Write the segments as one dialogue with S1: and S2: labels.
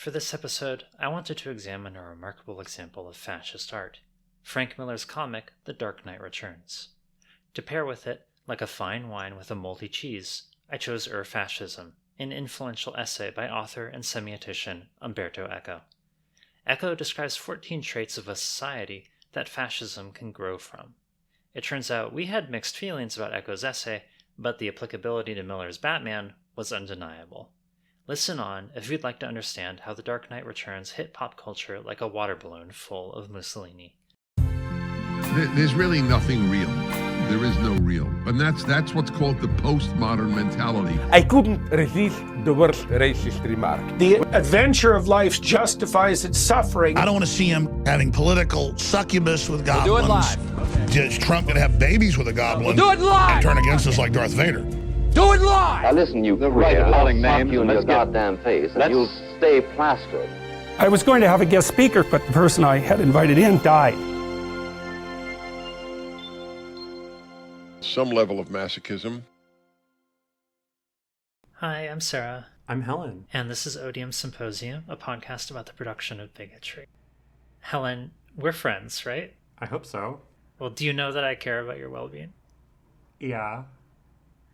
S1: For this episode, I wanted to examine a remarkable example of fascist art, Frank Miller's comic The Dark Knight Returns. To pair with it, like a fine wine with a moldy cheese, I chose Ur-Fascism, an influential essay by author and semiotician Umberto Eco. Eco describes 14 traits of a society that fascism can grow from. It turns out we had mixed feelings about Eco's essay, but the applicability to Miller's Batman was undeniable. Listen on if you'd like to understand how The Dark Knight Returns hit pop culture like a water balloon full of Mussolini.
S2: There's really nothing real. There is no real. And that's what's called the postmodern mentality.
S3: I couldn't resist the worst racist remark.
S4: The adventure of life justifies its suffering.
S5: I don't want to see him having political succubus with goblins.
S3: We'll do it live.
S5: Is Trump going to have babies with a goblin?
S3: We'll do it live.
S5: And turn against us like Darth Vader?
S3: Do it live!
S6: Now listen, you
S7: right
S6: queer,
S7: calling
S6: I'll
S7: names
S6: slap you in
S7: and
S6: your
S7: let's get-
S6: goddamn face, and you'll stay plastered.
S4: I was going to have a guest speaker, but the person I had invited in died.
S2: Some level of masochism.
S1: Hi, I'm Sarah,
S8: I'm Helen.
S1: and this is Odium Symposium, a podcast about the production of bigotry. Helen, we're friends, right?
S8: I hope so.
S1: Well, do you know that I care about your well-being?
S8: Yeah.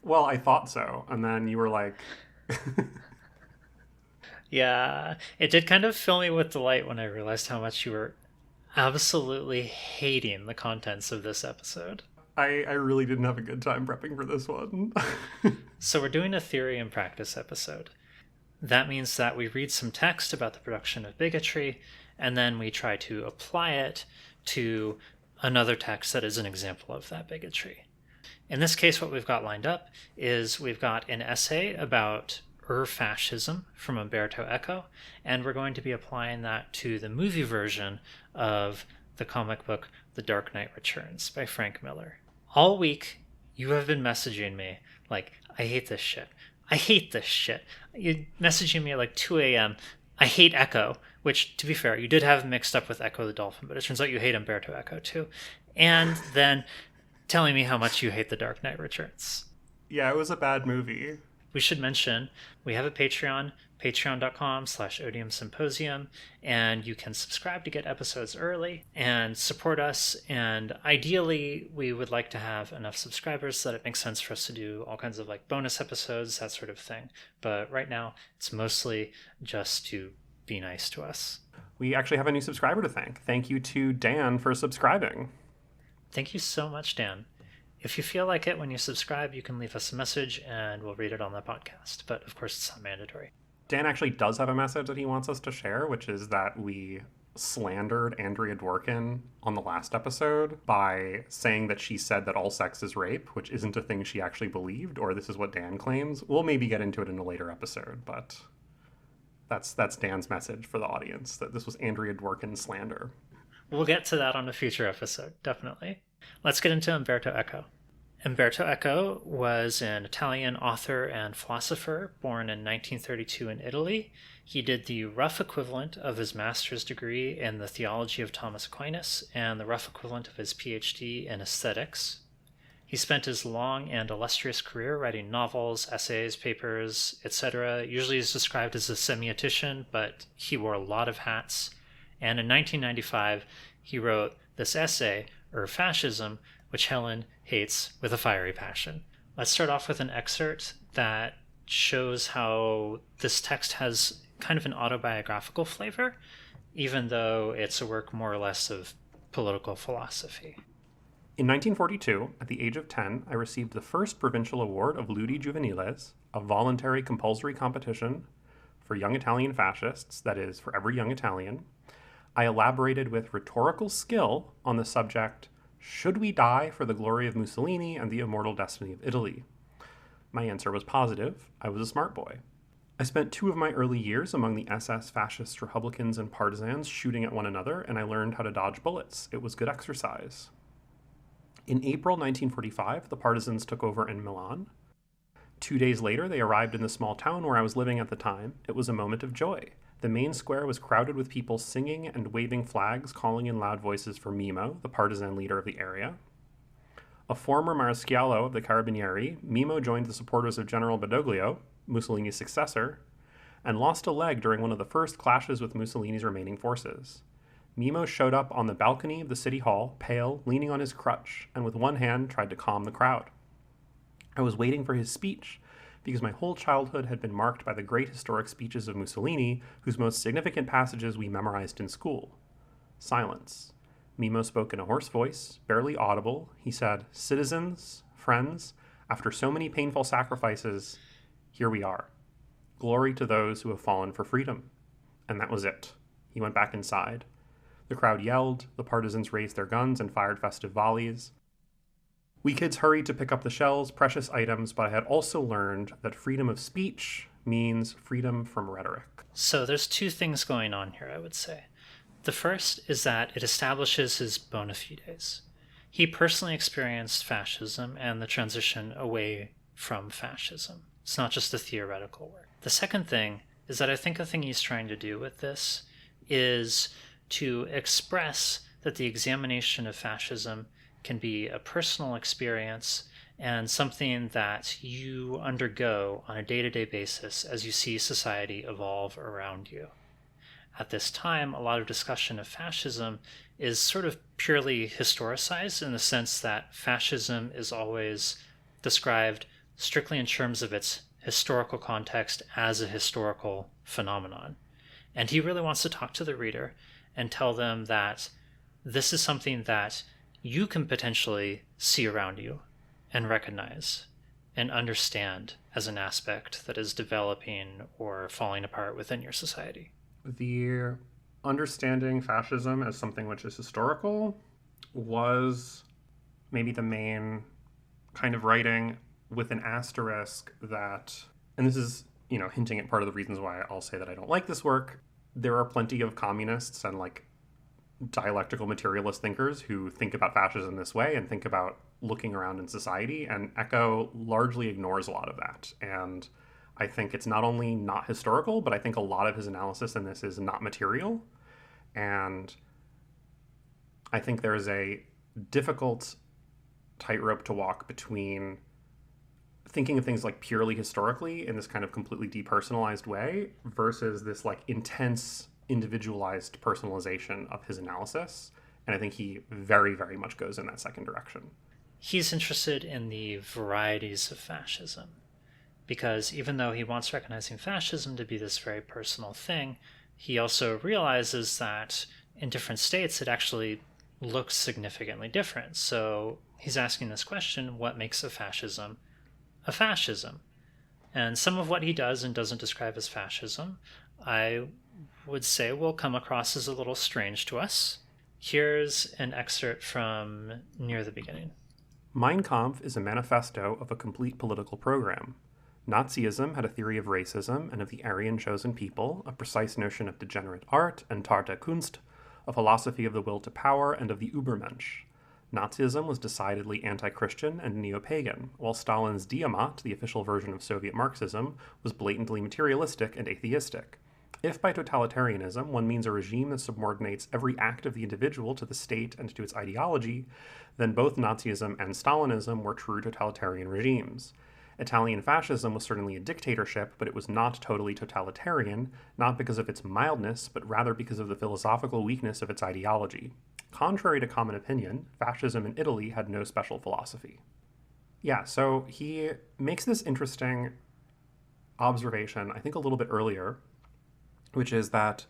S8: Well, I thought so. And then you were like...
S1: Yeah, it did kind of fill me with delight when I realized how much you were absolutely hating the contents of this episode.
S8: I really didn't have a good time prepping for this one.
S1: So we're doing a theory and practice episode. That means that we read some text about the production of bigotry, and then we try to apply it to another text that is an example of that bigotry. In this case, what we've got lined up is we've got an essay about Ur-Fascism from Umberto Eco, and we're going to be applying that to the movie version of the comic book The Dark Knight Returns by Frank Miller. All week, you have been messaging me like, I hate this shit. I hate this shit. You're messaging me at like 2 a.m. I hate Eco, which, to be fair, you did have mixed up with Echo the Dolphin, but it turns out you hate Umberto Eco too. And then telling me how much you hate The Dark Knight Returns.
S8: Yeah, it was a bad movie.
S1: We should mention we have a Patreon, patreon.com/Odium Symposium, and you can subscribe to get episodes early and support us. And ideally, we would like to have enough subscribers so that it makes sense for us to do all kinds of like bonus episodes, that sort of thing. But right now, it's mostly just to be nice to us.
S8: We actually have a new subscriber to thank. Thank you to Dan for subscribing.
S1: Thank you so much, Dan. If you feel like it when you subscribe, you can leave us a message and we'll read it on the podcast. But of course, it's not mandatory.
S8: Dan actually does have a message that he wants us to share, which is that we slandered Andrea Dworkin on the last episode by saying that she said that all sex is rape, which isn't a thing she actually believed, or this is what Dan claims. We'll maybe get into it in a later episode, but that's Dan's message for the audience, that this was Andrea Dworkin slander.
S1: We'll get to that on a future episode, definitely. Let's get into Umberto Eco. Umberto Eco was an Italian author and philosopher born in 1932 in Italy. He did the rough equivalent of his master's degree in the theology of Thomas Aquinas and the rough equivalent of his PhD in aesthetics. He spent his long and illustrious career writing novels, essays, papers, etc. Usually he's described as a semiotician, but he wore a lot of hats. And in 1995, he wrote this essay, Ur-Fascism, which Helen hates with a fiery passion. Let's start off with an excerpt that shows how this text has kind of an autobiographical flavor, even though it's a work more or less of political philosophy.
S8: In 1942, at the age of 10, I received the first provincial award of Ludi Juveniles, a voluntary compulsory competition for young Italian fascists, that is, for every young Italian. I elaborated with rhetorical skill on the subject, should we die for the glory of Mussolini and the immortal destiny of Italy? My answer was positive. I was a smart boy. I spent 2 of my early years among the SS, fascists, Republicans, and partisans shooting at one another, and I learned how to dodge bullets. It was good exercise. In April 1945, the partisans took over in Milan. 2 days later, they arrived in the small town where I was living at the time. It was a moment of joy. The main square was crowded with people singing and waving flags, calling in loud voices for Mimo, the partisan leader of the area. A former Maresciallo of the Carabinieri, Mimo joined the supporters of General Badoglio, Mussolini's successor, and lost a leg during one of the first clashes with Mussolini's remaining forces. Mimo showed up on the balcony of the city hall, pale, leaning on his crutch, and with one hand tried to calm the crowd. I was waiting for his speech, because my whole childhood had been marked by the great historic speeches of Mussolini, whose most significant passages we memorized in school. Silence. Mimo spoke in a hoarse voice, barely audible. He said, "Citizens, friends, after so many painful sacrifices, here we are. Glory to those who have fallen for freedom." And that was it. He went back inside. The crowd yelled, the partisans raised their guns and fired festive volleys. We kids hurried to pick up the shells, precious items, but I had also learned that freedom of speech means freedom from rhetoric.
S1: So there's two things going on here, I would say. The first is that it establishes his bona fides. He personally experienced fascism and the transition away from fascism. It's not just a theoretical work. The second thing is that I think the thing he's trying to do with this is to express that the examination of fascism can be a personal experience and something that you undergo on a day-to-day basis as you see society evolve around you. At this time, a lot of discussion of fascism is sort of purely historicized in the sense that fascism is always described strictly in terms of its historical context as a historical phenomenon. And he really wants to talk to the reader and tell them that this is something that you can potentially see around you and recognize and understand as an aspect that is developing or falling apart within your society.
S8: The understanding fascism as something which is historical was maybe the main kind of writing, with an asterisk that, and this is, hinting at part of the reasons why I'll say that I don't like this work. There are plenty of communists and dialectical materialist thinkers who think about fascism this way and think about looking around in society, and Eco largely ignores a lot of that. And I think it's not only not historical, but I think a lot of his analysis in this is not material. And I think there is a difficult tightrope to walk between thinking of things purely historically in this kind of completely depersonalized way versus this intense individualized personalization of his analysis. And I think he very, very much goes in that second direction.
S1: He's interested in the varieties of fascism, because even though he wants recognizing fascism to be this very personal thing, he also realizes that in different states it actually looks significantly different. So he's asking this question, what makes a fascism a fascism? And some of what he does and doesn't describe as fascism, I would say will come across as a little strange to us. Here's an excerpt from near the beginning.
S8: Mein Kampf is a manifesto of a complete political program. Nazism had a theory of racism and of the Aryan chosen people, a precise notion of degenerate art and Tarte Kunst, a philosophy of the will to power and of the Übermensch. Nazism was decidedly anti-Christian and neo-pagan, while Stalin's Diamat, the official version of Soviet Marxism, was blatantly materialistic and atheistic. If by totalitarianism one means a regime that subordinates every act of the individual to the state and to its ideology, then both Nazism and Stalinism were true totalitarian regimes. Italian fascism was certainly a dictatorship, but it was not totally totalitarian, not because of its mildness, but rather because of the philosophical weakness of its ideology. Contrary to common opinion, fascism in Italy had no special philosophy. Yeah, so he makes this interesting observation, I think a little bit earlier, which is that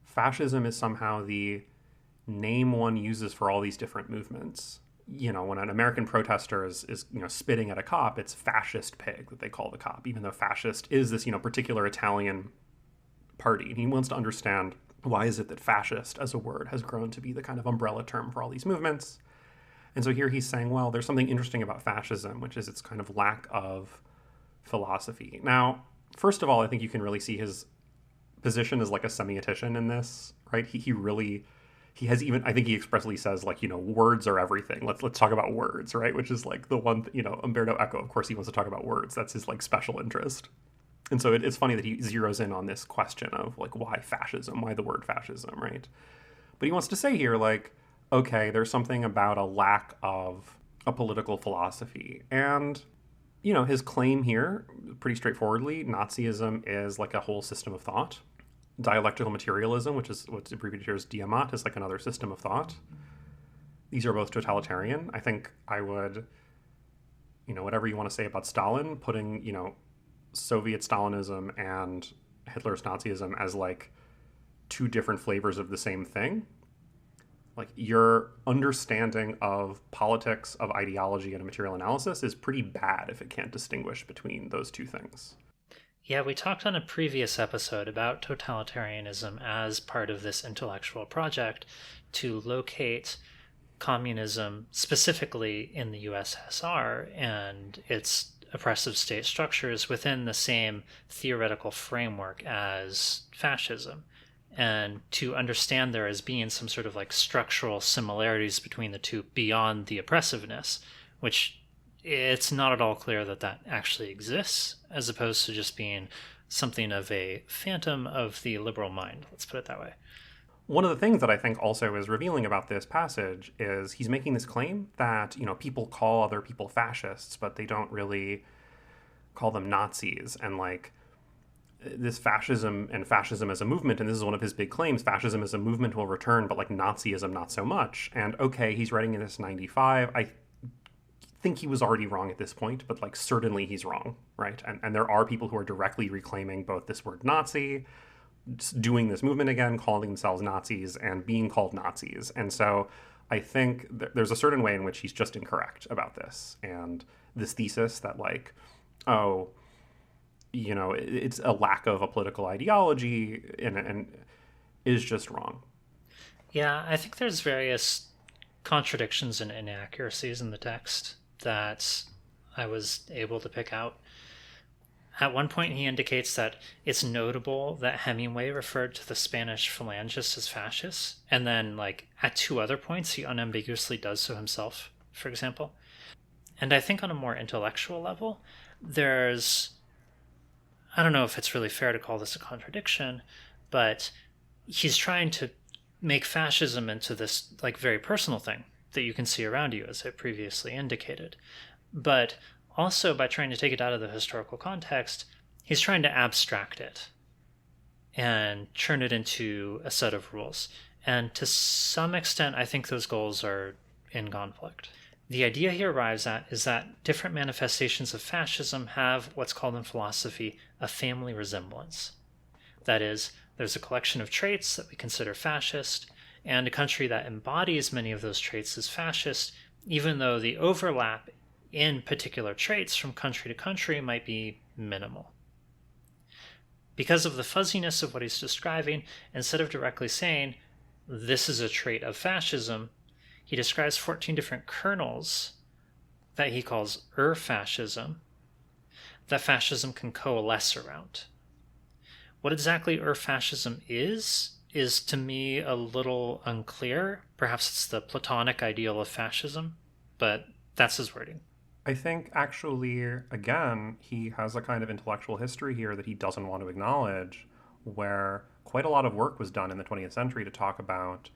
S8: fascism is somehow the name one uses for all these different movements. When an American protester is spitting at a cop, it's fascist pig that they call the cop, even though fascist is this, particular Italian party. And he wants to understand, why is it that fascist as a word has grown to be the kind of umbrella term for all these movements? And so here he's saying, well, there's something interesting about fascism, which is its kind of lack of philosophy. Now, first of all, I think you can really see his position as a semiotician in this, right? He has even, I think he expressly says, words are everything. Let's talk about words, right? Which is the one, Umberto Eco, of course, he wants to talk about words. That's his special interest. And so it's funny that he zeroes in on this question of why fascism, why the word fascism, right? But he wants to say here, okay, there's something about a lack of a political philosophy. And His claim here, pretty straightforwardly, Nazism is like a whole system of thought. Dialectical materialism, which is what's abbreviated here as Diamat, is like another system of thought. These are both totalitarian. I think I would, whatever you want to say about Stalin, putting, Soviet Stalinism and Hitler's Nazism as like two different flavors of the same thing. Like, your understanding of politics, of ideology, and a material analysis is pretty bad if it can't distinguish between those two things.
S1: Yeah, we talked on a previous episode about totalitarianism as part of this intellectual project to locate communism specifically in the USSR and its oppressive state structures within the same theoretical framework as fascism, and to understand there as being some sort of like structural similarities between the two beyond the oppressiveness, which it's not at all clear that that actually exists, as opposed to just being something of a phantom of the liberal mind. Let's put it that way.
S8: One of the things that I think also is revealing about this passage is he's making this claim that, people call other people fascists, but they don't really call them Nazis. And like, this fascism and fascism as a movement, and this is one of his big claims, fascism as a movement will return, but like Nazism not so much. And okay, he's writing in this 95. I think he was already wrong at this point, but like certainly he's wrong, right? And there are people who are directly reclaiming both this word Nazi, doing this movement again, calling themselves Nazis, and being called Nazis. And so I think there's a certain way in which he's just incorrect about this. And this thesis that like, it's a lack of a political ideology and is just wrong.
S1: Yeah, I think there's various contradictions and inaccuracies in the text that I was able to pick out. At one point, he indicates that it's notable that Hemingway referred to the Spanish phalangists as fascists, and then, like, at two other points, he unambiguously does so himself, for example. And I think on a more intellectual level, there's, I don't know if it's really fair to call this a contradiction, but he's trying to make fascism into this, like, very personal thing that you can see around you, as I previously indicated. But also, by trying to take it out of the historical context, he's trying to abstract it and turn it into a set of rules. And to some extent, I think those goals are in conflict. The idea he arrives at is that different manifestations of fascism have what's called in philosophy a family resemblance. That is, there's a collection of traits that we consider fascist, and a country that embodies many of those traits is fascist, even though the overlap in particular traits from country to country might be minimal. Because of the fuzziness of what he's describing, instead of directly saying, this is a trait of fascism, he describes 14 different kernels that he calls Ur-Fascism, that fascism can coalesce around. What exactly Ur-Fascism is to me a little unclear. Perhaps it's the Platonic ideal of fascism, but that's his wording.
S8: I think actually, again, he has a kind of intellectual history here that he doesn't want to acknowledge, where quite a lot of work was done in the 20th century to talk about,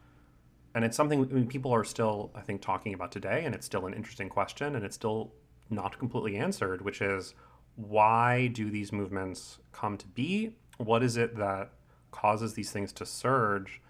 S8: and it's something people are still, I think, talking about today, and it's still an interesting question, and it's still not completely answered, which is, why do these movements come to be? What is it that causes these things to surge?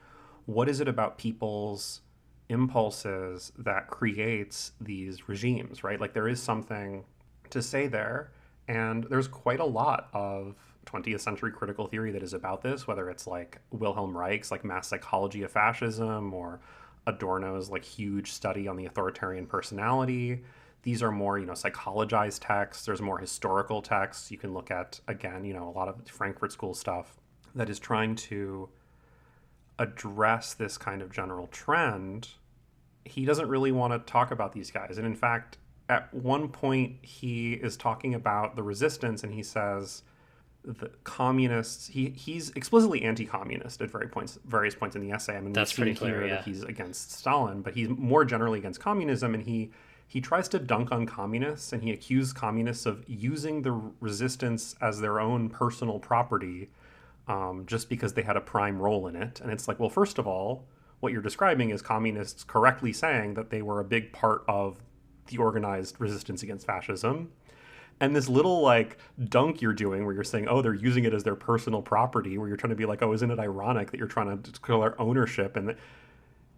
S8: What is it about people's impulses that creates these regimes, right? Like, there is something to say there, and there's quite a lot of 20th century critical theory that is about this, whether it's like Wilhelm Reich's like Mass Psychology of Fascism, or Adorno's like huge study on the authoritarian personality. These are more, psychologized texts. There's more historical texts. You can look at, again, a lot of Frankfurt School stuff that is trying to address this kind of general trend. He doesn't really want to talk about these guys. And in fact, at one point, he is talking about the resistance, and he says the communists, he's explicitly anti-communist at various points in the essay. I mean,
S1: that's pretty clear, yeah.
S8: That he's against Stalin, but he's more generally against communism, and he tries to dunk on communists, and he accused communists of using the resistance as their own personal property, just because they had a prime role in it. And it's like, well, first of all, what you're describing is communists correctly saying that they were a big part of the organized resistance against fascism. And this little like dunk you're doing where you're saying, oh, they're using it as their personal property, where you're trying to be like, oh, isn't it ironic that you're trying to declare ownership? And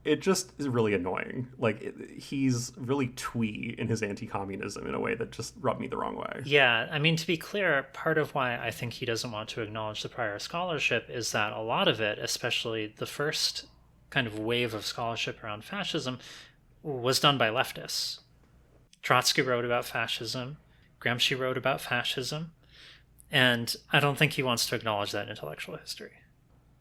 S8: it just is really annoying. Like, he's really twee in his anti-communism in a way that just rubbed me the wrong way.
S1: Yeah, I mean, to be clear, part of why I think he doesn't want to acknowledge the prior scholarship is that a lot of it, especially the first kind of wave of scholarship around fascism, was done by leftists. Trotsky wrote about fascism, Gramsci wrote about fascism, and I don't think he wants to acknowledge that intellectual history.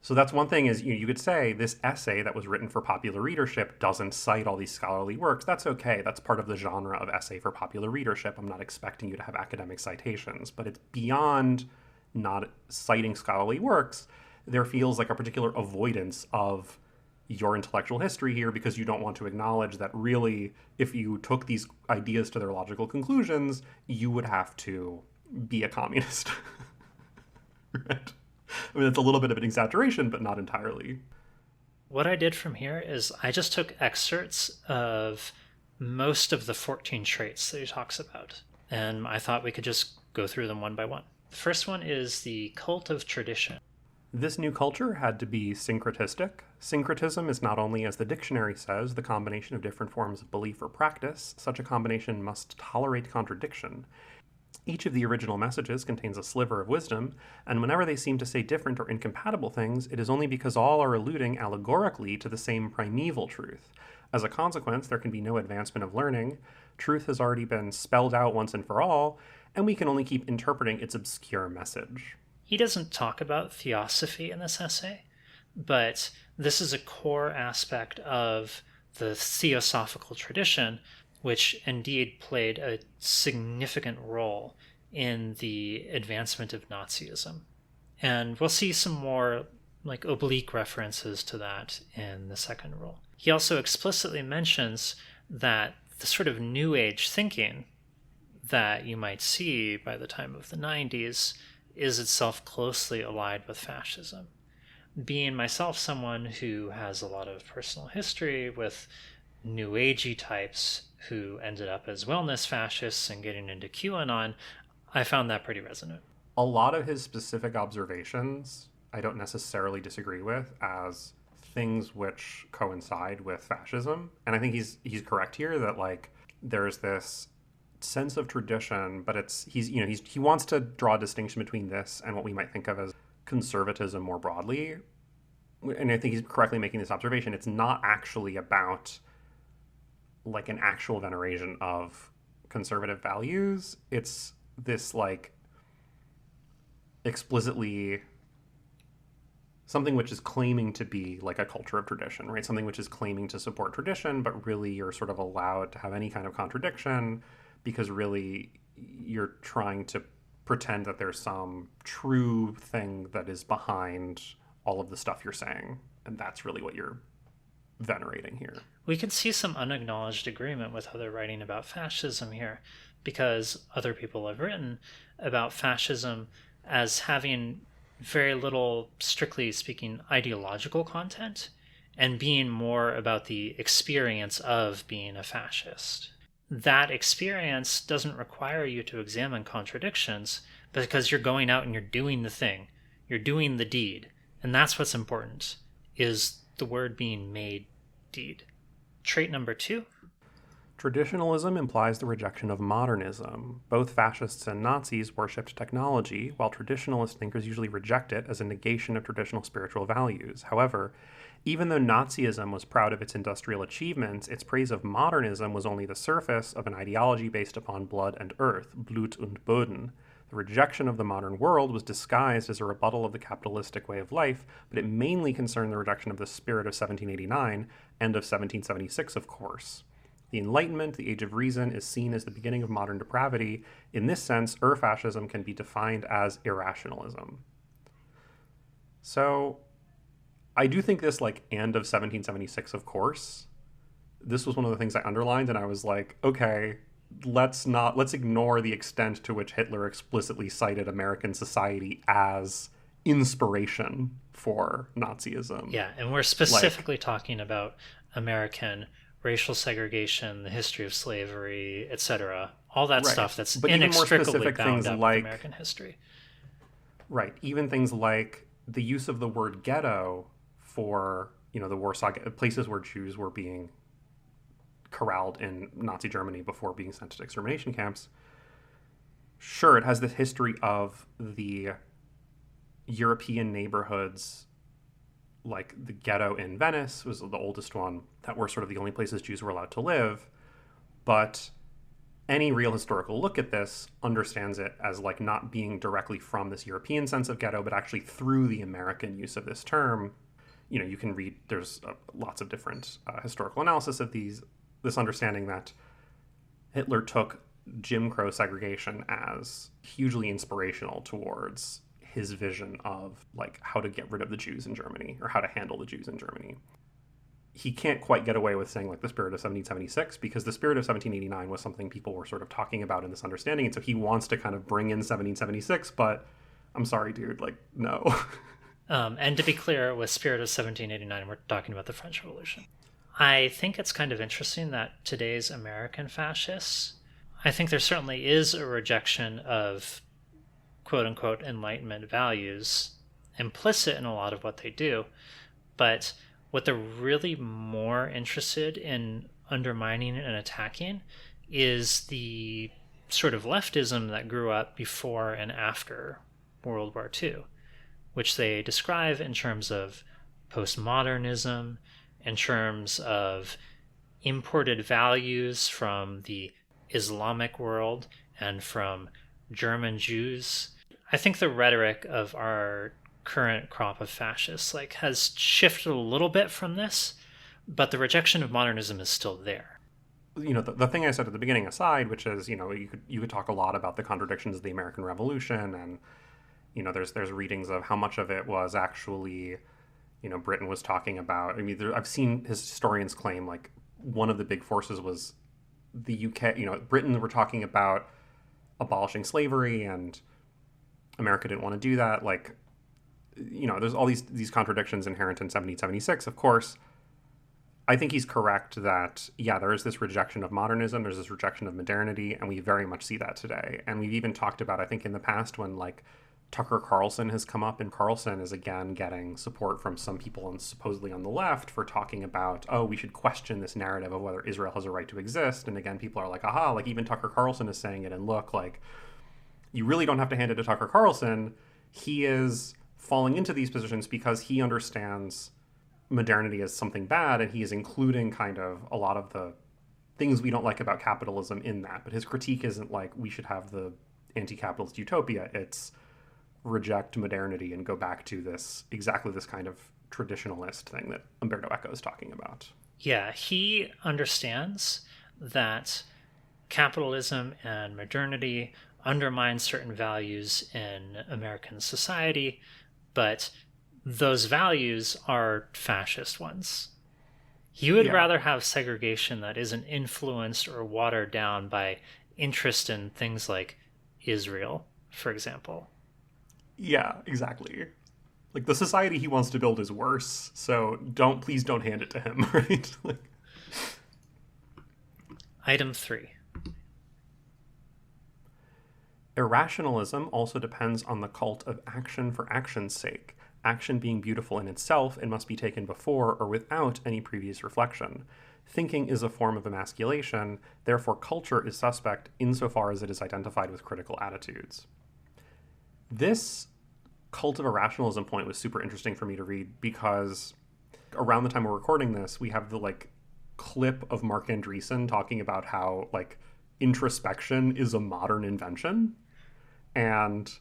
S8: So that's one thing is you could say this essay that was written for popular readership doesn't cite all these scholarly works. That's okay. That's part of the genre of essay for popular readership. I'm not expecting you to have academic citations, but it's beyond not citing scholarly works. There feels like a particular avoidance of your intellectual history here because you don't want to acknowledge that really, if you took these ideas to their logical conclusions, you would have to be a communist. Right? I mean, it's a little bit of an exaggeration, but not entirely.
S1: What I did from here is I just took excerpts of most of the 14 traits that he talks about, and I thought we could just go through them one by one. The first one is the cult of tradition.
S8: This new culture had to be syncretistic. Syncretism is not only, as the dictionary says, the combination of different forms of belief or practice. Such a combination must tolerate contradiction. Each of the original messages contains a sliver of wisdom, and whenever they seem to say different or incompatible things, it is only because all are alluding allegorically to the same primeval truth. As a consequence, there can be no advancement of learning. Truth has already been spelled out once and for all, and we can only keep interpreting its obscure message.
S1: He doesn't talk about theosophy in this essay, but this is a core aspect of the theosophical tradition, which indeed played a significant role in the advancement of Nazism. And we'll see some more like oblique references to that in the second rule. He also explicitly mentions that the sort of New Age thinking that you might see by the time of the 90s is itself closely allied with fascism. Being myself someone who has a lot of personal history with New Agey types who ended up as wellness fascists and getting into QAnon, I found that pretty resonant.
S8: A lot of his specific observations I don't necessarily disagree with as things which coincide with fascism. And I think he's correct here that like there's this sense of tradition, but he wants to draw a distinction between this and what we might think of as conservatism more broadly. And I think he's correctly making this observation. It's not actually about like an actual veneration of conservative values. It's this like explicitly something which is claiming to be like a culture of tradition, right? Something which is claiming to support tradition, but really you're sort of allowed to have any kind of contradiction because really you're trying to pretend that there's some true thing that is behind all of the stuff you're saying. And that's really what you're venerating here.
S1: We can see some unacknowledged agreement with other writing about fascism here, because other people have written about fascism as having very little, strictly speaking, ideological content and being more about the experience of being a fascist. That experience doesn't require you to examine contradictions because you're going out and you're doing the thing, you're doing the deed, and that's what's important, is the word being made deed. Trait number 2.
S8: Traditionalism implies the rejection of modernism. Both fascists and Nazis worshipped technology, while traditionalist thinkers usually reject it as a negation of traditional spiritual values. However, even though Nazism was proud of its industrial achievements, its praise of modernism was only the surface of an ideology based upon blood and earth, Blut und Boden. The rejection of the modern world was disguised as a rebuttal of the capitalistic way of life, but it mainly concerned the rejection of the spirit of 1789 and of 1776, of course. The Enlightenment, the Age of Reason, is seen as the beginning of modern depravity. In this sense, Ur-Fascism can be defined as irrationalism. So, I do think this, like, and of 1776, of course, this was one of the things I underlined, and I was like, okay, let's ignore the extent to which Hitler explicitly cited American society as inspiration for Nazism.
S1: Yeah, and we're specifically talking about American racial segregation, the history of slavery, etc., all that
S8: Right.
S1: stuff that's
S8: But even more
S1: inextricably
S8: specific
S1: bound
S8: things
S1: up
S8: like-
S1: with American history.
S8: Right. Even things like the use of the word ghetto for, the Warsaw, places where Jews were being corralled in Nazi Germany before being sent to extermination camps. Sure, it has this history of the European neighborhoods, like the ghetto in Venice was the oldest one, that were sort of the only places Jews were allowed to live. But any real historical look at this understands it as like not being directly from this European sense of ghetto, but actually through the American use of this term. You can read, there's lots of different historical analysis of this understanding that Hitler took Jim Crow segregation as hugely inspirational towards his vision of like how to get rid of the Jews in Germany or how to handle the Jews in Germany. He can't quite get away with saying like the spirit of 1776 because the spirit of 1789 was something people were sort of talking about in this understanding. And so he wants to kind of bring in 1776, but I'm sorry, dude, like, no.
S1: And to be clear, with Spirit of 1789, we're talking about the French Revolution. I think it's kind of interesting that today's American fascists, I think there certainly is a rejection of quote-unquote Enlightenment values implicit in a lot of what they do, but what they're really more interested in undermining and attacking is the sort of leftism that grew up before and after World War II, which they describe in terms of postmodernism, in terms of imported values from the Islamic world and from German Jews. I think the rhetoric of our current crop of fascists has shifted a little bit from this, but the rejection of modernism is still there.
S8: The thing I said at the beginning aside, which is, you could talk a lot about the contradictions of the American Revolution, and there's readings of how much of it was actually, Britain was talking about. I mean, I've seen historians claim like one of the big forces was the UK. Britain were talking about abolishing slavery, and America didn't want to do that. Like, there's all these contradictions inherent in 1776, of course. I think he's correct that, yeah, there is this rejection of modernism, there's this rejection of modernity, and we very much see that today. And we've even talked about, I think in the past, when like Tucker Carlson has come up, and Carlson is again getting support from some people and supposedly on the left for talking about, oh, we should question this narrative of whether Israel has a right to exist. And again, people are like, aha, like even Tucker Carlson is saying it, and look, like, you really don't have to hand it to Tucker Carlson. He is falling into these positions because he understands modernity as something bad, and he is including kind of a lot of the things we don't like about capitalism in that. But his critique isn't like we should have the anti-capitalist utopia. It's reject modernity and go back to this kind of traditionalist thing that Umberto Eco is talking about.
S1: Yeah, he understands that capitalism and modernity undermine certain values in American society, but those values are fascist ones. He would rather have segregation that isn't influenced or watered down by interest in things like Israel, for example.
S8: Yeah, exactly. Like, the society he wants to build is worse, so please don't hand it to him, right?
S1: Item 3.
S8: Irrationalism also depends on the cult of action for action's sake. Action being beautiful in itself, it must be taken before or without any previous reflection. Thinking is a form of emasculation, therefore culture is suspect insofar as it is identified with critical attitudes. This cult of irrationalism point was super interesting for me to read because around the time we're recording this, we have the clip of Mark Andreessen talking about how introspection is a modern invention, and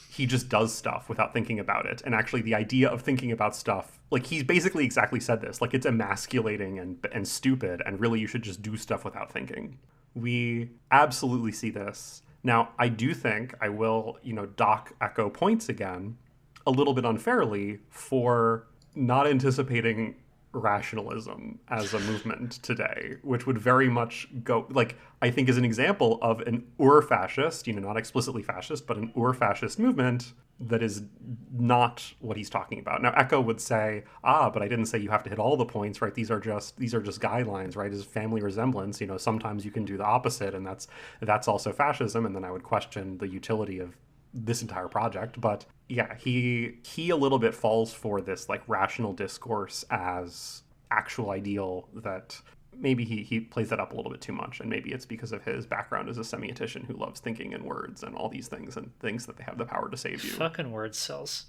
S8: he just does stuff without thinking about it. And actually the idea of thinking about stuff, he's basically exactly said this, it's emasculating and stupid, and really you should just do stuff without thinking. We absolutely see this. Now, I do think I will, dock Eco points again a little bit unfairly for not anticipating rationalism as a movement today, which would very much go, like, I think is an example of an Ur-Fascist, not explicitly fascist, but an Ur-Fascist movement that is not what he's talking about. Now, Eco would say, but I didn't say you have to hit all the points, right? These are just guidelines, right? Is family resemblance, sometimes you can do the opposite, and that's also fascism. And then I would question the utility of this entire project. But yeah, he a little bit falls for this like rational discourse as actual ideal that maybe he plays that up a little bit too much, and maybe it's because of his background as a semiotician who loves thinking in words and all these things and things that they have the power to save you.
S1: Fucking word cells.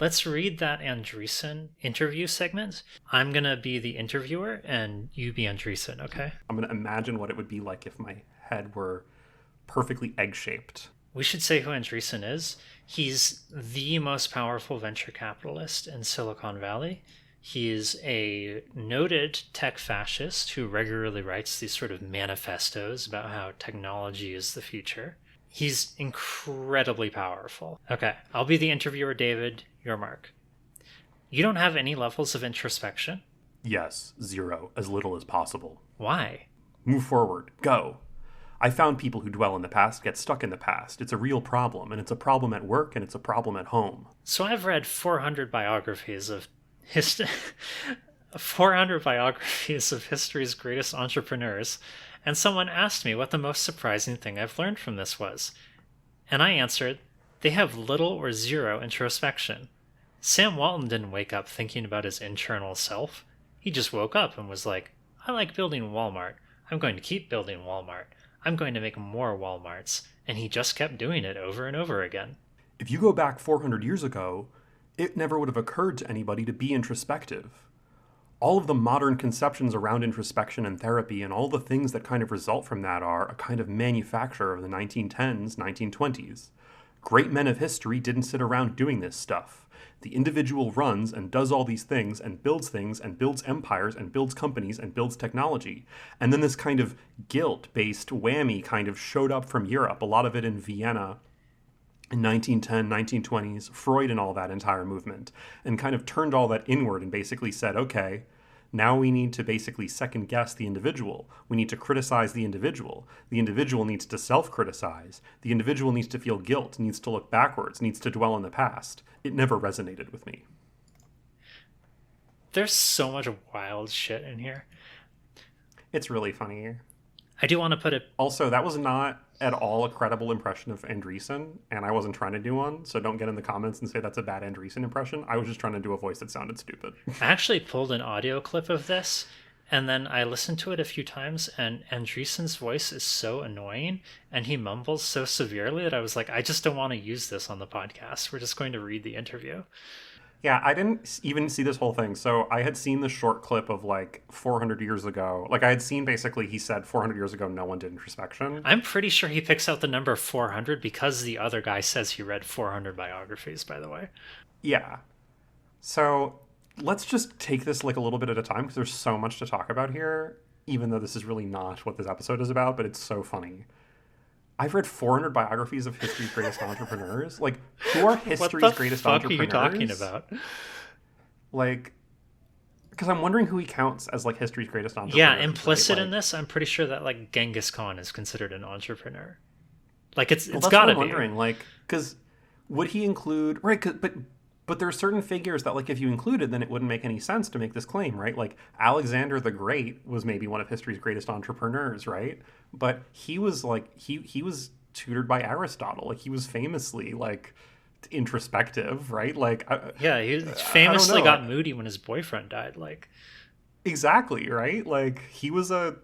S1: Let's read that Andreessen interview segment. I'm gonna be the interviewer and you be Andreessen, okay?
S8: I'm gonna imagine what it would be like if my head were perfectly egg-shaped.
S1: We should say who Andreessen is. He's the most powerful venture capitalist in Silicon Valley. He is a noted tech fascist who regularly writes these sort of manifestos about how technology is the future. He's incredibly powerful. Okay, I'll be the interviewer, David. You're Mark. You don't have any levels of introspection?
S8: Yes, 0, as little as possible.
S1: Why?
S8: Move forward. Go. I found people who dwell in the past get stuck in the past. It's a real problem, and it's a problem at work, and it's a problem at home.
S1: So I've read 400 biographies of 400 biographies of history's greatest entrepreneurs, and someone asked me what the most surprising thing I've learned from this was. And I answered, they have little or zero introspection. Sam Walton didn't wake up thinking about his internal self. He just woke up and was like, I like building Walmart. I'm going to keep building Walmart. I'm going to make more Walmarts. And he just kept doing it over and over again.
S8: If you go back 400 years ago, it never would have occurred to anybody to be introspective. All of the modern conceptions around introspection and therapy and all the things that kind of result from that are a kind of manufacture of the 1910s, 1920s. Great men of history didn't sit around doing this stuff. The individual runs and does all these things and builds empires and builds companies and builds technology. And then this kind of guilt-based whammy kind of showed up from Europe, a lot of it in Vienna in 1910, 1920s, Freud and all that entire movement, and kind of turned all that inward and basically said, okay, now we need to basically second guess the individual. We need to criticize the individual. The individual needs to self-criticize. The individual needs to feel guilt, needs to look backwards, needs to dwell in the past. It never resonated with me.
S1: There's so much wild shit in here.
S8: It's really funny.
S1: I do want to put it...
S8: Also, that was not at all a credible impression of Andreessen, and I wasn't trying to do one, so don't get in the comments and say that's a bad Andreessen impression. I was just trying to do a voice that sounded stupid.
S1: I actually pulled an audio clip of this, and then I listened to it a few times, and Andreessen's voice is so annoying, and he mumbles so severely that I was like, I just don't want to use this on the podcast. We're just going to read the interview.
S8: Yeah, I didn't even see this whole thing. So I had seen the short clip of like 400 years ago. Like I had seen basically he said 400 years ago no one did introspection.
S1: I'm pretty sure he picks out the number 400 because the other guy says he read 400 biographies, by the way.
S8: Yeah. So let's just take this like a little bit at a time because there's so much to talk about here, even though this is really not what this episode is about, but it's so funny. I've read 400 biographies of history's greatest entrepreneurs. Like, who are history's greatest entrepreneurs?
S1: What the fuck are you talking about?
S8: Like, because I'm wondering who he counts as, like, history's greatest entrepreneurs.
S1: Yeah, implicit
S8: right?
S1: in this, I'm pretty sure that, like, Genghis Khan is considered an entrepreneur. Like, it's
S8: that's
S1: gotta
S8: what I'm
S1: be.
S8: wondering, like, because would he include... Right, but there are certain figures that, like, if you included, then it wouldn't make any sense to make this claim, right? Like, Alexander the Great was maybe one of history's greatest entrepreneurs, right? But he was, like, he was tutored by Aristotle. Like, he was famously, like, introspective, right? Like,
S1: yeah, he famously got moody when his boyfriend died, like...
S8: Exactly, right? Like, he was a...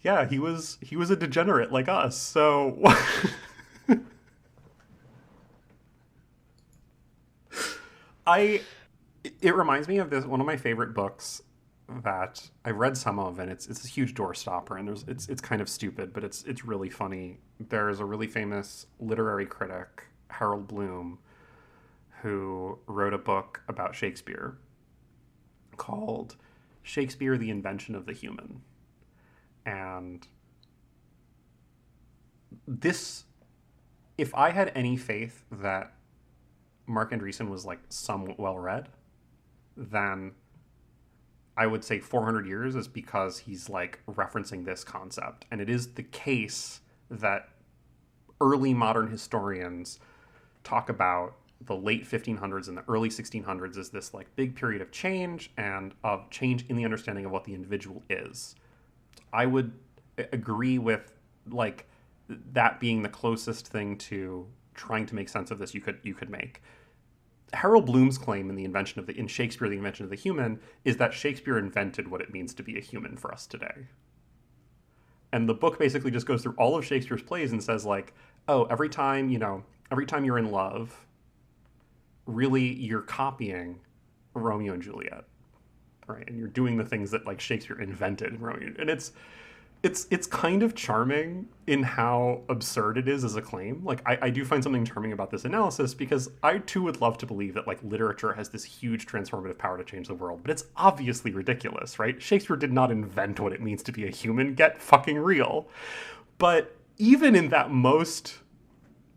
S8: Yeah, he was a degenerate like us, so... It reminds me of this one of my favorite books that I've read some of, and it's a huge doorstopper, and it's kind of stupid, but it's really funny. There's a really famous literary critic, Harold Bloom, who wrote a book about Shakespeare called Shakespeare: The Invention of the Human. And this, if I had any faith that Mark Andreessen was like somewhat well read, then I would say 400 years is because he's like referencing this concept. And it is the case that early modern historians talk about the late 1500s and the early 1600s as this like big period of change and of change in the understanding of what the individual is. I would agree with like that being the closest thing to trying to make sense of this you could make. Harold Bloom's claim in Shakespeare, the invention of the human, is that Shakespeare invented what it means to be a human for us today. And the book basically just goes through all of Shakespeare's plays and says like, oh, every time you're in love, really you're copying Romeo and Juliet, right? And you're doing the things that like Shakespeare invented in Romeo. And it's kind of charming in how absurd it is as a claim. Like I do find something charming about this analysis because I too would love to believe that like literature has this huge transformative power to change the world, but it's obviously ridiculous, right? Shakespeare did not invent what it means to be a human. Get fucking real. But even in that most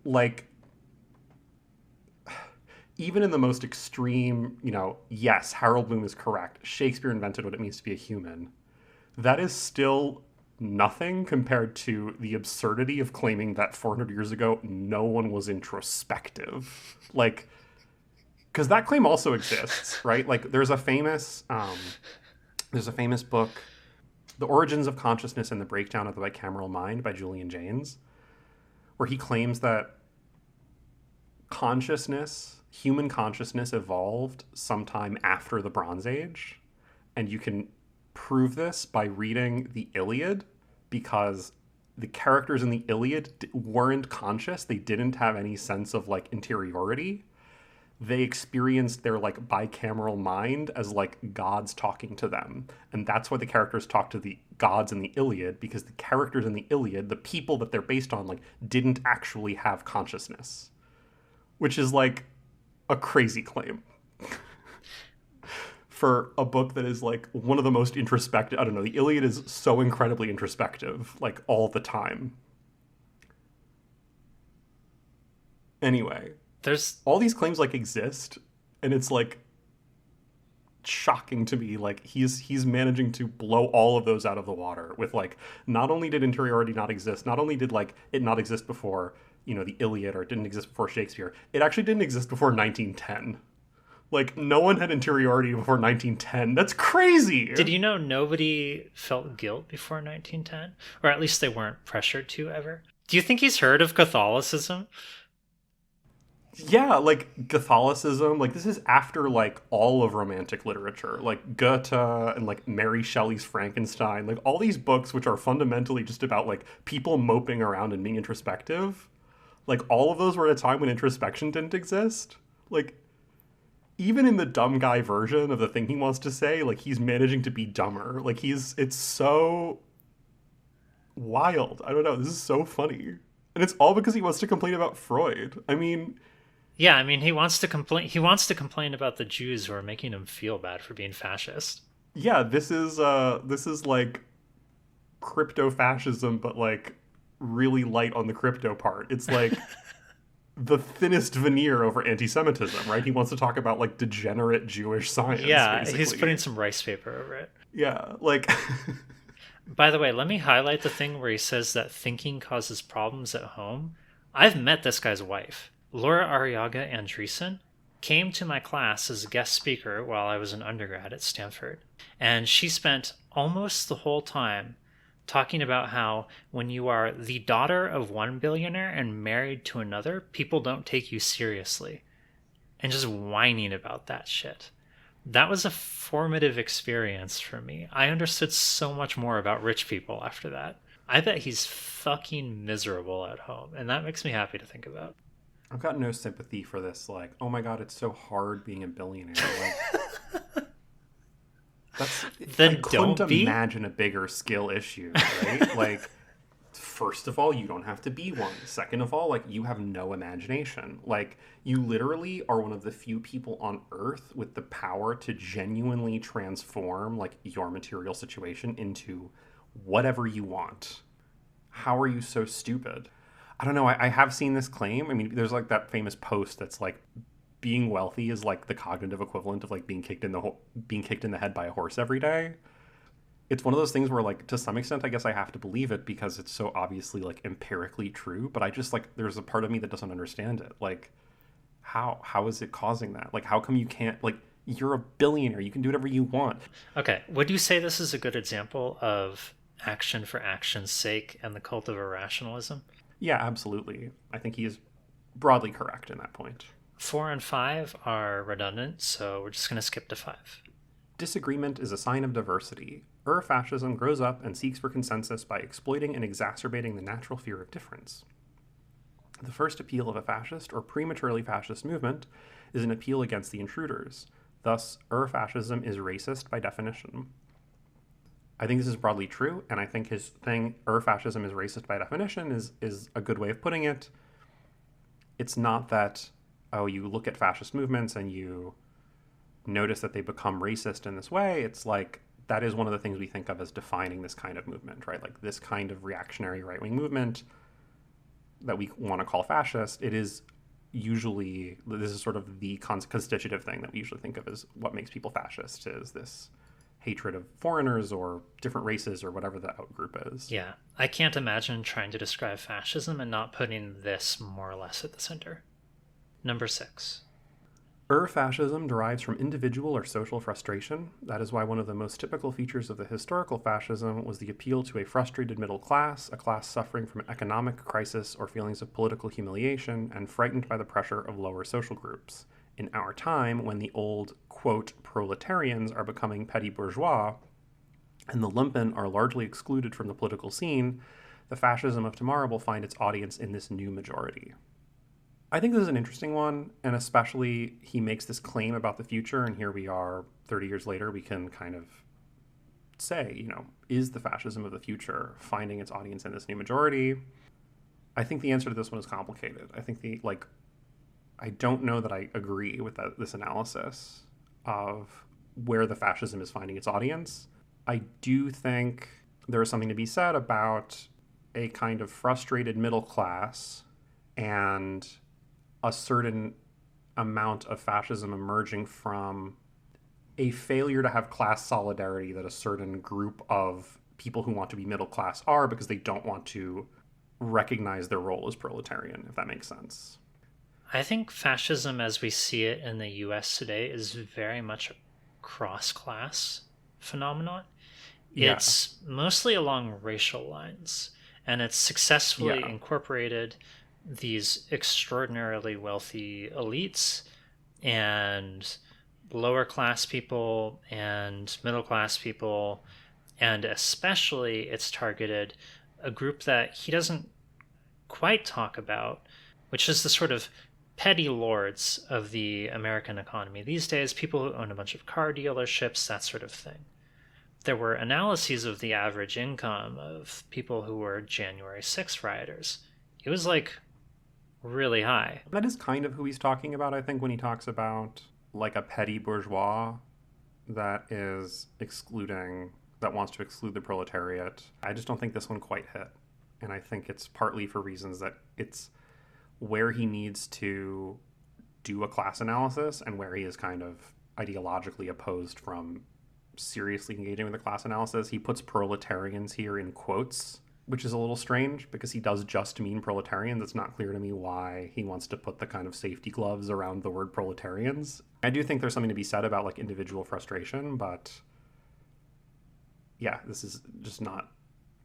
S8: like even in the most extreme, yes, Harold Bloom is correct. Shakespeare invented what it means to be a human. That is still nothing compared to the absurdity of claiming that 400 years ago, no one was introspective. Like, because that claim also exists, right? Like, there's a famous book, The Origins of Consciousness and the Breakdown of the Bicameral Mind by Julian Jaynes, where he claims that human consciousness evolved sometime after the Bronze Age. And you can prove this by reading the Iliad, because the characters in the Iliad weren't conscious. They didn't have any sense of like interiority. They experienced their like bicameral mind as like gods talking to them. And that's why the characters talk to the gods in the Iliad, because the characters in the Iliad, the people that they're based on, like didn't actually have consciousness. Which is like a crazy claim for a book that is like one of the most introspective. I don't know, the Iliad is so incredibly introspective, like all the time. Anyway,
S1: There's
S8: all these claims like exist, and it's like shocking to me. Like he's managing to blow all of those out of the water with like, not only did interiority not exist, not only did like it not exist before, the Iliad, or it didn't exist before Shakespeare, it actually didn't exist before 1910. Like, no one had interiority before 1910. That's crazy!
S1: Did you know nobody felt guilt before 1910? Or at least they weren't pressured to ever? Do you think he's heard of Catholicism?
S8: Yeah, like, Catholicism, like, this is after, like, all of Romantic literature. Like, Goethe and, like, Mary Shelley's Frankenstein. Like, all these books which are fundamentally just about, like, people moping around and being introspective. Like, all of those were at a time when introspection didn't exist. Like, even in the dumb guy version of the thing he wants to say, like, he's managing to be dumber. Like, it's so wild. I don't know. This is so funny. And it's all because he wants to complain about Freud. I mean...
S1: Yeah, I mean, he wants to complain about the Jews who are making him feel bad for being fascist.
S8: Yeah, this is like crypto-fascism, but like really light on the crypto part. It's like the thinnest veneer over anti-Semitism, right? He wants to talk about like degenerate Jewish science.
S1: Yeah,
S8: basically.
S1: he's putting some rice paper over it.
S8: Yeah, like...
S1: By the way, let me highlight the thing where he says that thinking causes problems at home. I've met this guy's wife. Laura Arriaga Andreessen came to my class as a guest speaker while I was an undergrad at Stanford. And she spent almost the whole time talking about how when you are the daughter of one billionaire and married to another, people don't take you seriously. And just whining about that shit. That was a formative experience for me. I understood so much more about rich people after that. I bet he's fucking miserable at home, and that makes me happy to think about.
S8: I've got no sympathy for this, like, oh my god, it's so hard being a billionaire. Like,
S1: Then
S8: I couldn't
S1: don't be.
S8: imagine a bigger skill issue, right? Like, first of all, you don't have to be one. Second of all, like, you have no imagination. Like, you literally are one of the few people on Earth with the power to genuinely transform, like, your material situation into whatever you want. How are you so stupid? I don't know. I have seen this claim. I mean, there's, like, that famous post that's, like, being wealthy is like the cognitive equivalent of like being kicked in the head by a horse every day. It's one of those things where, like, to some extent, I guess I have to believe it because it's so obviously, like, empirically true. But I just, like, there's a part of me that doesn't understand it. Like, how is it causing that? Like, how come you can't, like, you're a billionaire. You can do whatever you want.
S1: Okay. Would you say this is a good example of action for action's sake and the cult of irrationalism?
S8: Yeah, absolutely. I think he is broadly correct in that point.
S1: 4 and 5 are redundant, so we're just going to skip to 5.
S8: Disagreement is a sign of diversity. Ur-Fascism grows up and seeks for consensus by exploiting and exacerbating the natural fear of difference. The first appeal of a fascist or prematurely fascist movement is an appeal against the intruders. Thus, Ur-Fascism is racist by definition. I think this is broadly true, and I think his thing, Ur-Fascism is racist by definition, is a good way of putting it. It's not that, oh, you look at fascist movements and you notice that they become racist in this way. It's like, that is one of the things we think of as defining this kind of movement, right? Like this kind of reactionary right-wing movement that we want to call fascist, it is usually, this is sort of the constitutive thing that we usually think of as what makes people fascist, is this hatred of foreigners or different races or whatever the outgroup is.
S1: Yeah, I can't imagine trying to describe fascism and not putting this more or less at the center. Number 6.
S8: Ur-Fascism derives from individual or social frustration. That is why one of the most typical features of the historical fascism was the appeal to a frustrated middle class, a class suffering from an economic crisis or feelings of political humiliation and frightened by the pressure of lower social groups. In our time, when the old, quote, proletarians are becoming petty bourgeois, and the lumpen are largely excluded from the political scene, the fascism of tomorrow will find its audience in this new majority. I think this is an interesting one, and especially he makes this claim about the future, and here we are 30 years later, we can kind of say, you know, is the fascism of the future finding its audience in this new majority? I think the answer to this one is complicated. I think I don't know that I agree with this analysis of where the fascism is finding its audience. I do think there is something to be said about a kind of frustrated middle class and a certain amount of fascism emerging from a failure to have class solidarity that a certain group of people who want to be middle class are, because they don't want to recognize their role as proletarian, if that makes sense.
S1: I think fascism as we see it in the US today is very much a cross-class phenomenon.
S8: Yeah.
S1: It's mostly along racial lines, and it's successfully incorporated these extraordinarily wealthy elites and lower class people and middle class people, and especially it's targeted a group that he doesn't quite talk about, which is the sort of petty lords of the American economy these days, people who own a bunch of car dealerships, that sort of thing. There were analyses of the average income of people who were January 6th rioters. It was like really high.
S8: That is kind of who he's talking about, I think, when he talks about like a petty bourgeois that is that wants to exclude the proletariat. I just don't think this one quite hit. And I think it's partly for reasons that it's where he needs to do a class analysis and where he is kind of ideologically opposed from seriously engaging with the class analysis. He puts proletarians here in quotes, which is a little strange because he does just mean proletarians. It's not clear to me why he wants to put the kind of safety gloves around the word proletarians. I do think there's something to be said about like individual frustration, but yeah, this is just not,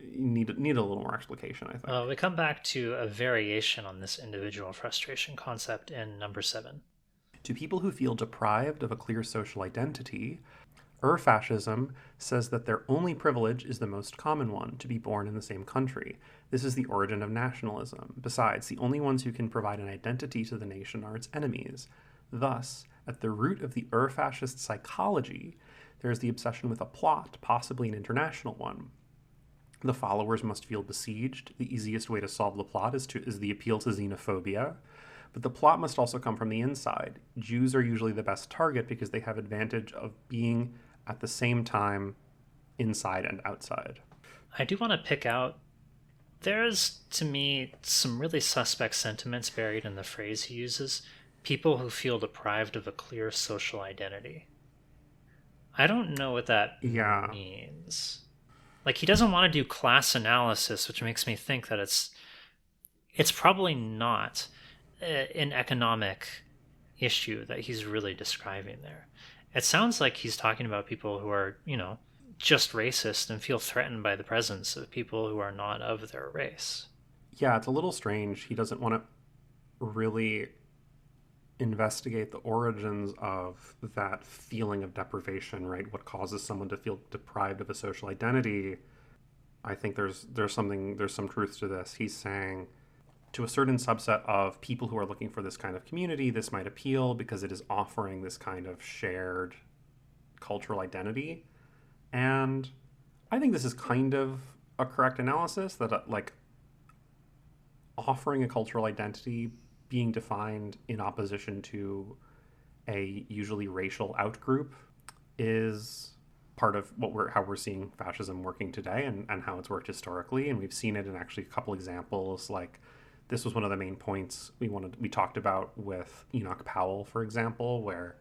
S8: you need a little more explication, I think.
S1: We come back to a variation on this individual frustration concept in number 7.
S8: To people who feel deprived of a clear social identity, Ur-Fascism says that their only privilege is the most common one, to be born in the same country. This is the origin of nationalism. Besides, the only ones who can provide an identity to the nation are its enemies. Thus, at the root of the Ur-Fascist psychology, there is the obsession with a plot, possibly an international one. The followers must feel besieged. The easiest way to solve the plot is the appeal to xenophobia. But the plot must also come from the inside. Jews are usually the best target because they have advantage of being at the same time inside and outside.
S1: I do want to pick out, there's, to me, some really suspect sentiments buried in the phrase he uses. people who feel deprived of a clear social identity. I don't know what that means. Like, he doesn't want to do class analysis, which makes me think that it's probably not an economic issue that he's really describing there. It sounds like he's talking about people who are, just racist and feel threatened by the presence of people who are not of their race.
S8: Yeah, it's a little strange. He doesn't want to really investigate the origins of that feeling of deprivation, right? What causes someone to feel deprived of a social identity. I think there's some truth to this. He's saying to a certain subset of people who are looking for this kind of community, this might appeal because it is offering this kind of shared cultural identity. And I think this is kind of a correct analysis, that like offering a cultural identity being defined in opposition to a usually racial outgroup is part of how we're seeing fascism working today, and how it's worked historically. And we've seen it in actually a couple examples. Like, this was one of the main points we talked about with Enoch Powell, for example, where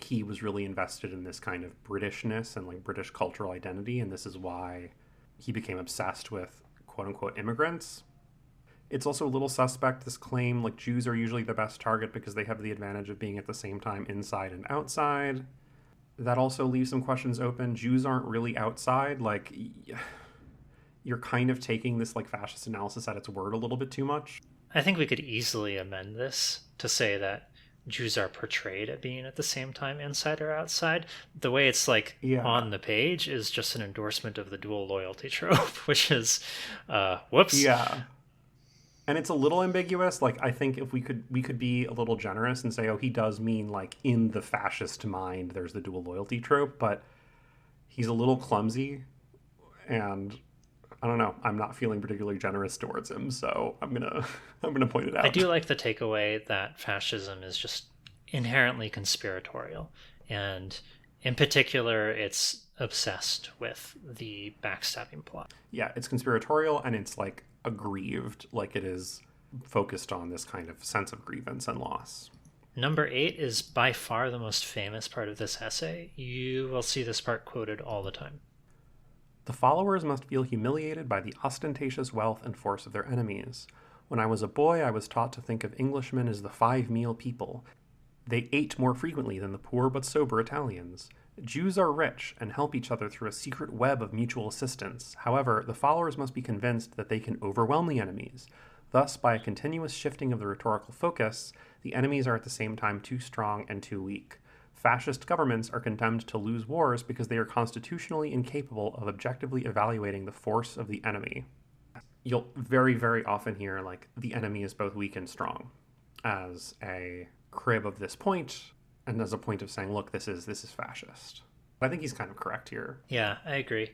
S8: he was really invested in this kind of Britishness and like British cultural identity. And this is why he became obsessed with quote unquote immigrants. It's also a little suspect, this claim, like Jews are usually the best target because they have the advantage of being at the same time inside and outside. That also leaves some questions open. Jews aren't really outside. Like, you're kind of taking this like fascist analysis at its word a little bit too much.
S1: I think we could easily amend this to say that Jews are portrayed at being at the same time inside or outside. The way it's like on the page is just an endorsement of the dual loyalty trope, which is, whoops.
S8: Yeah. And it's a little ambiguous. Like, I think if we could be a little generous and say, oh, he does mean like in the fascist mind, there's the dual loyalty trope, but he's a little clumsy, and I don't know. I'm not feeling particularly generous towards him, so I'm gonna point it out.
S1: I do like the takeaway that fascism is just inherently conspiratorial, and in particular, it's obsessed with the backstabbing plot.
S8: Yeah, it's conspiratorial, and it's like aggrieved, like it is focused on this kind of sense of grievance and loss.
S1: Number 8 is by far the most famous part of this essay. You will see this part quoted all the time.
S8: The followers must feel humiliated by the ostentatious wealth and force of their enemies. When I was a boy, I was taught to think of Englishmen as the 5-meal people. They ate more frequently than the poor but sober Italians. Jews are rich and help each other through a secret web of mutual assistance. However, the followers must be convinced that they can overwhelm the enemies. Thus, by a continuous shifting of the rhetorical focus, the enemies are at the same time too strong and too weak. Fascist governments are condemned to lose wars because they are constitutionally incapable of objectively evaluating the force of the enemy. You'll very, very often hear, like, the enemy is both weak and strong as a crib of this point, and as a point of saying, look, this is fascist. I think he's kind of correct here.
S1: Yeah, I agree.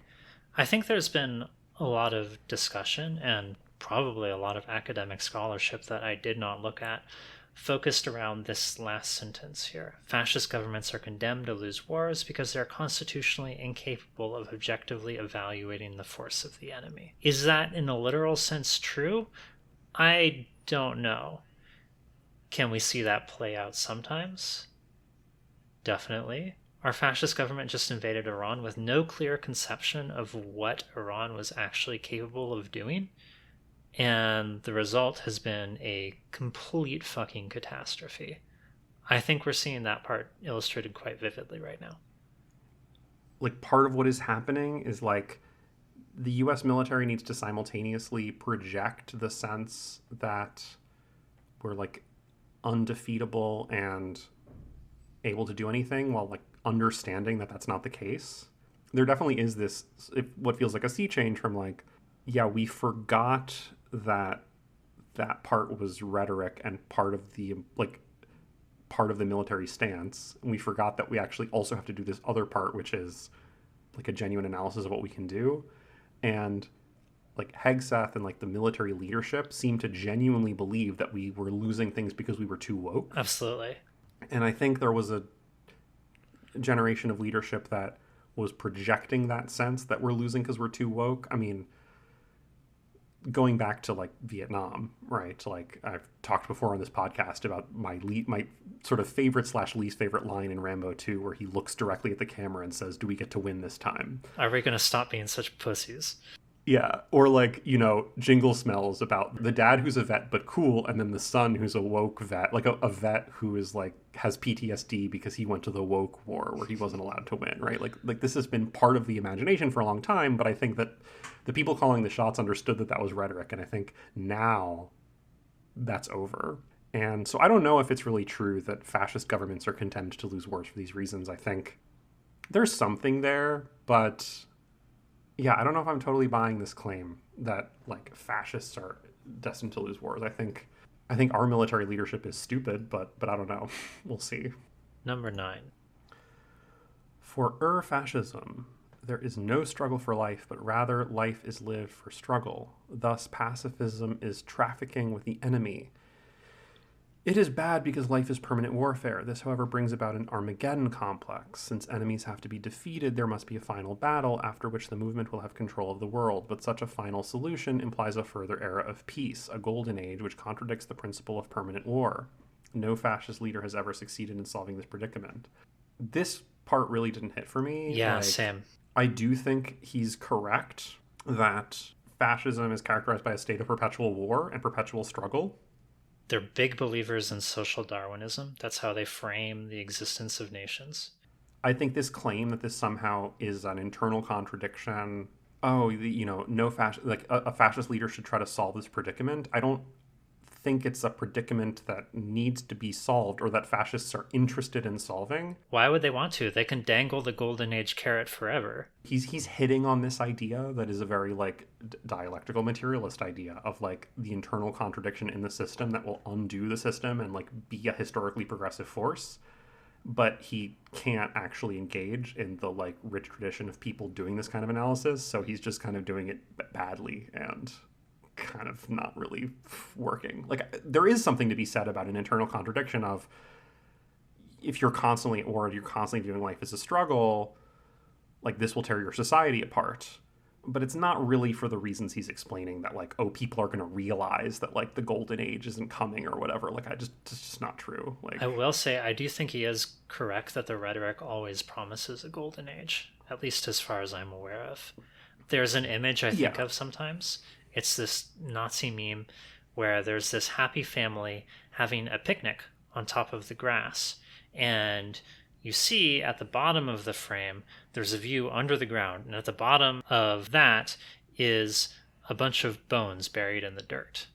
S1: I think there's been a lot of discussion and probably a lot of academic scholarship that I did not look at focused around this last sentence here. Fascist governments are condemned to lose wars because they're constitutionally incapable of objectively evaluating the force of the enemy. Is that in a literal sense true? I don't know. Can we see that play out sometimes? Definitely. Our fascist government just invaded Iran with no clear conception of what Iran was actually capable of doing. And the result has been a complete fucking catastrophe. I think we're seeing that part illustrated quite vividly right now.
S8: Like, part of what is happening is, like, the US military needs to simultaneously project the sense that we're, like, undefeatable and able to do anything, while, like, understanding that that's not the case. There definitely is this, what feels like a sea change from, like, yeah, we forgot that part was rhetoric and part of the military stance, and we forgot that we actually also have to do this other part, which is like a genuine analysis of what we can do. And like Hegseth and like the military leadership seemed to genuinely believe that we were losing things because we were too woke.
S1: Absolutely.
S8: And I think there was a generation of leadership that was projecting that sense that we're losing because we're too woke. I mean, going back to like Vietnam, right? Like I've talked before on this podcast about my sort of favorite / least favorite line in Rambo 2, where he looks directly at the camera and says, "Do we get to win this time?"
S1: Are we going to stop being such pussies?
S8: Yeah, or like, Jingle Smells about the dad who's a vet but cool, and then the son who's a woke vet, like a vet who is like has PTSD because he went to the woke war where he wasn't allowed to win, right? Like this has been part of the imagination for a long time, but I think that the people calling the shots understood that was rhetoric, and I think now that's over. And so I don't know if it's really true that fascist governments are condemned to lose wars for these reasons. I think there's something there, but yeah, I don't know if I'm totally buying this claim that like fascists are destined to lose wars. I think our military leadership is stupid, but I don't know. We'll see.
S1: Number 9.
S8: For Ur-Fascism, there is no struggle for life, but rather life is lived for struggle. Thus, pacifism is trafficking with the enemy. It is bad because life is permanent warfare. This, however, brings about an Armageddon complex. Since enemies have to be defeated, there must be a final battle, after which the movement will have control of the world. But such a final solution implies a further era of peace, a golden age which contradicts the principle of permanent war. No fascist leader has ever succeeded in solving this predicament. This part really didn't hit for me.
S1: Yeah, same.
S8: I do think he's correct that fascism is characterized by a state of perpetual war and perpetual struggle.
S1: They're big believers in social Darwinism. That's how they frame the existence of nations.
S8: I think this claim that this somehow is an internal contradiction, no fascist, like a fascist leader should try to solve this predicament. I don't think it's a predicament that needs to be solved or that fascists are interested in solving.
S1: Why would they want to? They can dangle the golden age carrot forever.
S8: He's hitting on this idea that is a very like dialectical materialist idea of like the internal contradiction in the system that will undo the system and like be a historically progressive force. But he can't actually engage in the like rich tradition of people doing this kind of analysis. So he's just kind of doing it badly and kind of not really working. Like there is something to be said about an internal contradiction of if you're constantly at war, you're constantly viewing life as a struggle, like this will tear your society apart. But it's not really for the reasons he's explaining that like, oh, people are going to realize that like the golden age isn't coming or whatever. Like it's just not true. Like
S1: I will say, I do think he is correct that the rhetoric always promises a golden age, at least as far as I'm aware of. There's an image I think of sometimes. It's this Nazi meme where there's this happy family having a picnic on top of the grass. And you see at the bottom of the frame, there's a view under the ground. And at the bottom of that is a bunch of bones buried in the dirt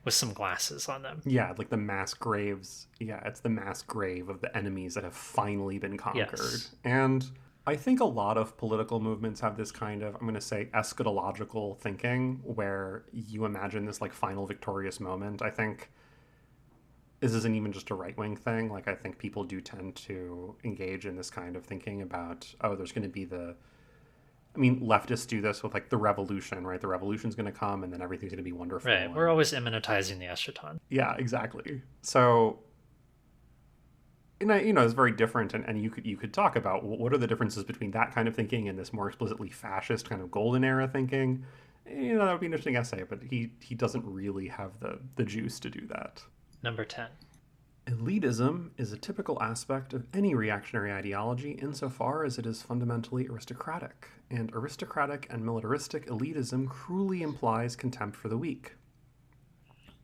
S1: with some glasses on them.
S8: Yeah, like the mass graves. Yeah, it's the mass grave of the enemies that have finally been conquered.
S1: Yes.
S8: And I think a lot of political movements have this kind of, I'm going to say, eschatological thinking where you imagine this like final victorious moment. I think this isn't even just a right-wing thing. Like I think people do tend to engage in this kind of thinking about, oh, there's going to be leftists do this with like the revolution, right? The revolution's going to come and then everything's going to be wonderful.
S1: Right. We're always immanentizing the eschaton.
S8: Yeah, exactly. So it's very different, and you could talk about what are the differences between that kind of thinking and this more explicitly fascist kind of golden era thinking. That would be an interesting essay, but he doesn't really have the juice to do that.
S1: Number 10.
S8: Elitism is a typical aspect of any reactionary ideology insofar as it is fundamentally aristocratic, and aristocratic and militaristic elitism cruelly implies contempt for the weak.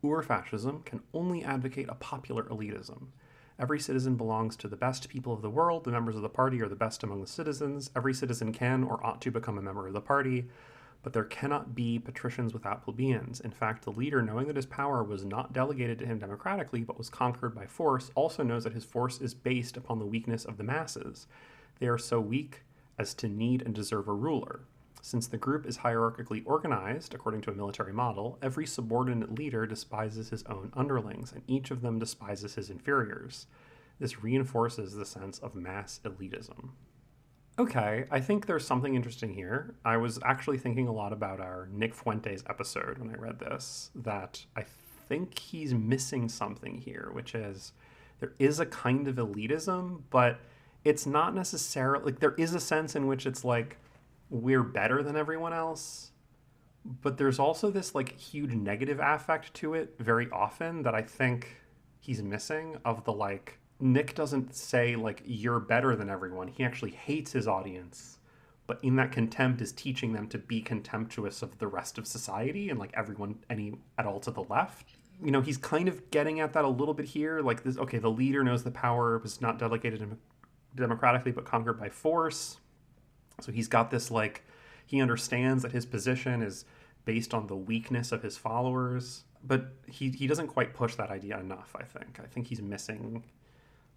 S8: Ur-Fascism can only advocate a popular elitism. Every citizen belongs to the best people of the world. The members of the party are the best among the citizens. Every citizen can or ought to become a member of the party, but there cannot be patricians without plebeians. In fact, the leader, knowing that his power was not delegated to him democratically, but was conquered by force, also knows that his force is based upon the weakness of the masses. They are so weak as to need and deserve a ruler. Since the group is hierarchically organized, according to a military model, every subordinate leader despises his own underlings, and each of them despises his inferiors. This reinforces the sense of mass elitism. Okay, I think there's something interesting here. I was actually thinking a lot about our Nick Fuentes episode when I read this, that I think he's missing something here, which is there is a kind of elitism, but it's not necessarily, like there is a sense in which it's like, we're better than everyone else, But there's also this like huge negative affect to it very often that I think he's missing, of the like, Nick doesn't say like you're better than everyone. He actually hates his audience, but in that contempt is teaching them to be contemptuous of the rest of society and like everyone at all to the left. You know, he's kind of getting at that a little bit here. Like this, okay, the leader knows the power was not delegated democratically but conquered by force. So he's got this like, he understands that his position is based on the weakness of his followers, but he doesn't quite push that idea enough, I think. I think he's missing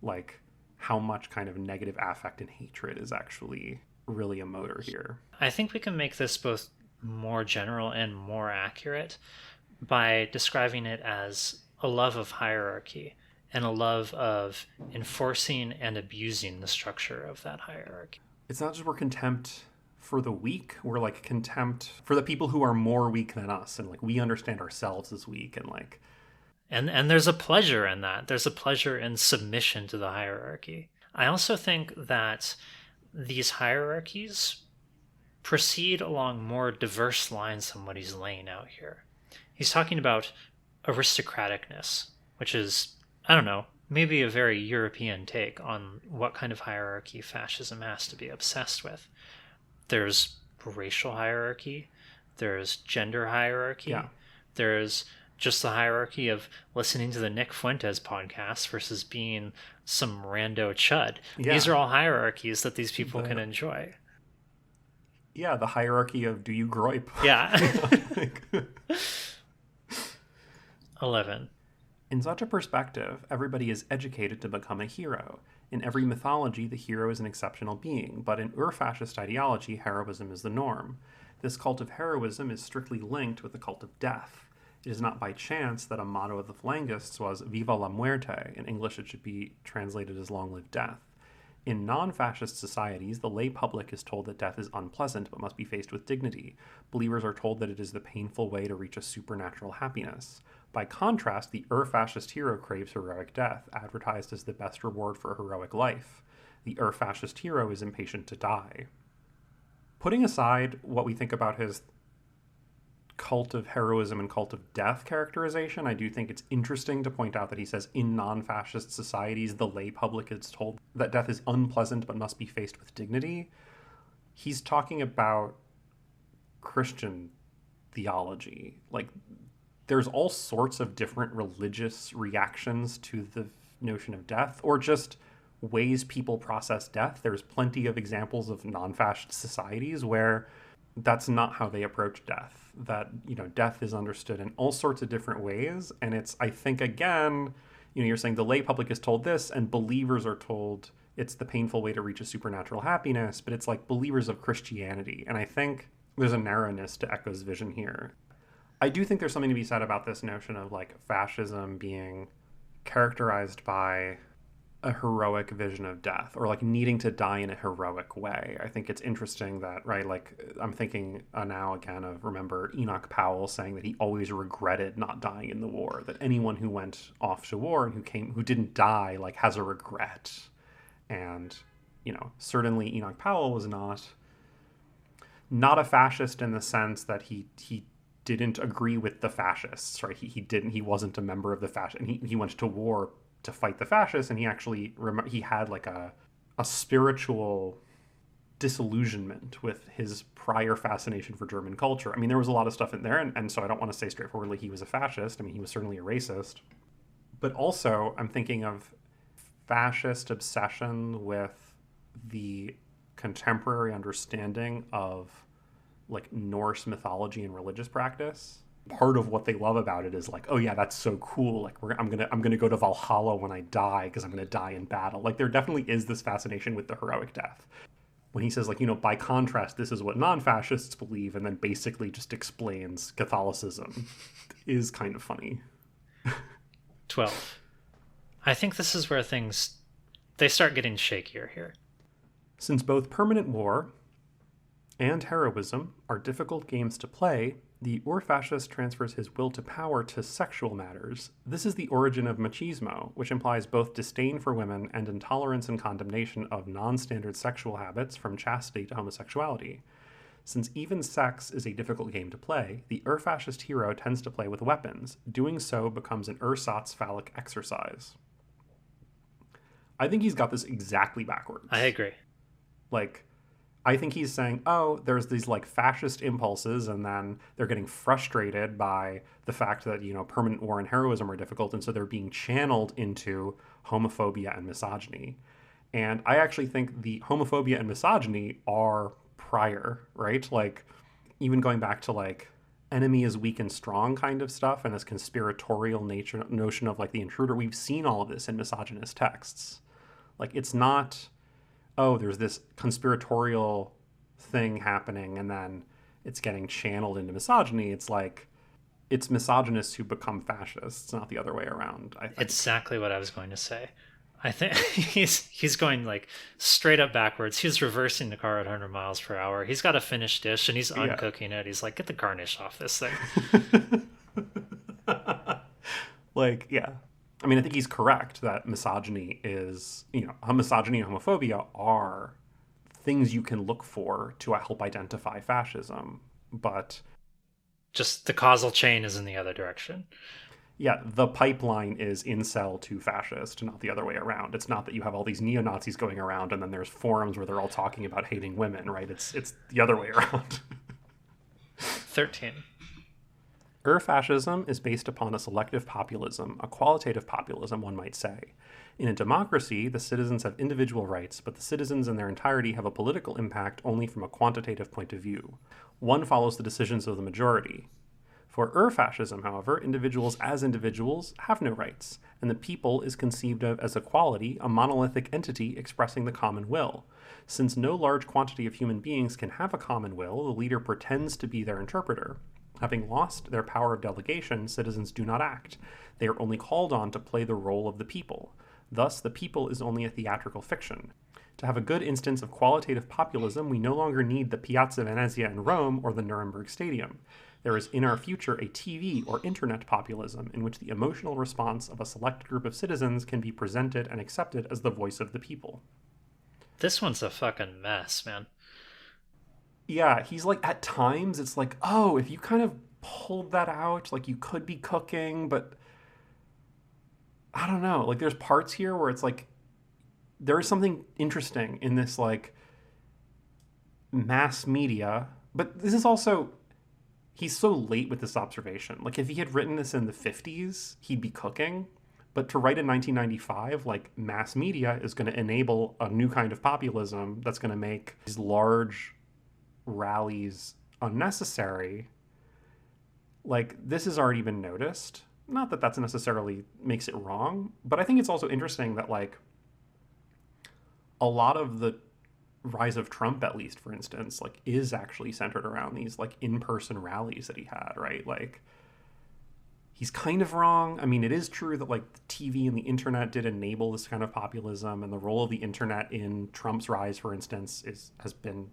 S8: like how much kind of negative affect and hatred is actually really a motor here.
S1: I think we can make this both more general and more accurate by describing it as a love of hierarchy and a love of enforcing and abusing the structure of that hierarchy.
S8: It's not just we're contempt for the weak, we're like contempt for the people who are more weak than us, and like we understand ourselves as weak, and like
S1: and there's a pleasure in that. There's a pleasure in submission to the hierarchy. I also think that these hierarchies proceed along more diverse lines than what he's laying out here. He's talking about aristocraticness, which is, I don't know, maybe a very European take on what kind of hierarchy fascism has to be obsessed with. There's racial hierarchy, there's gender hierarchy, there's just the hierarchy of listening to the Nick Fuentes podcast versus being some rando chud. Yeah. These are all hierarchies that these people can enjoy.
S8: Yeah, the hierarchy of do you groip?
S1: Yeah. 11.
S8: In such a perspective, everybody is educated to become a hero. In every mythology, the hero is an exceptional being, but in Ur-Fascist ideology, heroism is the norm. This cult of heroism is strictly linked with the cult of death. It is not by chance that a motto of the Phalangists was Viva la Muerte. In English, it should be translated as Long Live Death. In non-fascist societies, the lay public is told that death is unpleasant but must be faced with dignity. Believers are told that it is the painful way to reach a supernatural happiness. By contrast, the Ur-Fascist hero craves heroic death, advertised as the best reward for a heroic life. The Ur-Fascist hero is impatient to die. Putting aside what we think about his cult of heroism and cult of death characterization, I do think it's interesting to point out that he says in non-fascist societies, the lay public is told that death is unpleasant but must be faced with dignity. He's talking about Christian theology. Like, there's all sorts of different religious reactions to the notion of death, or just ways people process death. There's plenty of examples of non-fascist societies where that's not how they approach death. That, you know, death is understood in all sorts of different ways. And it's, I think, again, you know, you're saying the lay public is told this and believers are told it's the painful way to reach a supernatural happiness, but it's like believers of Christianity. And I think there's a narrowness to Eco's vision here. I do think there's something to be said about this notion of like fascism being characterized by a heroic vision of death, or like needing to die in a heroic way. I think it's interesting that, right, like I'm thinking now again of, remember Enoch Powell saying that he always regretted not dying in the war, that anyone who went off to war and who didn't die like has a regret. And, you know, certainly Enoch Powell was not a fascist in the sense that he didn't agree with the fascists, right? He wasn't a member of the fascist, and he went to war to fight the fascists, and he actually he had like a spiritual disillusionment with his prior fascination for German culture. I mean, there was a lot of stuff in there, and so I don't want to say straightforwardly he was a fascist. I mean, he was certainly a racist. But also, I'm thinking of fascist obsession with the contemporary understanding of like Norse mythology and religious practice. Part of what they love about it is like, oh yeah, that's so cool. Like I'm gonna go to Valhalla when I die because I'm gonna die in battle. Like there definitely is this fascination with the heroic death. When he says like, you know, by contrast, this is what non-fascists believe, and then basically just explains Catholicism, is kind of funny.
S1: 12. I think this is where they start getting shakier here.
S8: Since both permanent war and heroism are difficult games to play, the Ur-Fascist transfers his will to power to sexual matters. This is the origin of machismo, which implies both disdain for women and intolerance and condemnation of non-standard sexual habits from chastity to homosexuality. Since even sex is a difficult game to play, the Ur-Fascist hero tends to play with weapons. Doing so becomes an ersatz phallic exercise. I think he's got this exactly backwards.
S1: I agree.
S8: Like, I think he's saying, oh, there's these like fascist impulses, and then they're getting frustrated by the fact that, you know, permanent war and heroism are difficult, and so they're being channeled into homophobia and misogyny. And I actually think the homophobia and misogyny are prior, right? Like, even going back to like enemy is weak and strong kind of stuff, and this conspiratorial notion of like the intruder. We've seen all of this in misogynist texts. Like, it's not, oh, there's this conspiratorial thing happening and then it's getting channeled into misogyny. It's like, it's misogynists who become fascists, not the other way around, I think.
S1: Exactly what I was going to say. I think he's going like straight up backwards. He's reversing the car at 100 miles per hour. He's got a finished dish and he's uncooking it. He's like, get the garnish off this thing.
S8: Like, yeah. I mean, I think he's correct that misogyny is, you know, misogyny and homophobia are things you can look for to help identify fascism. But
S1: just the causal chain is in the other direction.
S8: Yeah, the pipeline is incel to fascist, not the other way around. It's not that you have all these neo-Nazis going around and then there's forums where they're all talking about hating women, right? It's the other way around.
S1: 13.
S8: Ur-Fascism is based upon a selective populism, a qualitative populism, one might say. In a democracy, the citizens have individual rights, but the citizens in their entirety have a political impact only from a quantitative point of view. One follows the decisions of the majority. For Ur-Fascism, however, individuals as individuals have no rights, and the people is conceived of as a quality, a monolithic entity expressing the common will. Since no large quantity of human beings can have a common will, the leader pretends to be their interpreter. Having lost their power of delegation, citizens do not act. They are only called on to play the role of the people. Thus, the people is only a theatrical fiction. To have a good instance of qualitative populism, we no longer need the Piazza Venezia in Rome or the Nuremberg Stadium. There is in our future a TV or internet populism in which the emotional response of a select group of citizens can be presented and accepted as the voice of the people.
S1: This one's a fucking mess, man.
S8: Yeah, he's like, at times it's like, oh, if you kind of pulled that out, like you could be cooking, but I don't know. Like, there's parts here where it's like, there is something interesting in this, like, mass media, but this is also, he's so late with this observation. Like, if he had written this in the 50s, he'd be cooking. But to write in 1995, like, mass media is going to enable a new kind of populism that's going to make these large rallies unnecessary. Like, this has already been noticed. Not that that's necessarily makes it wrong, but I think it's also interesting that, like, a lot of the rise of Trump, at least, for instance, like, is actually centered around these, like, in-person rallies that he had, right? Like, he's kind of wrong. I mean, it is true that, like, the TV and the internet did enable this kind of populism, and the role of the internet in Trump's rise, for instance, has been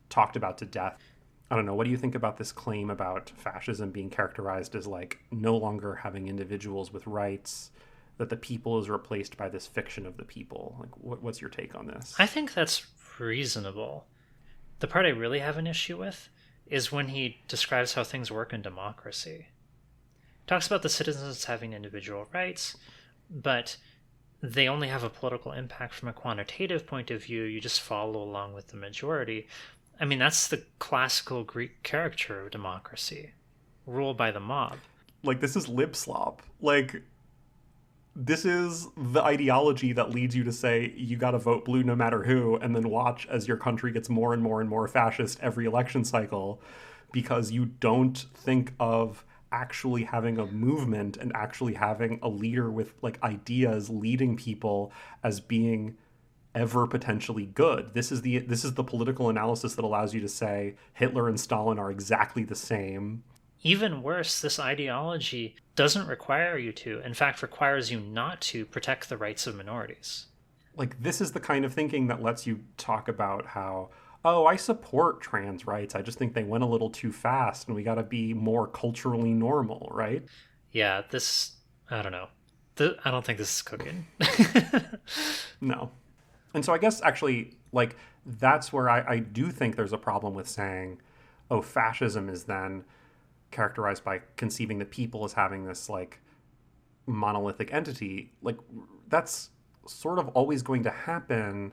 S8: talked about to death. I don't know. What do you think about this claim about fascism being characterized as, like, no longer having individuals with rights, that the people is replaced by this fiction of the people? Like, what's your take on this?
S1: I think that's reasonable. The part I really have an issue with is when he describes how things work in democracy. He talks about the citizens having individual rights, but they only have a political impact from a quantitative point of view. You just follow along with the majority. I mean, that's the classical Greek caricature of democracy, ruled by the mob.
S8: Like, this is lip slop. Like, this is the ideology that leads you to say you gotta vote blue no matter who, and then watch as your country gets more and more and more fascist every election cycle, because you don't think of actually having a movement and actually having a leader with, like, ideas leading people as being ever potentially good. This is the political analysis that allows you to say Hitler and Stalin are exactly the same.
S1: Even worse, this ideology doesn't require you to, in fact, requires you not to protect the rights of minorities.
S8: Like, this is the kind of thinking that lets you talk about how, oh, I support trans rights, I just think they went a little too fast and we gotta be more culturally normal, right?
S1: Yeah, I don't know. I don't think this is cooking.
S8: No. And so I guess actually, like, that's where I do think there's a problem with saying, oh, fascism is then characterized by conceiving the people as having this, like, monolithic entity. Like, that's sort of always going to happen.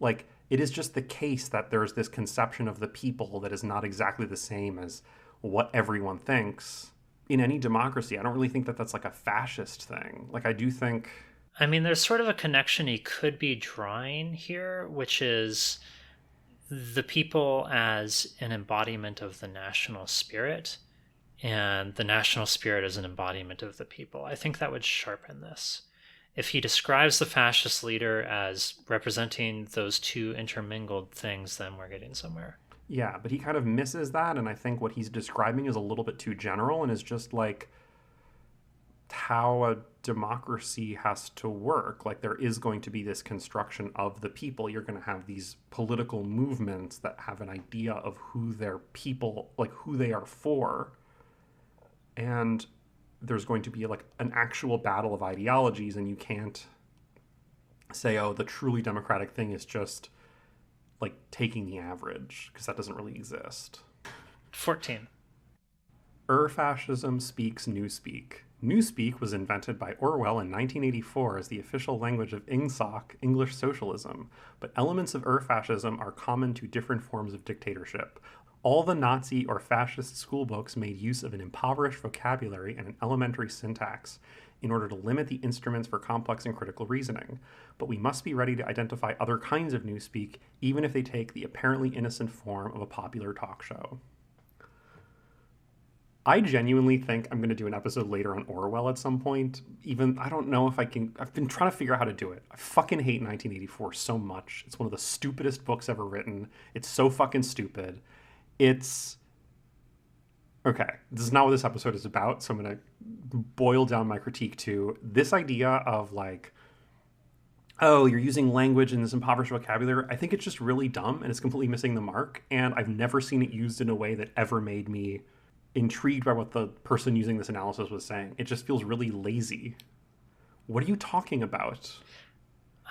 S8: Like, it is just the case that there's this conception of the people that is not exactly the same as what everyone thinks. In any democracy, I don't really think that that's like a fascist thing. Like, I do think...
S1: I mean, there's sort of a connection he could be drawing here, which is the people as an embodiment of the national spirit, and the national spirit as an embodiment of the people. I think that would sharpen this. If he describes the fascist leader as representing those two intermingled things, then we're getting somewhere.
S8: Yeah, but he kind of misses that, and I think what he's describing is a little bit too general and is just like how a democracy has to work. Like, there is going to be this construction of the people. You're going to have these political movements that have an idea of who their people, like who they are for. And there's going to be like an actual battle of ideologies, and you can't say, oh, the truly democratic thing is just like taking the average, because that doesn't really exist.
S1: 14.
S8: Ur-Fascism speaks Newspeak. Newspeak was invented by Orwell in 1984 as the official language of INGSOC, English socialism, but elements of Ur-Fascism are common to different forms of dictatorship. All the Nazi or fascist schoolbooks made use of an impoverished vocabulary and an elementary syntax in order to limit the instruments for complex and critical reasoning. But we must be ready to identify other kinds of newspeak, even if they take the apparently innocent form of a popular talk show. I genuinely think I'm going to do an episode later on Orwell at some point. Even, I don't know if I can... I've been trying to figure out how to do it. I fucking hate 1984 so much. It's one of the stupidest books ever written. It's so fucking stupid. It's... Okay, this is not what this episode is about, so I'm going to boil down my critique to this idea of, like, oh, you're using language in this impoverished vocabulary. I think it's just really dumb, and it's completely missing the mark, and I've never seen it used in a way that ever made me intrigued by what the person using this analysis was saying. It just feels really lazy. What are you talking about?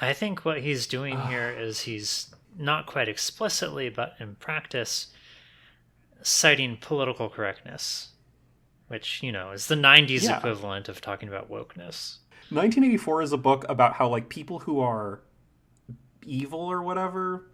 S1: I think what he's doing here is he's not quite explicitly, but in practice, citing political correctness, which, you know, is the 90s equivalent of talking about wokeness.
S8: 1984 is a book about how, like, people who are evil or whatever,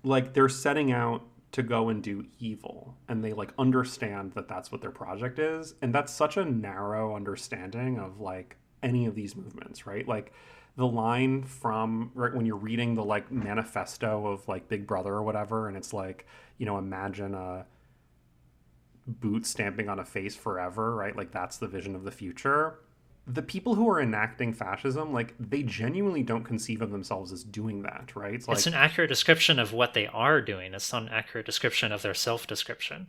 S8: like, they're setting out to go and do evil, and they, like, understand that that's what their project is. And that's such a narrow understanding of, like, any of these movements, right? Like, the line from, right, when you're reading the, like, manifesto of, like, Big Brother or whatever, and it's like, you know, imagine a boot stamping on a face forever, right? Like, that's the vision of the future. The people who are enacting fascism, like, they genuinely don't conceive of themselves as doing that, right? It's, like,
S1: it's an accurate description of what they are doing. It's not an accurate description of their self-description.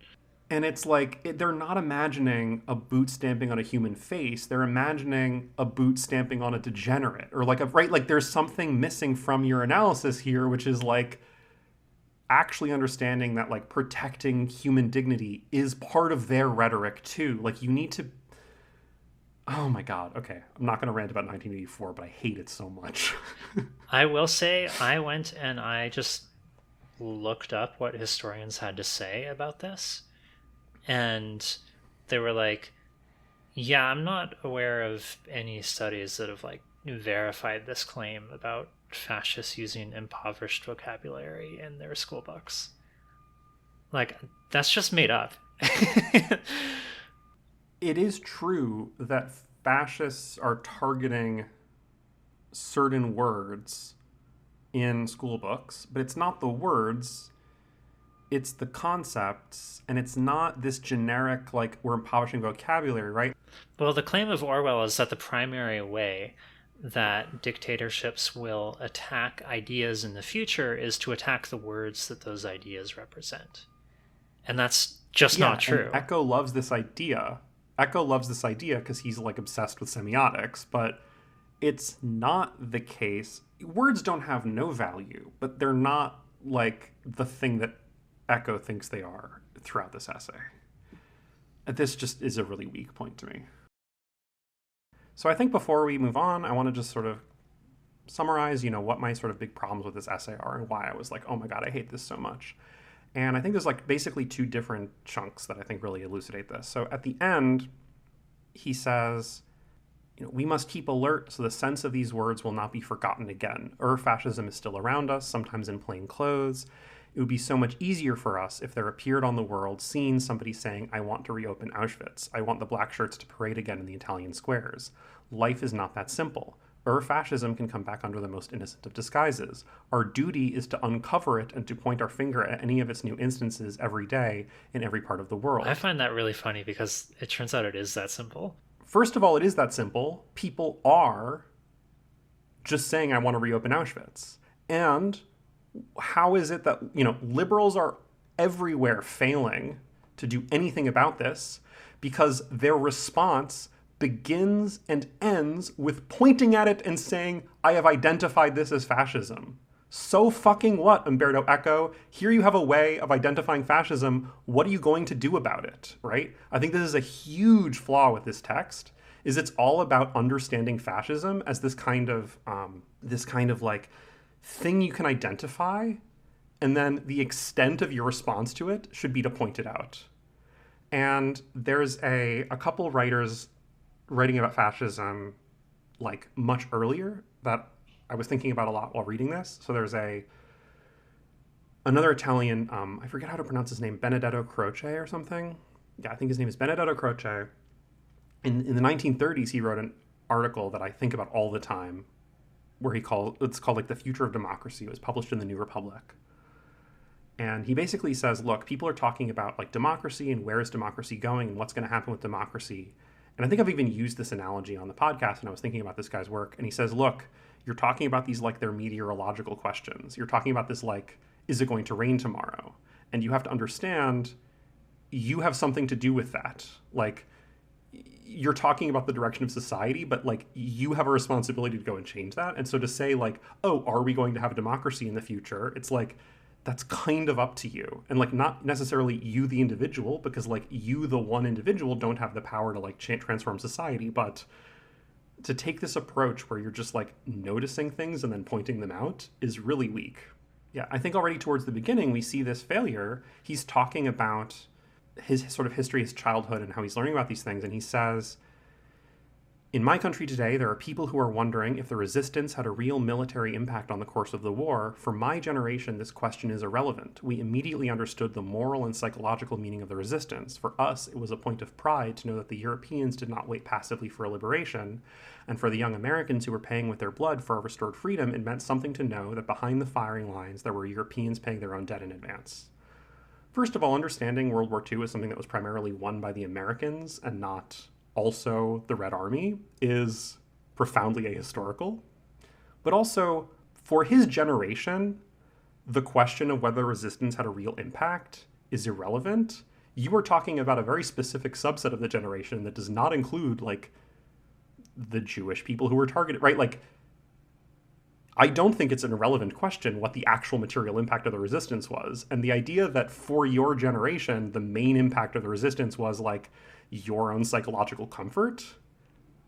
S8: And it's like, they're not imagining a boot stamping on a human face. They're imagining a boot stamping on a degenerate. Or, like, right? Like, there's something missing from your analysis here, which is, like, actually understanding that, like, protecting human dignity is part of their rhetoric, too. Like, you need to... Oh my God. Okay. I'm not going to rant about 1984, but I hate it so much.
S1: I will say I went and I just looked up what historians had to say about this. And they were like, yeah, I'm not aware of any studies that have, like, verified this claim about fascists using impoverished vocabulary in their school books. Like, that's just made up.
S8: It is true that fascists are targeting certain words in school books, but it's not the words, it's the concepts, and it's not this generic, like, we're impoverishing vocabulary, right?
S1: Well, the claim of Orwell is that the primary way that dictatorships will attack ideas in the future is to attack the words that those ideas represent. And that's just not true.
S8: And Eco loves this idea. Eco loves this idea because he's, like, obsessed with semiotics, but it's not the case. Words don't have no value, but they're not, like, the thing that Eco thinks they are throughout this essay. This just is a really weak point to me. So I think before we move on, I want to just sort of summarize, what my sort of big problems with this essay are and why I was like, oh my God, I hate this so much. And I think there's like basically two different chunks that I think really elucidate this. So at the end, he says, we must keep alert so the sense of these words will not be forgotten again. Ur-Fascism is still around us, sometimes in plain clothes. It would be so much easier for us if there appeared on the world scene somebody saying, I want to reopen Auschwitz. I want the black shirts to parade again in the Italian squares. Life is not that simple. Ur-Fascism can come back under the most innocent of disguises. Our duty is to uncover it and to point our finger at any of its new instances every day in every part of the world.
S1: I find that really funny because it turns out it is that simple.
S8: First of all, it is that simple. People are just saying, I want to reopen Auschwitz. And how is it that, liberals are everywhere failing to do anything about this because their response begins and ends with pointing at it and saying, I have identified this as fascism. So fucking what, Umberto Eco? Here you have a way of identifying fascism. What are you going to do about it, right? I think this is a huge flaw with this text, is it's all about understanding fascism as this kind of like thing you can identify, and then the extent of your response to it should be to point it out. And there's a couple writers writing about fascism like much earlier that I was thinking about a lot while reading this. So there's another Italian, I forget how to pronounce his name, Benedetto Croce or something. Yeah, I think his name is Benedetto Croce. In the 1930s, he wrote an article that I think about all the time where it's called like The Future of Democracy. It was published in the New Republic. And he basically says, look, people are talking about like democracy and where is democracy going and what's going to happen with democracy. And I think I've even used this analogy on the podcast when I was thinking about this guy's work. And he says, look, you're talking about these like they're meteorological questions. You're talking about this like, is it going to rain tomorrow? And you have to understand you have something to do with that. Like, you're talking about the direction of society, but like you have a responsibility to go and change that. And so to say like, oh, are we going to have a democracy in the future? It's like, that's kind of up to you. And like, not necessarily you, the individual, because like you, the one individual, don't have the power to like transform society, but to take this approach where you're just like noticing things and then pointing them out is really weak. Yeah, I think already towards the beginning, we see this failure. He's talking about his sort of history, his childhood, and how he's learning about these things. And he says, in my country today, there are people who are wondering if the resistance had a real military impact on the course of the war. For my generation, this question is irrelevant. We immediately understood the moral and psychological meaning of the resistance. For us, it was a point of pride to know that the Europeans did not wait passively for a liberation. And for the young Americans who were paying with their blood for a restored freedom, it meant something to know that behind the firing lines, there were Europeans paying their own debt in advance. First of all, understanding World War II as something that was primarily won by the Americans and not also the Red Army is profoundly ahistorical. But also, for his generation, the question of whether resistance had a real impact is irrelevant. You are talking about a very specific subset of the generation that does not include, like, the Jewish people who were targeted, right? Like, I don't think it's an irrelevant question what the actual material impact of the resistance was. And the idea that for your generation, the main impact of the resistance was, like, your own psychological comfort,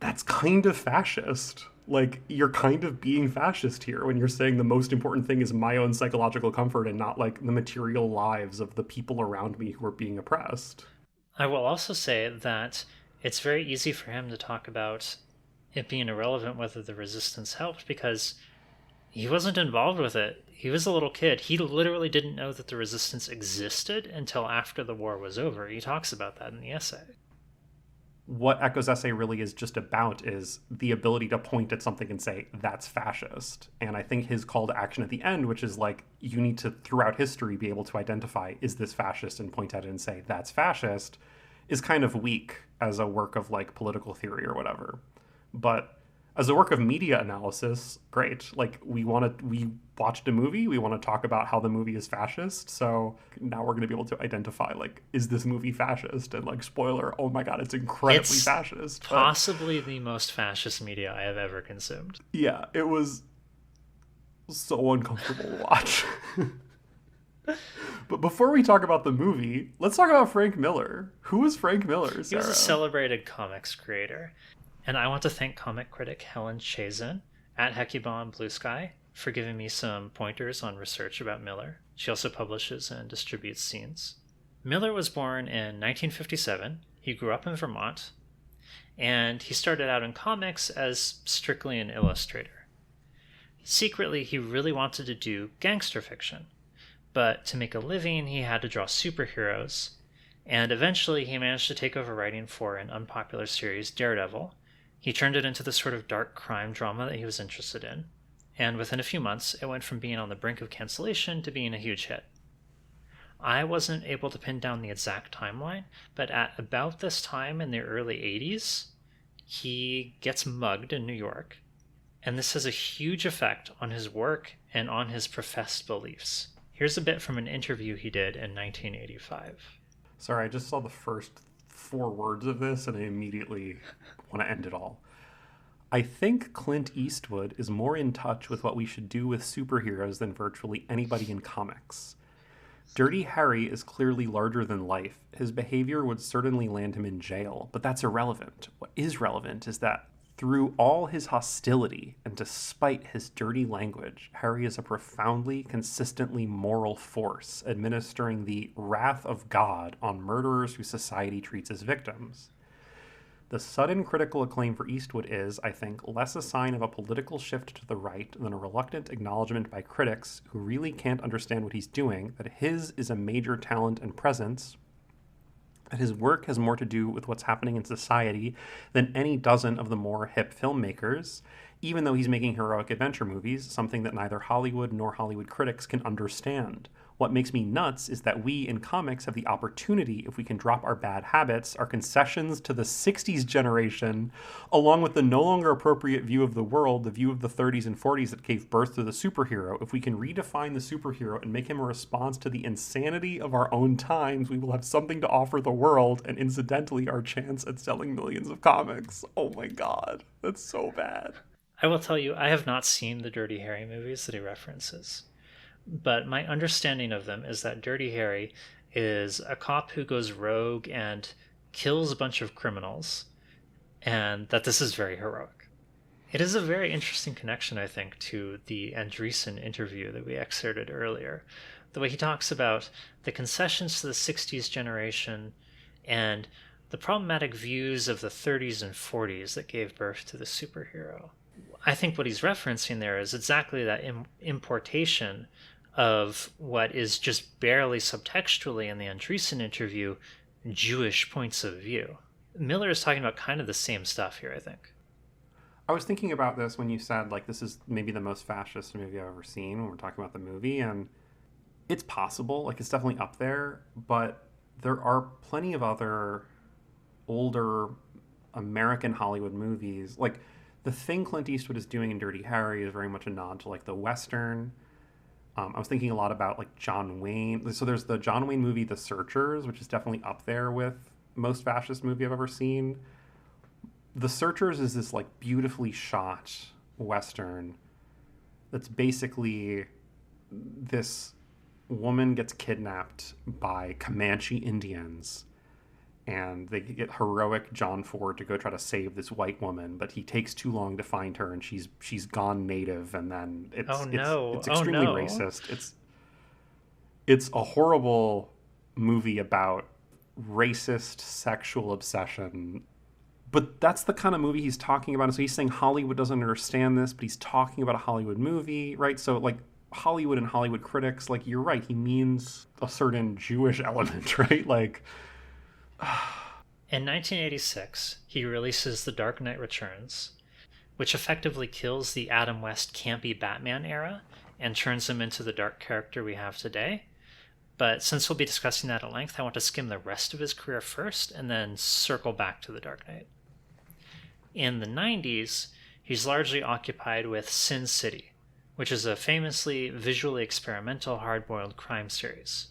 S8: that's kind of fascist. Like, you're kind of being fascist here when you're saying the most important thing is my own psychological comfort and not, like, the material lives of the people around me who are being oppressed.
S1: I will also say that it's very easy for him to talk about it being irrelevant whether the resistance helped because he wasn't involved with it. He was a little kid. He literally didn't know that the resistance existed until after the war was over. He talks about that in the essay.
S8: What Eco's essay really is just about is the ability to point at something and say, that's fascist. And I think his call to action at the end, which is like, you need to, throughout history, be able to identify, is this fascist, and point at it and say, that's fascist, is kind of weak as a work of like political theory or whatever. But as a work of media analysis, great. Like, we watched a movie, we want to talk about how the movie is fascist, so now we're going to be able to identify, like, is this movie fascist? And, like, spoiler, oh my god, it's incredibly fascist.
S1: Possibly the most fascist media I have ever consumed.
S8: Yeah, it was so uncomfortable to watch. But before we talk about the movie, let's talk about Frank Miller. Who is Frank Miller, Sarah?
S1: He was a celebrated comics creator. And I want to thank comic critic Helen at Hecubon Blue Sky for giving me some pointers on research about Miller. She also publishes and distributes scenes. Miller was born in 1957. He grew up in Vermont, and he started out in comics as strictly an illustrator. Secretly, he really wanted to do gangster fiction, but to make a living, he had to draw superheroes, and eventually he managed to take over writing for an unpopular series, Daredevil. He turned it into the sort of dark crime drama that he was interested in, and within a few months, it went from being on the brink of cancellation to being a huge hit. I wasn't able to pin down the exact timeline, but at about this time in the early 80s, he gets mugged in New York, and this has a huge effect on his work and on his professed beliefs. Here's a bit from an interview he did in 1985.
S8: Sorry, I just saw the first 4 words of this and I immediately want to end it all. I think Clint Eastwood is more in touch with what we should do with superheroes than virtually anybody in comics. Dirty Harry is clearly larger than life. His behavior would certainly land him in jail, but that's irrelevant. What is relevant is that through all his hostility and despite his dirty language, Harry is a profoundly, consistently moral force, administering the wrath of God on murderers who society treats as victims. The sudden critical acclaim for Eastwood is, I think, less a sign of a political shift to the right than a reluctant acknowledgement by critics who really can't understand what he's doing, that his is a major talent and presence, that his work has more to do with what's happening in society than any dozen of the more hip filmmakers, even though he's making heroic adventure movies, something that neither Hollywood nor Hollywood critics can understand. What makes me nuts is that we in comics have the opportunity, if we can drop our bad habits, our concessions to the 60s generation, along with the no longer appropriate view of the world, the view of the 30s and 40s that gave birth to the superhero. If we can redefine the superhero and make him a response to the insanity of our own times, we will have something to offer the world, and incidentally, our chance at selling millions of comics. Oh my God, that's so bad.
S1: I will tell you, I have not seen the Dirty Harry movies that he references. But my understanding of them is that Dirty Harry is a cop who goes rogue and kills a bunch of criminals, and that this is very heroic. It is a very interesting connection, I think, to the Andreessen interview that we excerpted earlier. The way he talks about the concessions to the 60s generation and the problematic views of the 30s and 40s that gave birth to the superhero. I think what he's referencing there is exactly that importation of what is just barely subtextually in the Andreessen interview, Jewish points of view. Miller is talking about kind of the same stuff here, I think.
S8: I was thinking about this when you said, like, this is maybe the most fascist movie I've ever seen when we're talking about the movie, and it's possible, like, it's definitely up there, but there are plenty of other older American Hollywood movies. Like, the thing Clint Eastwood is doing in Dirty Harry is very much a nod to, like, the Western. I was thinking a lot about, like, John Wayne. So there's the John Wayne movie, The Searchers, which is definitely up there with most fascist movie I've ever seen. The Searchers is this, like, beautifully shot Western that's basically this woman gets kidnapped by Comanche Indians, and they get heroic John Ford to go try to save this white woman, but he takes too long to find her, and she's gone native, and then it's extremely racist. It's a horrible movie about racist sexual obsession. But that's the kind of movie he's talking about. And so he's saying Hollywood doesn't understand this, but he's talking about a Hollywood movie, right? So, like, Hollywood and Hollywood critics, like, you're right, he means a certain Jewish element, right? Like,
S1: in 1986, he releases The Dark Knight Returns, which effectively kills the Adam West campy Batman era and turns him into the dark character we have today. But since we'll be discussing that at length, I want to skim the rest of his career first and then circle back to The Dark Knight. In the 90s, he's largely occupied with Sin City, which is a famously visually experimental hard-boiled crime series.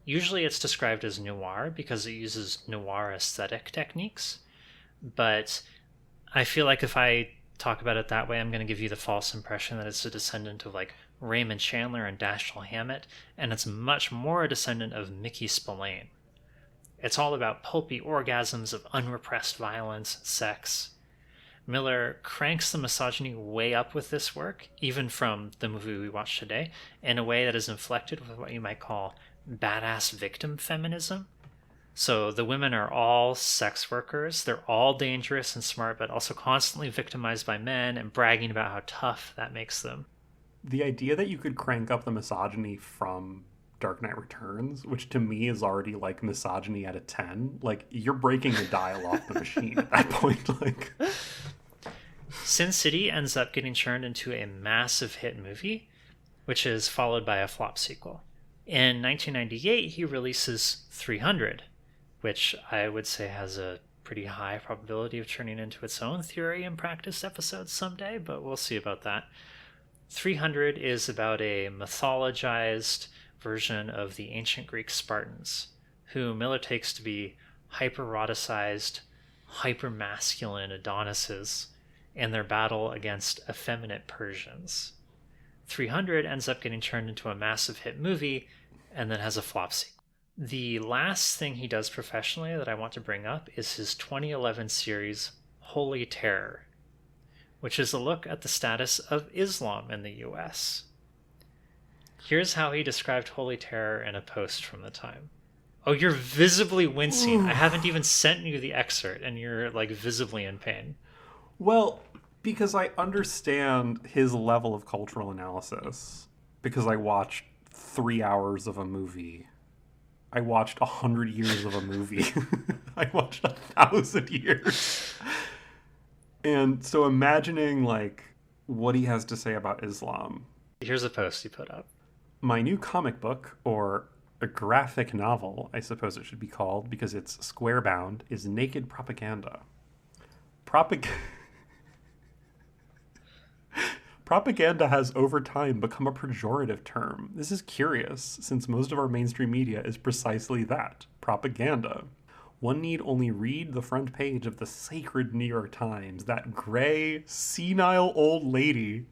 S1: Usually it's described as noir because it uses noir aesthetic techniques, but I feel like if I talk about it that way, I'm going to give you the false impression that it's a descendant of, like, Raymond Chandler and Dashiell Hammett, and it's much more a descendant of Mickey Spillane. It's all about pulpy orgasms of unrepressed violence and sex. Miller cranks the misogyny way up with this work, even from the movie we watched today, in a way that is inflected with what you might call badass victim feminism. So the women are all sex workers. They're all dangerous and smart, but also constantly victimized by men and bragging about how tough that makes them.
S8: The idea that you could crank up the misogyny from Dark Knight Returns, which to me is already like misogyny at a 10, like you're breaking the dial off the machine at that point. Like,
S1: Sin City ends up getting churned into a massive hit movie, which is followed by a flop sequel. In 1998, he releases 300, which I would say has a pretty high probability of turning into its own theory and practice episode someday, but we'll see about that. 300 is about a mythologized version of the ancient Greek Spartans, who Miller takes to be hyper-eroticized, hyper-masculine Adonises in their battle against effeminate Persians. 300 ends up getting turned into a massive hit movie and then has a flop sequel. The last thing he does professionally that I want to bring up is his 2011 series Holy Terror, which is a look at the status of Islam in the US. Here's how he described Holy Terror in a post from the time. Oh, you're visibly wincing. I haven't even sent you the excerpt, and you're like visibly in pain.
S8: well, because I understand his level of cultural analysis, because I watched 3 hours of a movie. I watched 100 years of a movie. I watched 1,000 years. And so imagining like what he has to say about Islam.
S1: Here's a post he put up.
S8: My new comic book, or a graphic novel, I suppose it should be called, because it's square-bound, is naked propaganda. Propaganda has over time become a pejorative term. This is curious, since most of our mainstream media is precisely that, propaganda. One need only read the front page of the sacred New York Times, that gray, senile old lady,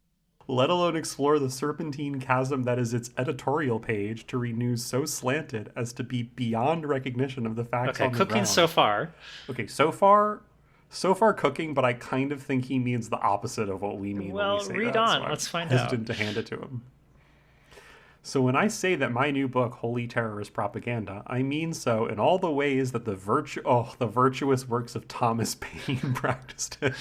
S8: let alone explore the serpentine chasm that is its editorial page to read news so slanted as to be beyond recognition of the facts
S1: Okay,
S8: on the
S1: cooking
S8: ground.
S1: so far.
S8: Okay, so far cooking, but I kind of think he means the opposite of what we mean when
S1: Well,
S8: we say
S1: read
S8: that.
S1: on.
S8: So
S1: Let's
S8: I'm
S1: find out.
S8: hesitant to hand it to him. So when I say that my new book, Holy Terror, is propaganda, I mean so in all the ways that the virtuous works of Thomas Paine practiced it,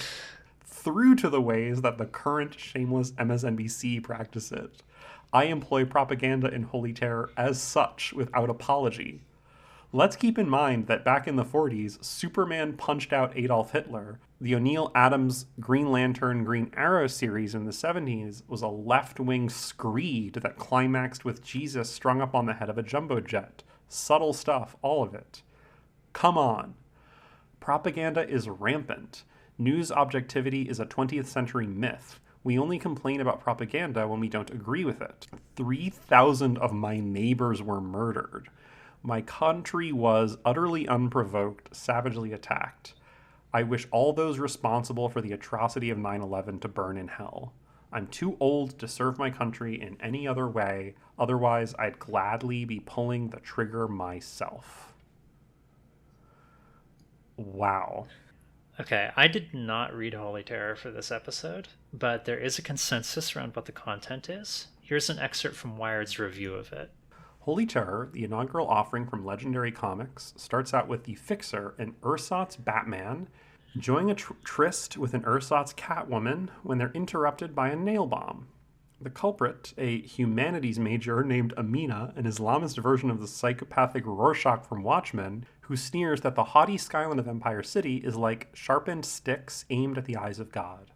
S8: through to the ways that the current shameless MSNBC practice it. I employ propaganda in Holy Terror as such, without apology. Let's keep in mind that back in the 40s, Superman punched out Adolf Hitler. The O'Neil Adams Green Lantern Green Arrow series in the 70s was a left-wing screed that climaxed with Jesus strung up on the head of a jumbo jet. Subtle stuff, all of it. Come on. Propaganda is rampant. News objectivity is a 20th century myth. We only complain about propaganda when we don't agree with it. 3,000 of my neighbors were murdered. My country was, utterly unprovoked, savagely attacked. I wish all those responsible for the atrocity of 9/11 to burn in hell. I'm too old to serve my country in any other way, otherwise I'd gladly be pulling the trigger myself. Wow.
S1: Okay, I did not read Holy Terror for this episode, but there is a consensus around what the content is. Here's an excerpt from Wired's review of it.
S8: Holy Terror, the inaugural offering from Legendary Comics, starts out with the Fixer, an ersatz Batman, enjoying a tryst with an ersatz Catwoman when they're interrupted by a nail bomb. The culprit, a humanities major named Amina, an Islamist version of the psychopathic Rorschach from Watchmen, who sneers that the haughty skyline of Empire City is like sharpened sticks aimed at the eyes of God.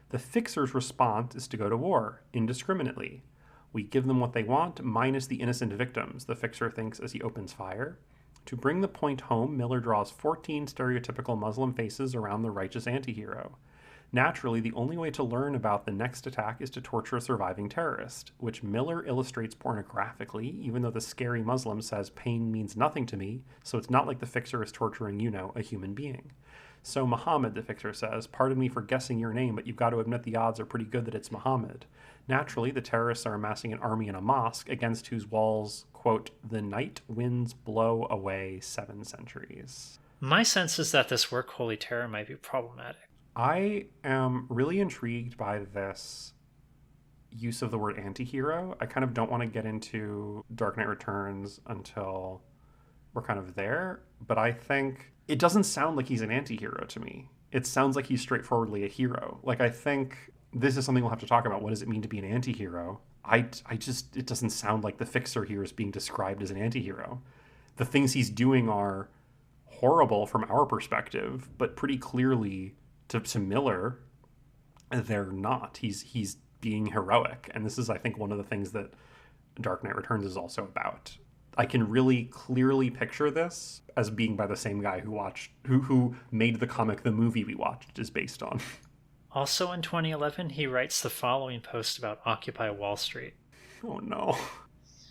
S8: The Fixer's response is to go to war, indiscriminately. We give them what they want, minus the innocent victims, the Fixer thinks as he opens fire. To bring the point home, Miller draws 14 stereotypical Muslim faces around the righteous antihero. Naturally, the only way to learn about the next attack is to torture a surviving terrorist, which Miller illustrates pornographically, even though the scary Muslim says pain means nothing to me, so it's not like the Fixer is torturing, a human being. So Muhammad, the Fixer says, pardon me for guessing your name, but you've got to admit the odds are pretty good that it's Muhammad. Naturally, the terrorists are amassing an army in a mosque against whose walls, quote, the night winds blow away 7 centuries.
S1: My sense is that this work, Holy Terror, might be problematic.
S8: I am really intrigued by this use of the word antihero. I kind of don't want to get into Dark Knight Returns until we're kind of there, but I think it doesn't sound like he's an antihero to me. It sounds like he's straightforwardly a hero. Like, I think this is something we'll have to talk about. What does it mean to be an antihero? It doesn't sound like the Fixer here is being described as an antihero. The things he's doing are horrible from our perspective, but pretty clearly to Miller, they're not. He's being heroic, and this is, I think, one of the things that Dark Knight Returns is also about. I can really clearly picture this as being by the same guy who made the comic the movie we watched is based on.
S1: Also in 2011, he writes the following post about Occupy Wall Street.
S8: Oh no.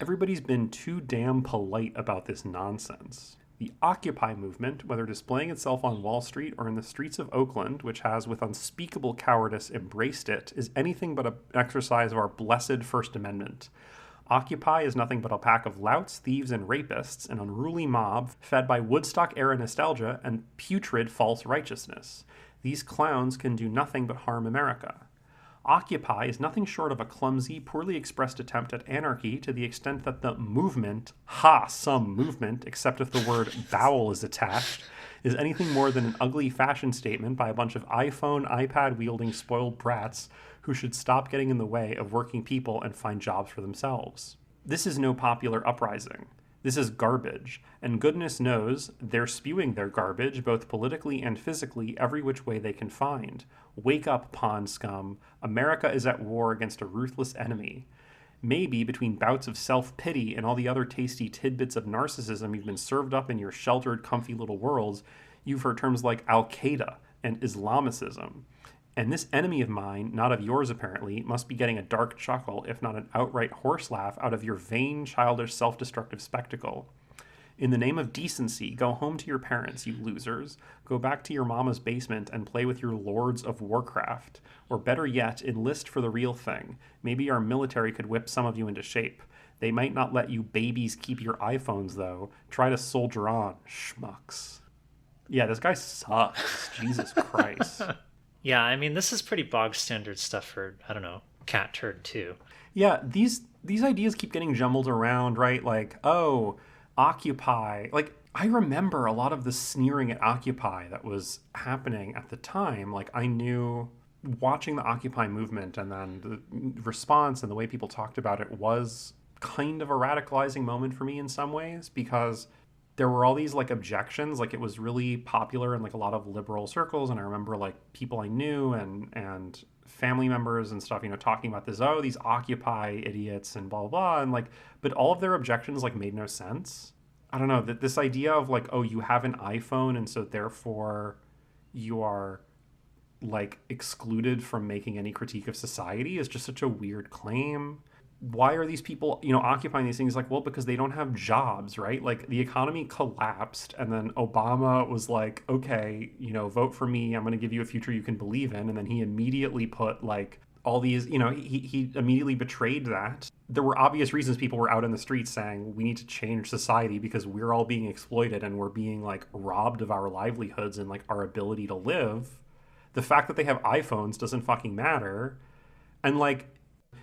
S8: Everybody's been too damn polite about this nonsense. The Occupy movement, whether displaying itself on Wall Street or in the streets of Oakland, which has with unspeakable cowardice embraced it, is anything but an exercise of our blessed First Amendment. Occupy is nothing but a pack of louts, thieves, and rapists, an unruly mob fed by Woodstock-era nostalgia and putrid false righteousness. These clowns can do nothing but harm America. Occupy is nothing short of a clumsy, poorly expressed attempt at anarchy to the extent that the movement, some movement, except if the word bowel is attached, is anything more than an ugly fashion statement by a bunch of iPhone, iPad-wielding spoiled brats who should stop getting in the way of working people and find jobs for themselves. This is no popular uprising. This is garbage, and goodness knows they're spewing their garbage, both politically and physically, every which way they can find. Wake up, pond scum. America is at war against a ruthless enemy. Maybe between bouts of self-pity and all the other tasty tidbits of narcissism you've been served up in your sheltered, comfy little worlds, you've heard terms like Al-Qaeda and Islamicism. And this enemy of mine, not of yours apparently, must be getting a dark chuckle, if not an outright horse laugh, out of your vain, childish, self-destructive spectacle. In the name of decency, go home to your parents, you losers. Go back to your mama's basement and play with your Lords of Warcraft. Or better yet, enlist for the real thing. Maybe our military could whip some of you into shape. They might not let you babies keep your iPhones, though. Try to soldier on, schmucks. Yeah, this guy sucks. Jesus Christ.
S1: Yeah, I mean, this is pretty bog standard stuff for, I don't know, Cat Turd 2.
S8: Yeah, these ideas keep getting jumbled around, right? Like, oh, Occupy. Like, I remember a lot of the sneering at Occupy that was happening at the time. Like, I knew watching the Occupy movement and then the response and the way people talked about it was kind of a radicalizing moment for me in some ways, because there were all these like objections. Like, it was really popular in like a lot of liberal circles, and I remember like people I knew and family members and stuff, you know, talking about this, oh, these Occupy idiots and blah blah blah, and like, but all of their objections like made no sense. I don't know, that this idea of like, oh, you have an iPhone and so therefore you are like excluded from making any critique of society is just such a weird claim. Why are these people, you know, occupying these things? Like, well, because they don't have jobs, right? Like, the economy collapsed, and then Obama was like, okay, you know, vote for me, I'm going to give you a future you can believe in. And then he immediately put like all these, you know, he immediately betrayed that. There were obvious reasons people were out in the streets saying we need to change society because we're all being exploited and we're being like robbed of our livelihoods and like our ability to live. The fact that they have iPhones doesn't fucking matter. And like,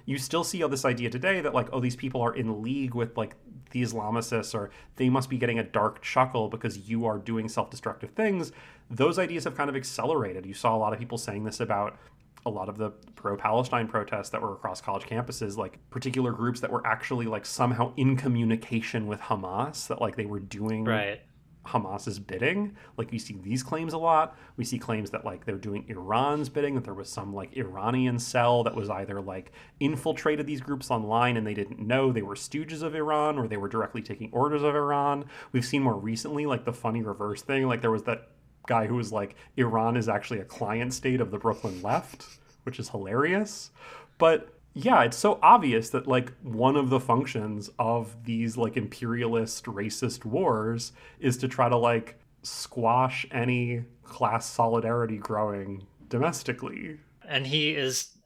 S8: you still see all this idea today that like, oh, these people are in league with like the Islamicists, or they must be getting a dark chuckle because you are doing self-destructive things. Those ideas have kind of accelerated. You saw a lot of people saying this about a lot of the pro-Palestine protests that were across college campuses, like particular groups that were actually like somehow in communication with Hamas, that like they were doing
S1: Right.
S8: Hamas's bidding. Like, we see these claims a lot. We see claims that like they're doing Iran's bidding, that there was some like Iranian cell that was either like infiltrated these groups online and they didn't know they were stooges of Iran, or they were directly taking orders of Iran. We've seen more recently like the funny reverse thing. Like, there was that guy who was like, Iran is actually a client state of the Brooklyn left, which is hilarious. But yeah, it's so obvious that like one of the functions of these like imperialist racist wars is to try to like squash any class solidarity growing domestically.
S1: And he is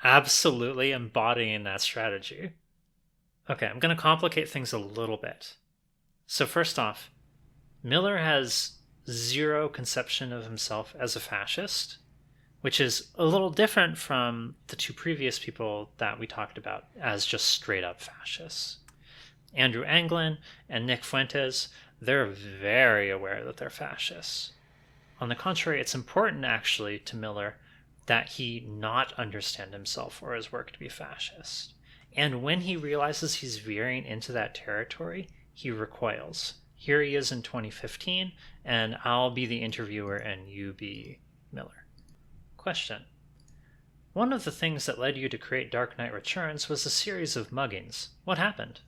S1: absolutely embodying that strategy. Okay, I'm going to complicate things a little bit. So first off, Miller has zero conception of himself as a fascist. which is a little different from the two previous people that we talked about as just straight up fascists. Andrew Anglin and Nick Fuentes, they're very aware that they're fascists. On the contrary, it's important actually to Miller that he not understand himself or his work to be fascist. And when he realizes he's veering into that territory, he recoils. Here he is in 2015, and I'll be the interviewer and you be Miller. Question. One of the things that led you to create Dark Knight Returns was a series of muggings. What happened?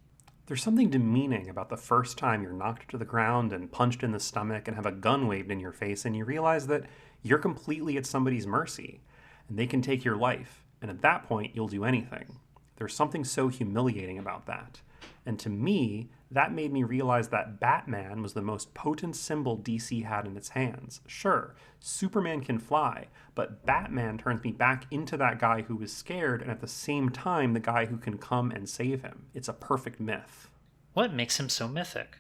S8: There's something demeaning about the first time you're knocked to the ground and punched in the stomach and have a gun waved in your face, and you realize that you're completely at somebody's mercy, and they can take your life, and at that point, you'll do anything. There's something so humiliating about that. And to me, that made me realize that Batman was the most potent symbol DC had in its hands. Sure, Superman can fly, but Batman turns me back into that guy who was scared and at the same time the guy who can come and save him. It's a perfect myth.
S1: What makes him so mythic?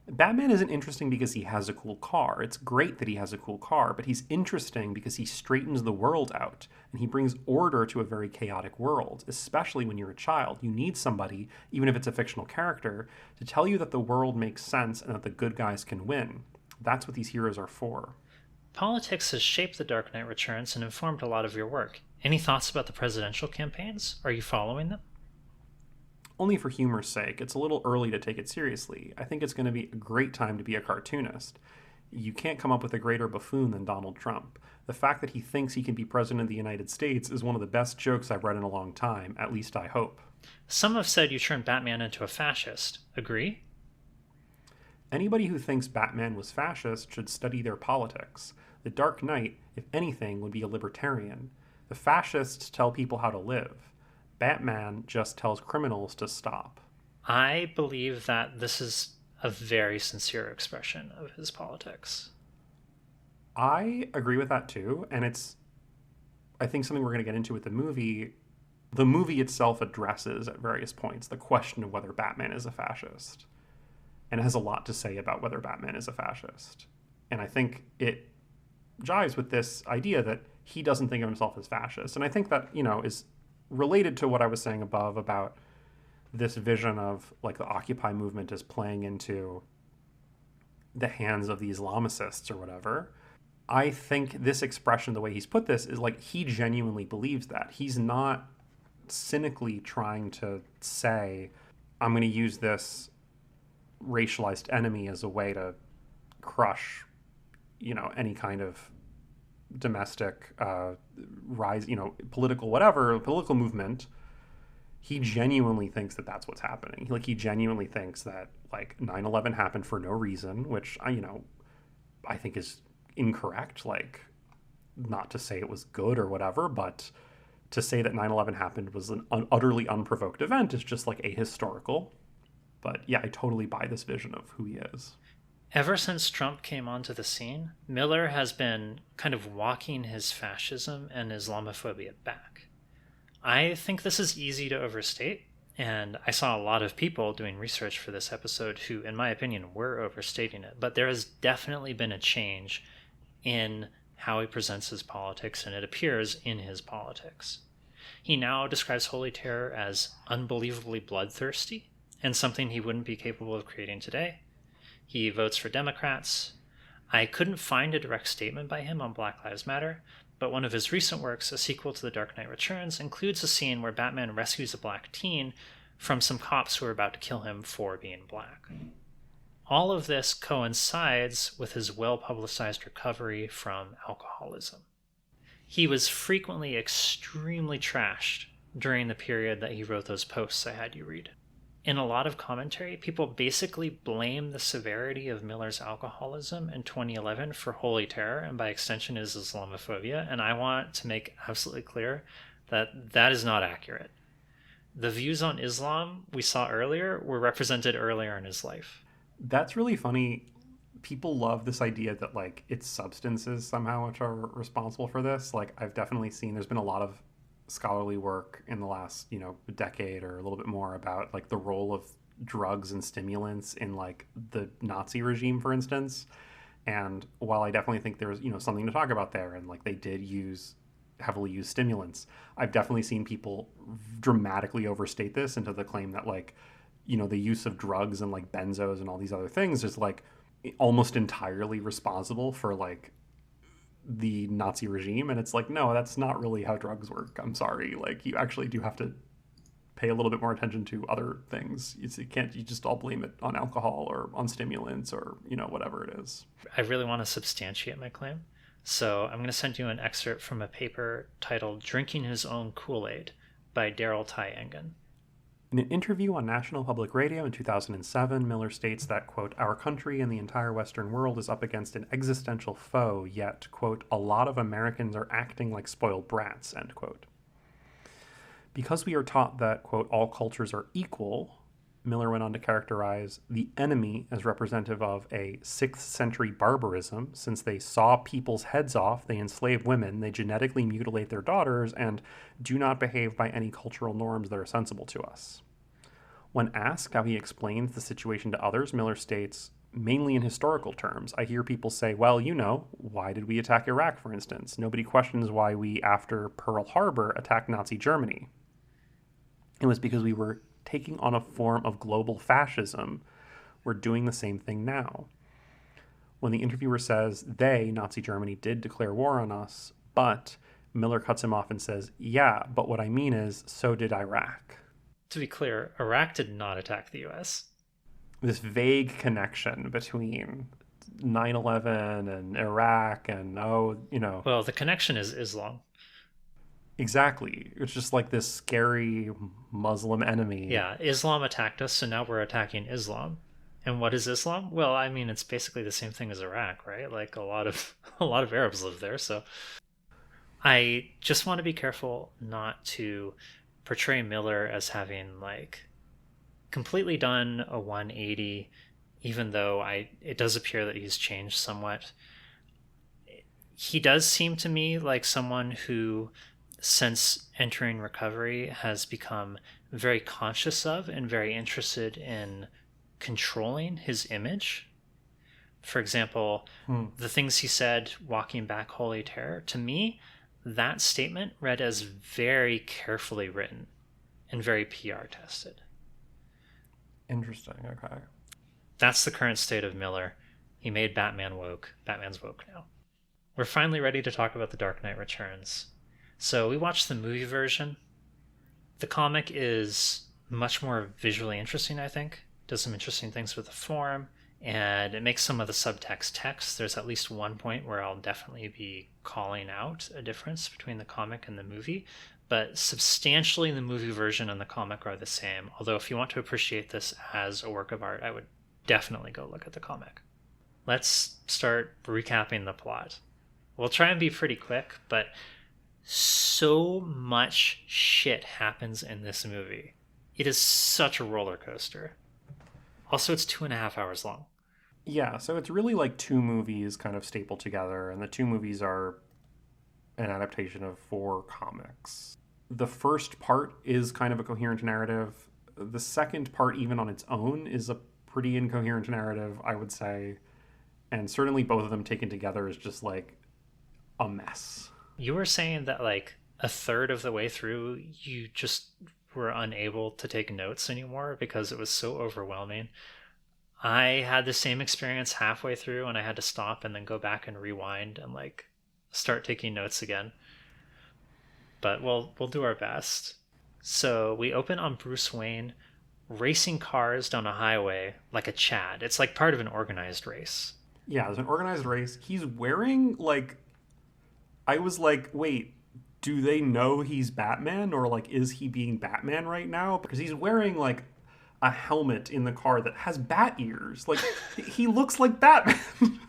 S8: Batman isn't interesting because he has a cool car. It's great that he has a cool car, but he's interesting because he straightens the world out, and he brings order to a very chaotic world, especially when you're a child. You need somebody, even if it's a fictional character, to tell you that the world makes sense and that the good guys can win. That's what these heroes are for.
S1: Politics has shaped The Dark Knight Returns and informed a lot of your work. Any thoughts about the presidential campaigns? Are you following them?
S8: Only for humor's sake. It's a little early to take it seriously. I think it's going to be a great time to be a cartoonist. You can't come up with a greater buffoon than Donald Trump. The fact that he thinks he can be president of the United States is one of the best jokes I've read in a long time, at least I hope.
S1: Some have said you turned Batman into a fascist. Agree?
S8: Anybody who thinks Batman was fascist should study their politics. The Dark Knight, if anything, would be a libertarian. The fascists tell people how to live. Batman just tells criminals to stop.
S1: I believe that this is a very sincere expression of his politics.
S8: I agree with that too, and it's, I think, something we're going to get into with the movie. The movie itself addresses at various points the question of whether Batman is a fascist. And it has a lot to say about whether Batman is a fascist. And I think it jives with this idea that he doesn't think of himself as fascist. And I think that, is related to what I was saying above about this vision of like the Occupy movement is playing into the hands of the Islamicists or whatever. I think this expression, the way he's put this, is like he genuinely believes that. He's not cynically trying to say, I'm going to use this racialized enemy as a way to crush, any kind of domestic rise, political movement. He genuinely thinks that that's what's happening. Like, he genuinely thinks that, 9/11 happened for no reason, which, I think is incorrect. Not to say it was good or whatever, but to say that 9/11 happened was an utterly unprovoked event is just, ahistorical. But, yeah, I totally buy this vision of who he is.
S1: Ever since Trump came onto the scene, Miller has been kind of walking his fascism and Islamophobia back. I think this is easy to overstate, and I saw a lot of people doing research for this episode who, in my opinion, were overstating it. But there has definitely been a change in how he presents his politics, and it appears in his politics. He now describes Holy Terror as unbelievably bloodthirsty, and something he wouldn't be capable of creating today. He votes for Democrats. I couldn't find a direct statement by him on Black Lives Matter, but one of his recent works, a sequel to The Dark Knight Returns, includes a scene where Batman rescues a black teen from some cops who are about to kill him for being black. All of this coincides with his well-publicized recovery from alcoholism. He was frequently extremely trashed during the period that he wrote those posts I had you read. In a lot of commentary, people basically blame the severity of Miller's alcoholism in 2011 for Holy Terror, and by extension his Islamophobia, and I want to make absolutely clear that that is not accurate. The views on Islam we saw earlier were represented earlier in his life.
S8: That's really funny. People love this idea that, it's substances somehow which are responsible for this. I've definitely seen, there's been a lot of scholarly work in the last decade or a little bit more about the role of drugs and stimulants in the Nazi regime, for instance. And while I definitely think there's something to talk about there, and they did use heavily used stimulants. I've definitely seen people dramatically overstate this into the claim that like, you know, the use of drugs and like benzos and all these other things is like almost entirely responsible for like the Nazi regime. And it's like, no, that's not really how drugs work. I'm sorry. Like, you actually do have to pay a little bit more attention to other things. You just all blame it on alcohol or on stimulants or, you know, whatever it is.
S1: I really want to substantiate my claim. So I'm going to send you an excerpt from a paper titled Drinking His Own Kool-Aid by Daryl Ty Engen.
S8: In an interview on National Public Radio in 2007, Miller states that, quote, our country and the entire Western world is up against an existential foe, yet, quote, a lot of Americans are acting like spoiled brats, end quote. Because we are taught that, quote, all cultures are equal, Miller went on to characterize the enemy as representative of a 6th century barbarism. Since they saw people's heads off, they enslave women, they genetically mutilate their daughters, and do not behave by any cultural norms that are sensible to us. When asked how he explains the situation to others, Miller states, mainly in historical terms, I hear people say, well, you know, why did we attack Iraq, for instance? Nobody questions why we, after Pearl Harbor, attacked Nazi Germany. It was because we were taking on a form of global fascism. We're doing the same thing now. When the interviewer says they, Nazi Germany, did declare war on us, but Miller cuts him off and says, yeah, but what I mean is, so did Iraq.
S1: To be clear, Iraq did not attack the US.
S8: This vague connection between 9/11 and Iraq and,
S1: Well, the connection is Islam.
S8: Exactly. It's just like this scary Muslim enemy.
S1: Yeah, Islam attacked us, so now we're attacking Islam. And what is Islam? Well, I mean, it's basically the same thing as Iraq, right? Like a lot of Arabs live there, so I just want to be careful not to portray Miller as having like completely done a 180, even though it does appear that he's changed somewhat. He does seem to me like someone who, since entering recovery, has become very conscious of and very interested in controlling his image. For example, the things he said walking back Holy Terror, to me, that statement read as very carefully written and very PR tested.
S8: Interesting, okay.
S1: That's the current state of Miller. He made Batman woke. Batman's woke now. We're finally ready to talk about The Dark Knight Returns. So we watched the movie version. The comic is much more visually interesting, I think. Does some interesting things with the form, and it makes some of the subtext text. There's at least one point where I'll definitely be calling out a difference between the comic and the movie, but substantially the movie version and the comic are the same. Although if you want to appreciate this as a work of art, I would definitely go look at the comic. Let's start recapping the plot. We'll try and be pretty quick, but so much shit happens in this movie. It is such a roller coaster. Also, it's 2.5 hours long.
S8: Yeah, so it's really like two movies kind of stapled together, and the two movies are an adaptation of 4 comics. The first part is kind of a coherent narrative. The second part, even on its own, is a pretty incoherent narrative, I would say. And certainly both of them taken together is just like a mess.
S1: You were saying that like a third of the way through, you just were unable to take notes anymore because it was so overwhelming. I had the same experience halfway through, and I had to stop and then go back and rewind and like start taking notes again. But we'll do our best. So we open on Bruce Wayne racing cars down a highway like a Chad. It's like part of an organized race.
S8: Yeah, there's an organized race. He's wearing like, I was like, wait, do they know he's Batman, or like is he being Batman right now? Because he's wearing like a helmet in the car that has bat ears. Like he looks like Batman.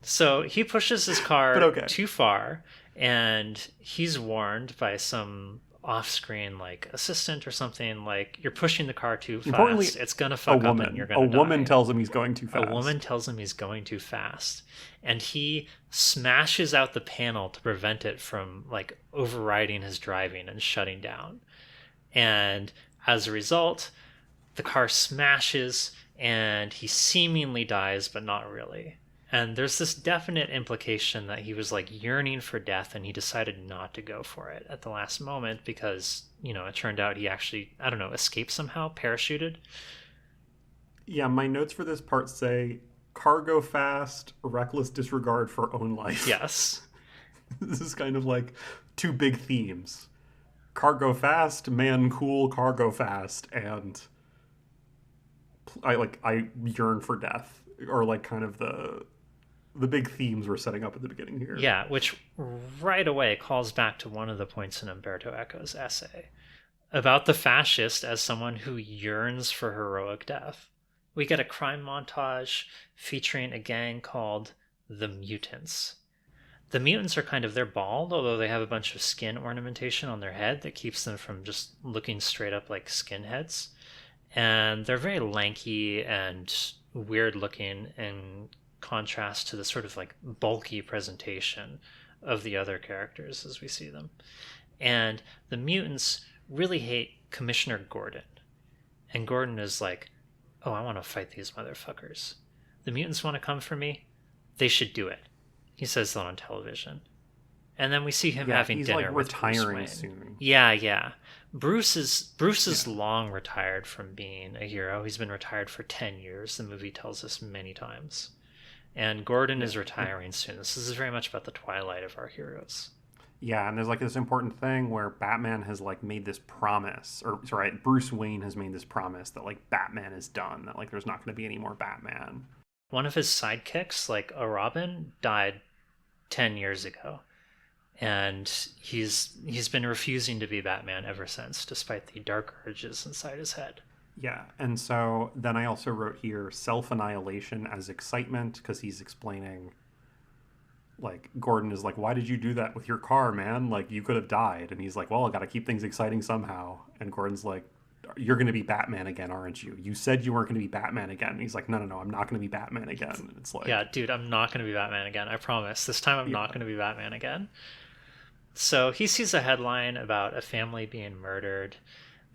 S1: So he pushes his car
S8: okay.
S1: too far, and he's warned by some off-screen like assistant or something, like, you're pushing the car too fast. It's gonna fuck up and you're gonna die.
S8: A woman tells him he's going too fast.
S1: A woman tells him he's going too fast, and he smashes out the panel to prevent it from like overriding his driving and shutting down. And as a result, the car smashes and he seemingly dies, but not really. And there's this definite implication that he was like yearning for death and he decided not to go for it at the last moment because, it turned out he actually, I don't know, escaped somehow, parachuted.
S8: Yeah, my notes for this part say cargo fast, reckless disregard for own life.
S1: Yes.
S8: This is kind of like two big themes. Cargo fast, man cool, cargo fast, and I yearn for death, or like kind of the big themes we're setting up at the beginning here.
S1: Yeah, which right away calls back to one of the points in Umberto Eco's essay about the fascist as someone who yearns for heroic death. We get a crime montage featuring a gang called the Mutants. The mutants are kind of, they're bald, although they have a bunch of skin ornamentation on their head that keeps them from just looking straight up like skinheads. And they're very lanky and weird looking in contrast to the sort of like bulky presentation of the other characters as we see them. And the mutants really hate Commissioner Gordon. And Gordon is like, oh, I want to fight these motherfuckers. The mutants want to come for me. They should do it. He says that on television. And then we see him having
S8: he's
S1: dinner
S8: like
S1: with
S8: retiring
S1: Bruce Wayne.
S8: soon.
S1: Yeah. Bruce is long retired from being a hero. He's been retired for 10 years. The movie tells us many times. And Gordon is retiring soon. This is very much about the twilight of our heroes.
S8: Yeah, and there's like this important thing where Batman has like made this promise, or sorry, Bruce Wayne has made this promise that like Batman is done, that like there's not going to be any more Batman.
S1: One of his sidekicks, like a Robin, died 10 years ago. And he's been refusing to be Batman ever since, despite the dark urges inside his head.
S8: Yeah, and so then I also wrote here self-annihilation as excitement, because he's explaining, like, Gordon is like, why did you do that with your car, man? Like, you could have died. And he's like, well, I got to keep things exciting somehow. And Gordon's like, you're going to be Batman again, aren't you? You said you weren't going to be Batman again. And he's like, no, I'm not going to be Batman again. And it's like,
S1: yeah, dude, I'm not going to be Batman again. I promise. This time I'm not going to be Batman again. So he sees a headline about a family being murdered.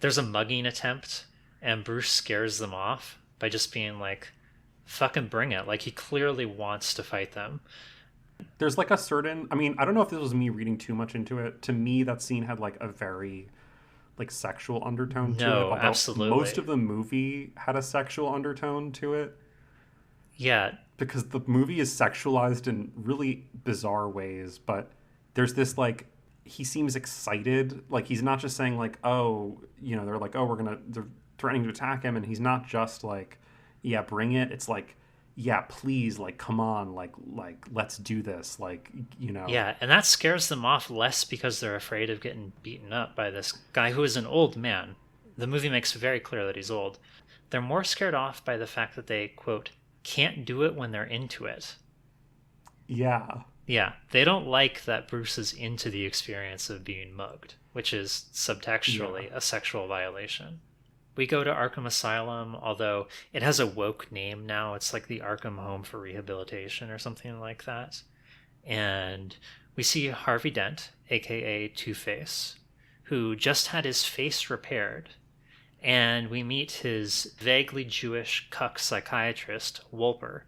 S1: There's a mugging attempt, and Bruce scares them off by just being like, fucking bring it. Like, he clearly wants to fight them.
S8: There's like a certain, I mean, I don't know if this was me reading too much into it. To me, that scene had like a very like sexual undertone to it.
S1: No, absolutely.
S8: Most of the movie had a sexual undertone to it.
S1: Yeah.
S8: Because the movie is sexualized in really bizarre ways, but there's this like, he seems excited. Like, he's not just saying like, oh, they're like, oh, they're threatening to attack him. And he's not just like, yeah, bring it. It's like, yeah, please, like, come on, like, let's do this, like,
S1: Yeah, and that scares them off less because they're afraid of getting beaten up by this guy who is an old man. The movie makes very clear that he's old. They're more scared off by the fact that they, quote, can't do it when they're into it.
S8: Yeah.
S1: Yeah, they don't like that Bruce is into the experience of being mugged, which is subtextually a sexual violation. We go to Arkham Asylum, although it has a woke name now. It's like the Arkham Home for Rehabilitation or something like that. And we see Harvey Dent, aka Two-Face, who just had his face repaired. And we meet his vaguely Jewish cuck psychiatrist, Wolper,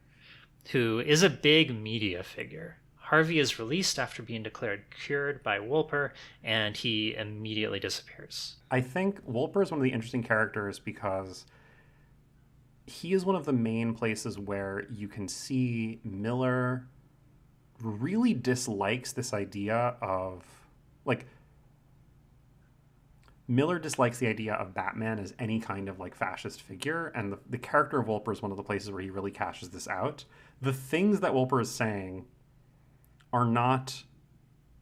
S1: who is a big media figure. Harvey is released after being declared cured by Wolper, and he immediately disappears.
S8: I think Wolper is one of the interesting characters because he is one of the main places where you can see Miller really dislikes this idea of, like, Miller dislikes the idea of Batman as any kind of, like, fascist figure, and the character of Wolper is one of the places where he really cashes this out. The things that Wolper is saying are not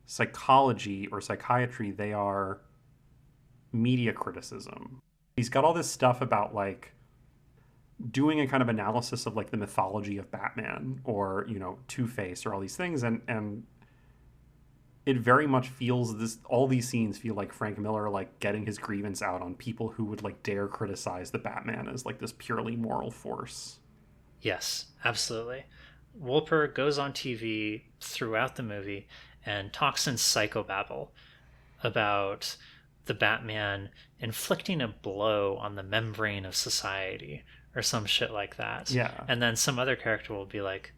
S8: psychology or psychiatry, they are media criticism. He's got all this stuff about like doing a kind of analysis of like the mythology of Batman or, Two-Face or all these things, and it very much feels all these scenes feel like Frank Miller like getting his grievance out on people who would like dare criticize the Batman as like this purely moral force.
S1: Yes, absolutely. Wolper goes on TV throughout the movie and talks in psychobabble about the Batman inflicting a blow on the membrane of society or some shit like that.
S8: Yeah.
S1: And then some other character will be like,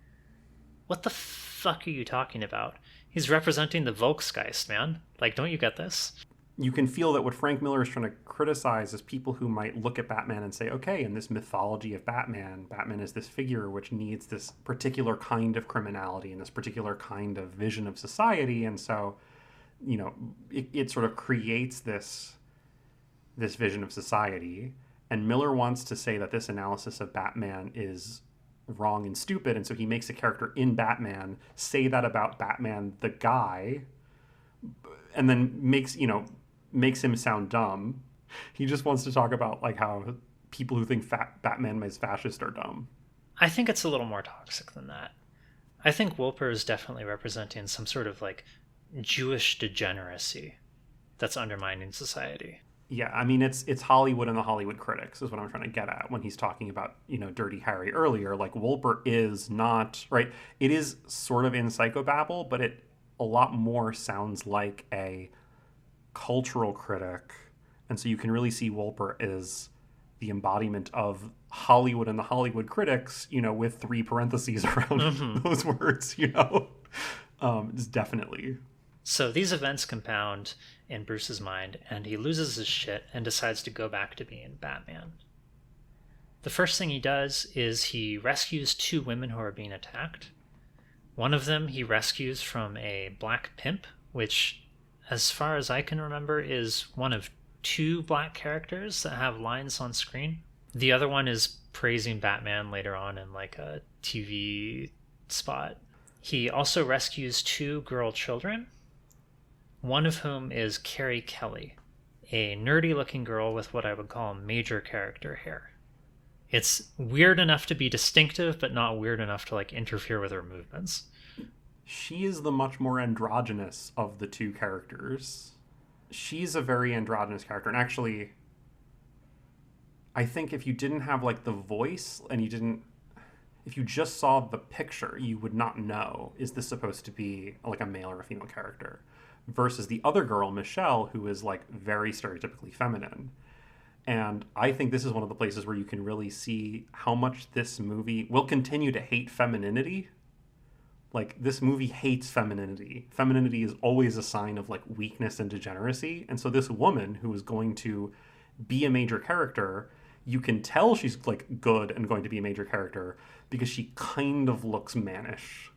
S1: what the fuck are you talking about? He's representing the Volksgeist, man. Like, don't you get this?
S8: You can feel that what Frank Miller is trying to criticize is people who might look at Batman and say, okay, in this mythology of Batman, Batman is this figure which needs this particular kind of criminality and this particular kind of vision of society. And so, you know, it sort of creates this vision of society. And Miller wants to say that this analysis of Batman is wrong and stupid. And so he makes a character in Batman say that about Batman, the guy, and then makes him sound dumb. He just wants to talk about like how people who think Batman is fascist are dumb.
S1: I think it's a little more toxic than that. I think Wolper is definitely representing some sort of like Jewish degeneracy that's undermining society.
S8: Yeah, I mean, it's Hollywood and the Hollywood critics is what I'm trying to get at when he's talking about, Dirty Harry earlier. Like, Wolper is not, right? It is sort of in psychobabble, but it a lot more sounds like a cultural critic. And so you can really see Wolper as the embodiment of Hollywood and the Hollywood critics, with 3 parentheses around those words, It's definitely.
S1: So these events compound in Bruce's mind, and he loses his shit and decides to go back to being Batman. The first thing he does is he rescues 2 women who are being attacked. One of them he rescues from a black pimp, which, as far as I can remember, is one of 2 black characters that have lines on screen. The other one is praising Batman later on in like a TV spot. He also rescues 2 girl children, one of whom is Carrie Kelly, a nerdy-looking girl with what I would call major character hair. It's weird enough to be distinctive, but not weird enough to like interfere with her movements.
S8: She is the much more androgynous of the 2 characters. She's a very androgynous character, and actually, I think if you didn't have like the voice and if you just saw the picture, you would not know, is this supposed to be like a male or a female character? Versus the other girl, Michelle, who is like very stereotypically feminine. And I think this is one of the places where you can really see how much this movie will continue to hate femininity. Like, this movie hates femininity. Femininity is always a sign of like weakness and degeneracy. And so this woman who is going to be a major character, you can tell she's like good and going to be a major character because she kind of looks mannish.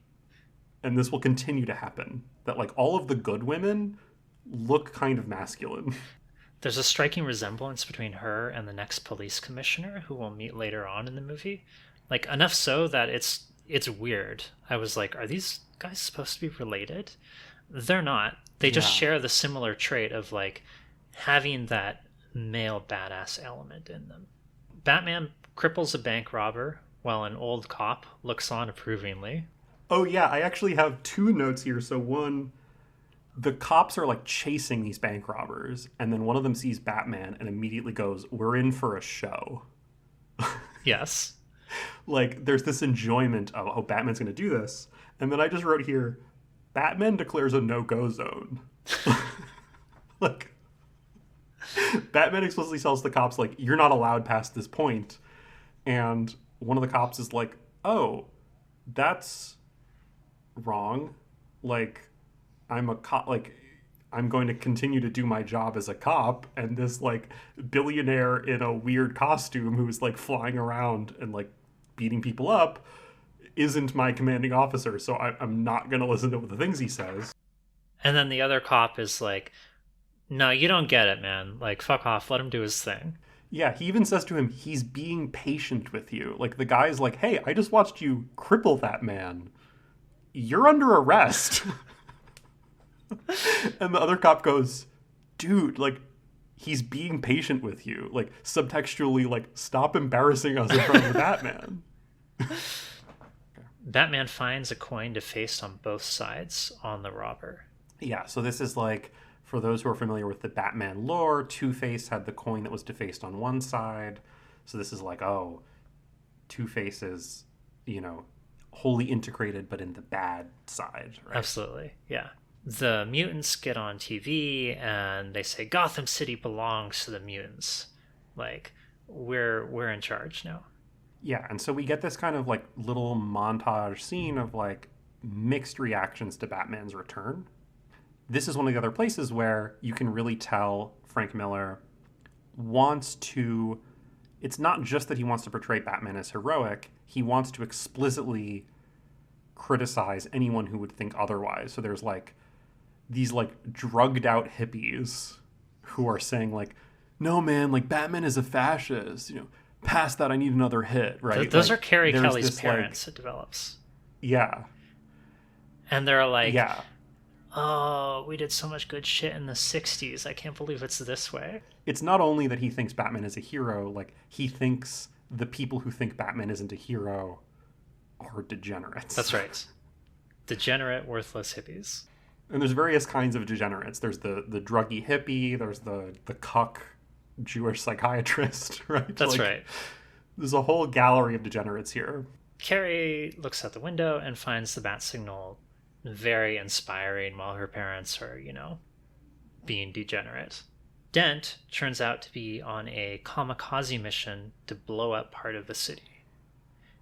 S8: And this will continue to happen. That like all of the good women look kind of masculine.
S1: There's a striking resemblance between her and the next police commissioner, who we'll meet later on in the movie. Like, enough so that it's weird. I was like, are these guys supposed to be related? They're not. They just share the similar trait of like having that male badass element in them. Batman cripples a bank robber while an old cop looks on approvingly.
S8: Oh, yeah, I actually have 2 notes here. So one, the cops are like chasing these bank robbers, and then one of them sees Batman and immediately goes, "We're in for a show."
S1: Yes.
S8: Like, there's this enjoyment of, oh, Batman's going to do this. And then I just wrote here, Batman declares a no-go zone. Like, Batman explicitly tells the cops, like, you're not allowed past this point. And one of the cops is like, oh, that's wrong. Like, I'm a cop, like, I'm going to continue to do my job as a cop, and this like billionaire in a weird costume who's like flying around and like beating people up isn't my commanding officer, so I'm not going to listen to the things he says.
S1: And then the other cop is like, no, you don't get it, man. Like, fuck off, let him do his thing.
S8: Yeah, he even says to him, he's being patient with you. Like, the guy's like, hey, I just watched you cripple that man. You're under arrest. And the other cop goes, dude, like, he's being patient with you. Like, subtextually, like, stop embarrassing us in front of Batman.
S1: Batman finds a coin defaced on both sides on the robber.
S8: Yeah, so this is like, for those who are familiar with the Batman lore, Two-Face had the coin that was defaced on one side. So this is like, oh, Two-Face is, wholly integrated, but in the bad side, right?
S1: Absolutely, yeah. The mutants get on TV and they say Gotham City belongs to the mutants. Like, we're in charge now.
S8: Yeah, and so we get this kind of like little montage scene of like mixed reactions to Batman's return. This is one of the other places where you can really tell Frank Miller wants to, it's not just that he wants to portray Batman as heroic, he wants to explicitly criticize anyone who would think otherwise. So there's like these like drugged out hippies who are saying like, no man, like Batman is a fascist, you know, past that I need another hit, right?
S1: Those
S8: like,
S1: are Carrie
S8: there's
S1: Kelly's
S8: this,
S1: parents,
S8: like,
S1: it develops.
S8: yeah.
S1: And they're like,
S8: Yeah.
S1: oh, we did so much good shit in the 60s. I can't believe it's this way.
S8: It's not only that he thinks Batman is a hero, like he thinks the people who think Batman isn't a hero are degenerates.
S1: That's right. Degenerate, worthless hippies.
S8: And there's various kinds of degenerates. There's the druggy hippie, there's the cuck Jewish psychiatrist, right?
S1: That's right.
S8: There's a whole gallery of degenerates here.
S1: Carrie looks out the window and finds the bat signal very inspiring while her parents are, you know, being degenerate. Dent turns out to be on a kamikaze mission to blow up part of the city.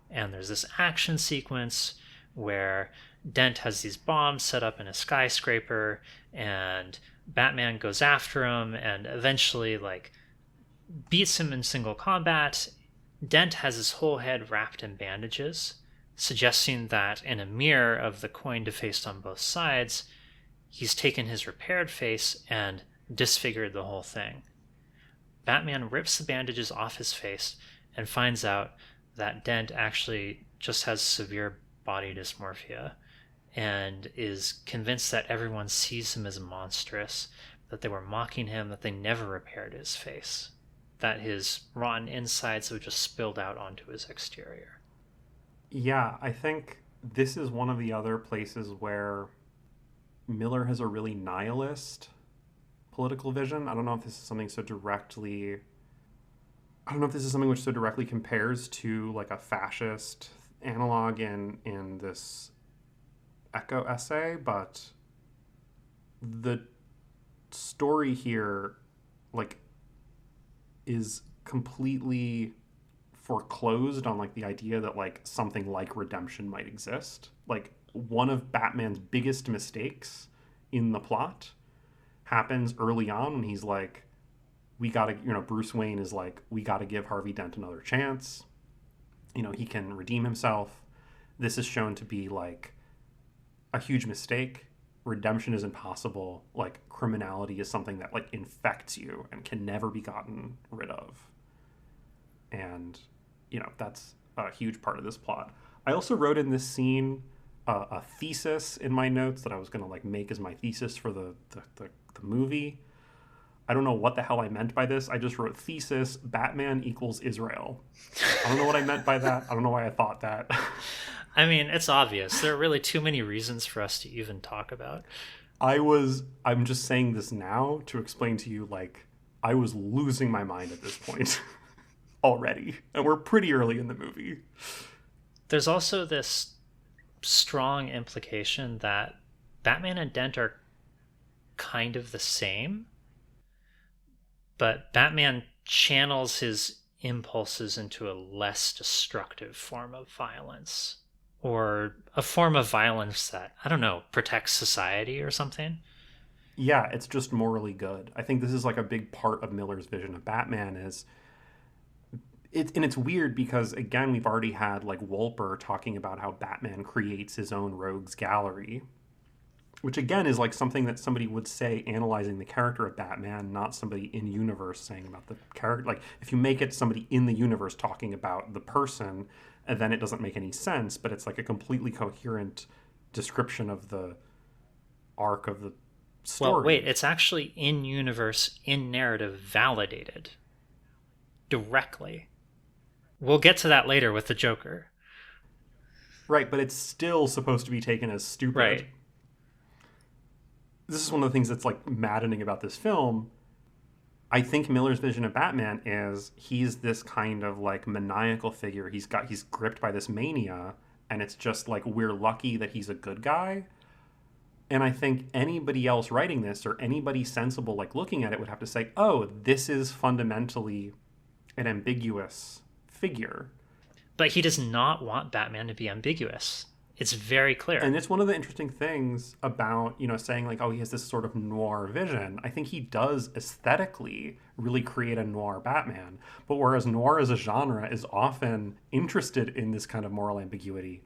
S1: And there's this action sequence where Dent has these bombs set up in a skyscraper and Batman goes after him and eventually like beats him in single combat. Dent has his whole head wrapped in bandages, suggesting that in a mirror of the coin defaced on both sides, he's taken his repaired face and disfigured the whole thing. Batman rips the bandages off his face and finds out that Dent actually just has severe body dysmorphia and is convinced that everyone sees him as monstrous, that they were mocking him, that they never repaired his face, that his rotten insides have just spilled out onto his exterior.
S8: Yeah, I think this is one of the other places where Miller has a really nihilist political vision. I don't know if this is something so directly... I don't know if this is something which so directly compares to like a fascist analog in this Eco essay, but the story here like is completely foreclosed on like the idea that like something like redemption might exist. Like one of Batman's biggest mistakes in the plot happens early on when he's like, we gotta, you know, Bruce Wayne is like, we gotta give Harvey Dent another chance. You know, he can redeem himself. This is shown to be like a huge mistake. Redemption is impossible. Like criminality is something that like infects you and can never be gotten rid of. And, you know, that's a huge part of this plot. I also wrote in this scene a thesis in my notes that I was going to like make as my thesis for the movie. I don't know what the hell I meant by this. I just wrote thesis, Batman equals Israel. I don't know what I meant by that. I don't know why I thought that.
S1: I mean, it's obvious. There are really too many reasons for us to even talk about.
S8: I'm just saying this now to explain to you, like, I was losing my mind at this point already. And we're pretty early in the movie.
S1: There's also this strong implication that Batman and Dent are kind of the same, but Batman channels his impulses into a less destructive form of violence, or a form of violence that, I don't know, protects society or something.
S8: Yeah, it's just morally good. I think this is like a big part of Miller's vision of Batman is and it's weird because, again, we've already had like Wolper talking about how Batman creates his own rogues gallery, which again is like something that somebody would say analyzing the character of Batman, not somebody in universe saying about the character. Like if you make it somebody in the universe talking about the person, and then it doesn't make any sense, but it's like a completely coherent description of the arc of the story.
S1: Well, wait, it's actually in universe, in narrative, validated directly. We'll get to that later with the Joker.
S8: Right, but it's still supposed to be taken as stupid.
S1: Right.
S8: This is one of the things that's like maddening about this film. I think Miller's vision of Batman is he's this kind of like maniacal figure. He's gripped by this mania, and it's just like we're lucky that he's a good guy. And I think anybody else writing this or anybody sensible like looking at it would have to say, oh, this is fundamentally an ambiguous figure.
S1: But he does not want Batman to be ambiguous. It's very clear.
S8: And it's one of the interesting things about, saying like, oh, he has this sort of noir vision. I think he does aesthetically really create a noir Batman. But whereas noir as a genre is often interested in this kind of moral ambiguity,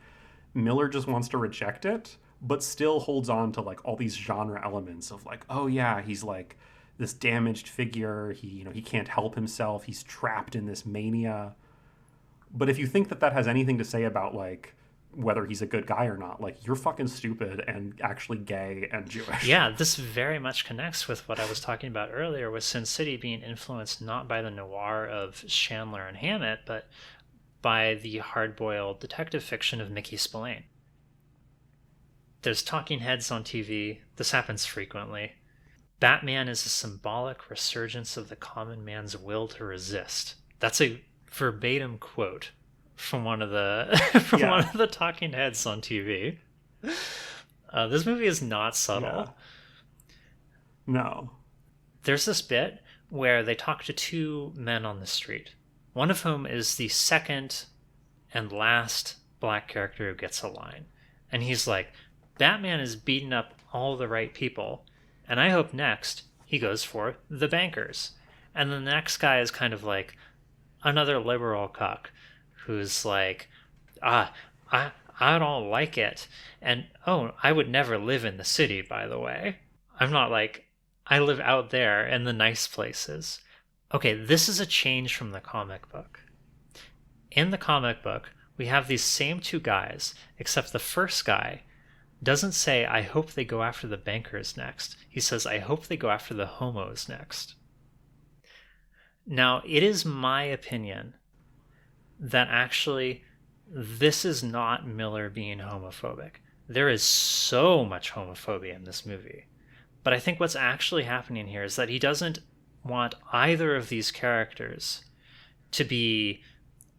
S8: Miller just wants to reject it, but still holds on to like all these genre elements of like, oh yeah, he's like this damaged figure. He can't help himself. He's trapped in this mania. But if you think that has anything to say about like whether he's a good guy or not, like, you're fucking stupid and actually gay and Jewish.
S1: Yeah, this very much connects with what I was talking about earlier with Sin City being influenced not by the noir of Chandler and Hammett, but by the hard-boiled detective fiction of Mickey Spillane. There's talking heads on TV. This happens frequently. Batman is a symbolic resurgence of the common man's will to resist. That's a verbatim quote from one of the one of the talking heads on TV. This movie is not subtle.
S8: Yeah. No.
S1: There's this bit where they talk to two men on the street, one of whom is the second and last black character who gets a line. And he's like, Batman is beating up all the right people, and I hope next he goes for the bankers. And the next guy is kind of like another liberal cuck who's like, I don't like it. And, oh, I would never live in the city, by the way. I'm not like, I live out there in the nice places. Okay, this is a change from the comic book. In the comic book, we have these same two guys, except the first guy doesn't say, I hope they go after the bankers next. He says, I hope they go after the homos next. Now, it is my opinion that actually this is not Miller being homophobic. There is so much homophobia in this movie. But I think what's actually happening here is that he doesn't want either of these characters to be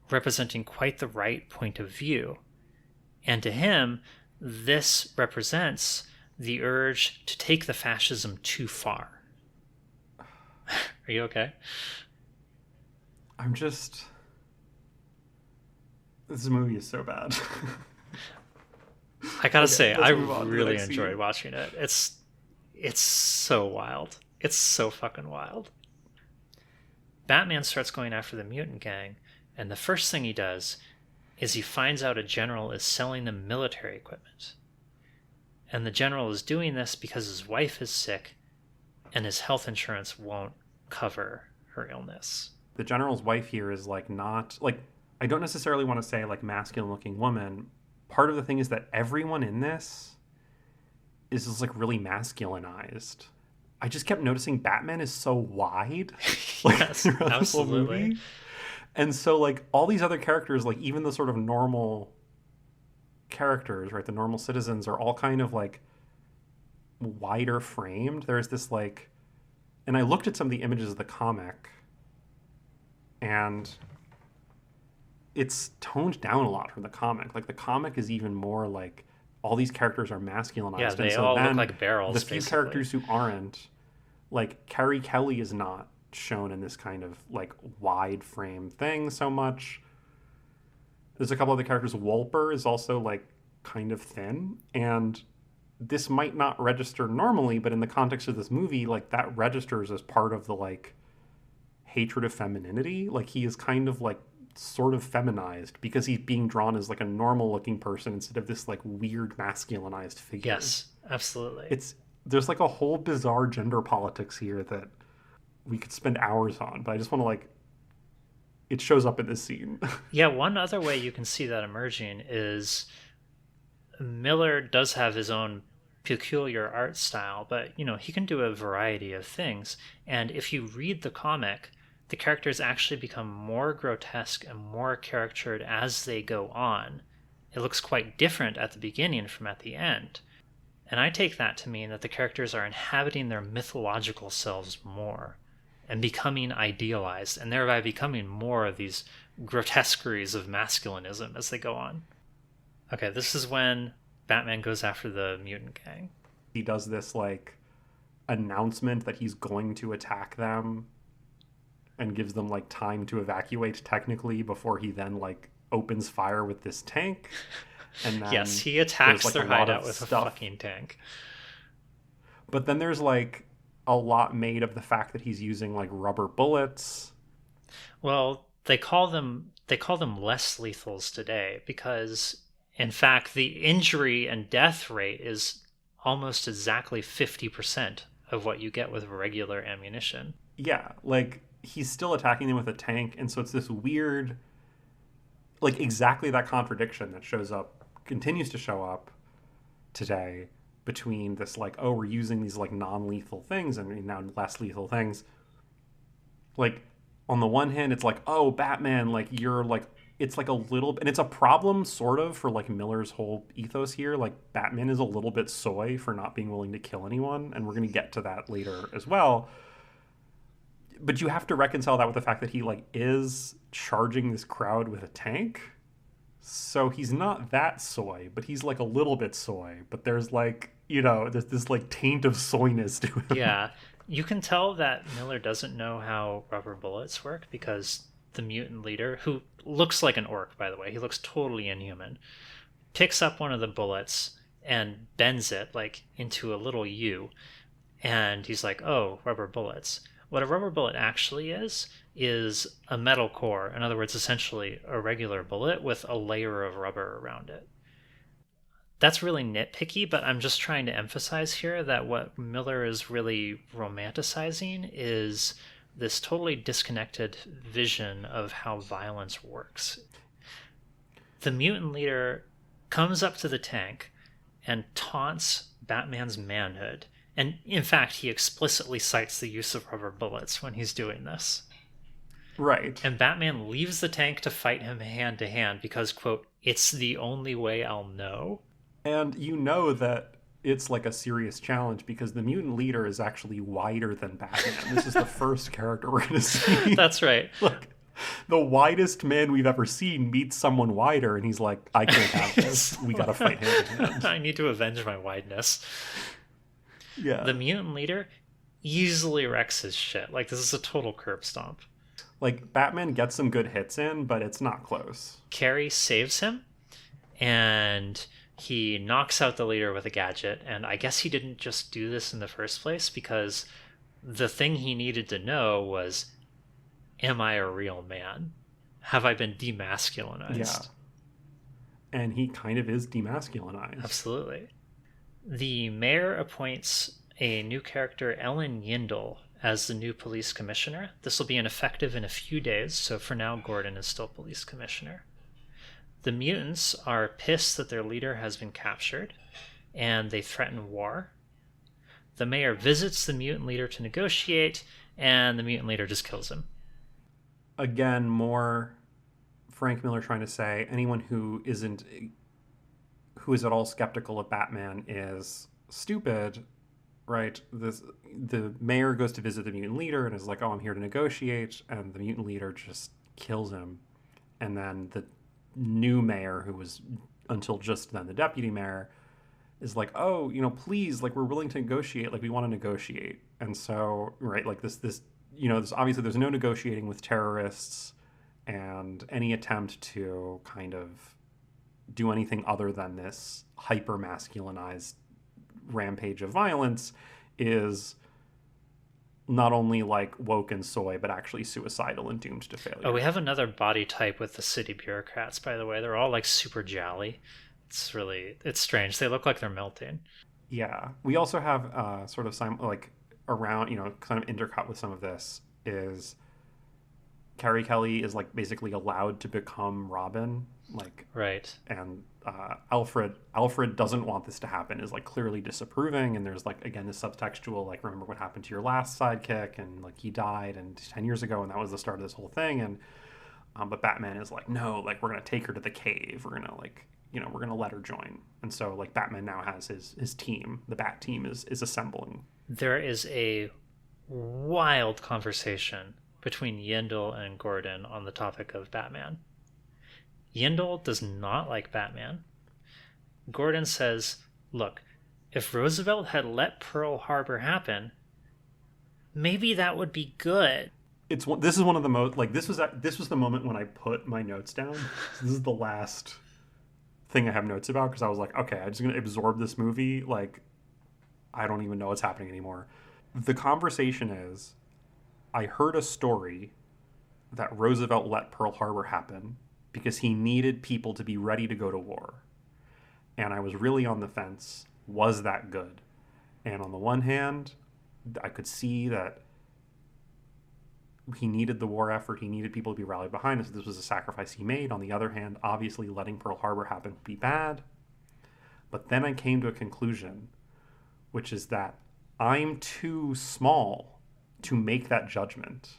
S1: representing quite the right point of view. And to him, this represents the urge to take the fascism too far. Are you okay?
S8: This movie is so bad.
S1: I gotta say, I really
S8: enjoyed
S1: enjoyed watching it. It's so wild. It's so fucking wild. Batman starts going after the mutant gang, and the first thing he does is he finds out a general is selling them military equipment. And the general is doing this because his wife is sick and his health insurance won't cover her illness.
S8: The general's wife here is like not like, I don't necessarily want to say like masculine looking woman. Part of the thing is that everyone in this is just like really masculinized. I just kept noticing Batman is so wide.
S1: Yes, absolutely.
S8: And so like all these other characters, like even the sort of normal characters, right? The normal citizens are all kind of like wider framed. There's this like, and I looked at some of the images of the comic and it's toned down a lot from the comic. Like the comic is even more like all these characters are masculinized.
S1: Yeah, they all look like barrels.
S8: The few characters who aren't, like Carrie Kelly is not shown in this kind of like wide frame thing so much. There's a couple other characters. Wolper is also like kind of thin, and this might not register normally, but in the context of this movie, like that registers as part of the like hatred of femininity. Like he is kind of like sort of feminized because he's being drawn as like a normal looking person instead of this like weird masculinized figure.
S1: Yes, absolutely.
S8: There's like a whole bizarre gender politics here that we could spend hours on, but I just want to like, it shows up in this scene.
S1: Yeah, one other way you can see that emerging is Miller does have his own peculiar art style, but he can do a variety of things. And if you read the comic, the characters actually become more grotesque and more caricatured as they go on. It looks quite different at the beginning from at the end. And I take that to mean that the characters are inhabiting their mythological selves more and becoming idealized, and thereby becoming more of these grotesqueries of masculinism as they go on. Okay, this is when Batman goes after the mutant gang.
S8: He does this like announcement that he's going to attack them and gives them like time to evacuate technically before he then like opens fire with this tank. And then
S1: Yes, he attacks
S8: there's,
S1: their
S8: a lot
S1: hideout
S8: of
S1: with a
S8: stuff.
S1: fucking tank.
S8: But then there's like a lot made of the fact that he's using like rubber bullets.
S1: Well, they call them less lethals today because, in fact, the injury and death rate is almost exactly 50% of what you get with regular ammunition.
S8: Yeah, like he's still attacking them with a tank, and so it's this weird, like exactly that contradiction that continues to show up today between this like, oh, we're using these like non-lethal things and now less lethal things. Like on the one hand, it's like, oh, Batman, like you're like, it's like a little, and it's a problem sort of for like Miller's whole ethos here. Like Batman is a little bit soy for not being willing to kill anyone, and we're going to get to that later as well. But you have to reconcile that with the fact that he like is charging this crowd with a tank. So he's not that soy, but he's like a little bit soy. But there's like, there's this like taint of soyness to him.
S1: Yeah, you can tell that Miller doesn't know how rubber bullets work because the mutant leader, who looks like an orc, by the way, he looks totally inhuman, picks up one of the bullets and bends it like into a little U. And he's like, oh, rubber bullets. What a rubber bullet actually is a metal core. In other words, essentially a regular bullet with a layer of rubber around it. That's really nitpicky, but I'm just trying to emphasize here that what Miller is really romanticizing is this totally disconnected vision of how violence works. The mutant leader comes up to the tank and taunts Batman's manhood. And in fact, he explicitly cites the use of rubber bullets when he's doing this.
S8: Right.
S1: And Batman leaves the tank to fight him hand to hand because, quote, it's the only way I'll know.
S8: And you know that it's like a serious challenge because the mutant leader is actually wider than Batman. This is the first character we're going to see.
S1: That's right.
S8: Look, the widest man we've ever seen meets someone wider, and he's like, I can't have this. We got to fight hand to hand.
S1: I need to avenge my wideness.
S8: Yeah.
S1: The mutant leader easily wrecks his shit. Like, this is a total curb stomp.
S8: Like, Batman gets some good hits in, but it's not close.
S1: Carrie saves him, and he knocks out the leader with a gadget. And I guess he didn't just do this in the first place because the thing he needed to know was, am I a real man? Have I been demasculinized?
S8: Yeah. And he kind of is demasculinized.
S1: Absolutely. The mayor appoints a new character, Ellen Yindel, as the new police commissioner. This will be ineffective in a few days, so for now, Gordon is still police commissioner. The mutants are pissed that their leader has been captured, and they threaten war. The mayor visits the mutant leader to negotiate, and the mutant leader just kills him.
S8: Again, more Frank Miller trying to say anyone who is at all skeptical of Batman is stupid, right? The mayor goes to visit the mutant leader and is like, oh, I'm here to negotiate, and the mutant leader just kills him. And then the new mayor, who was until just then the deputy mayor, is like, oh, please, like, we're willing to negotiate, like, we want to negotiate. And so, right, like this obviously there's no negotiating with terrorists, and any attempt to kind of do anything other than this hyper masculinized rampage of violence is not only like woke and soy, but actually suicidal and doomed to failure.
S1: Oh, we have another body type with the city bureaucrats, by the way. They're all like super jolly. It's strange. They look like they're melting.
S8: Yeah. We also have sort of around, kind of intercut with some of this is Carrie Kelly is like basically allowed to become Robin, like,
S1: right.
S8: And Alfred doesn't want this to happen, is like clearly disapproving, and there's like, again, this subtextual, like, remember what happened to your last sidekick, and like he died and 10 years ago, and that was the start of this whole thing. And but Batman is like, no, like, we're gonna take her to the cave, we're gonna we're gonna let her join. And so like Batman now has his team, the Bat team is assembling.
S1: There is a wild conversation between Yindel and Gordon on the topic of Batman. Yindel does not like Batman. Gordon says, look, if Roosevelt had let Pearl Harbor happen, maybe that would be good.
S8: This is one of the most, like, this was the moment when I put my notes down. This is the last thing I have notes about because I was like, okay, I'm just going to absorb this movie. Like, I don't even know what's happening anymore. The conversation is, I heard a story that Roosevelt let Pearl Harbor happen because he needed people to be ready to go to war. And I was really on the fence. Was that good? And on the one hand, I could see that he needed the war effort. He needed people to be rallied behind us. This was a sacrifice he made. On the other hand, obviously letting Pearl Harbor happen would be bad. But then I came to a conclusion, which is that I'm too small to make that judgment.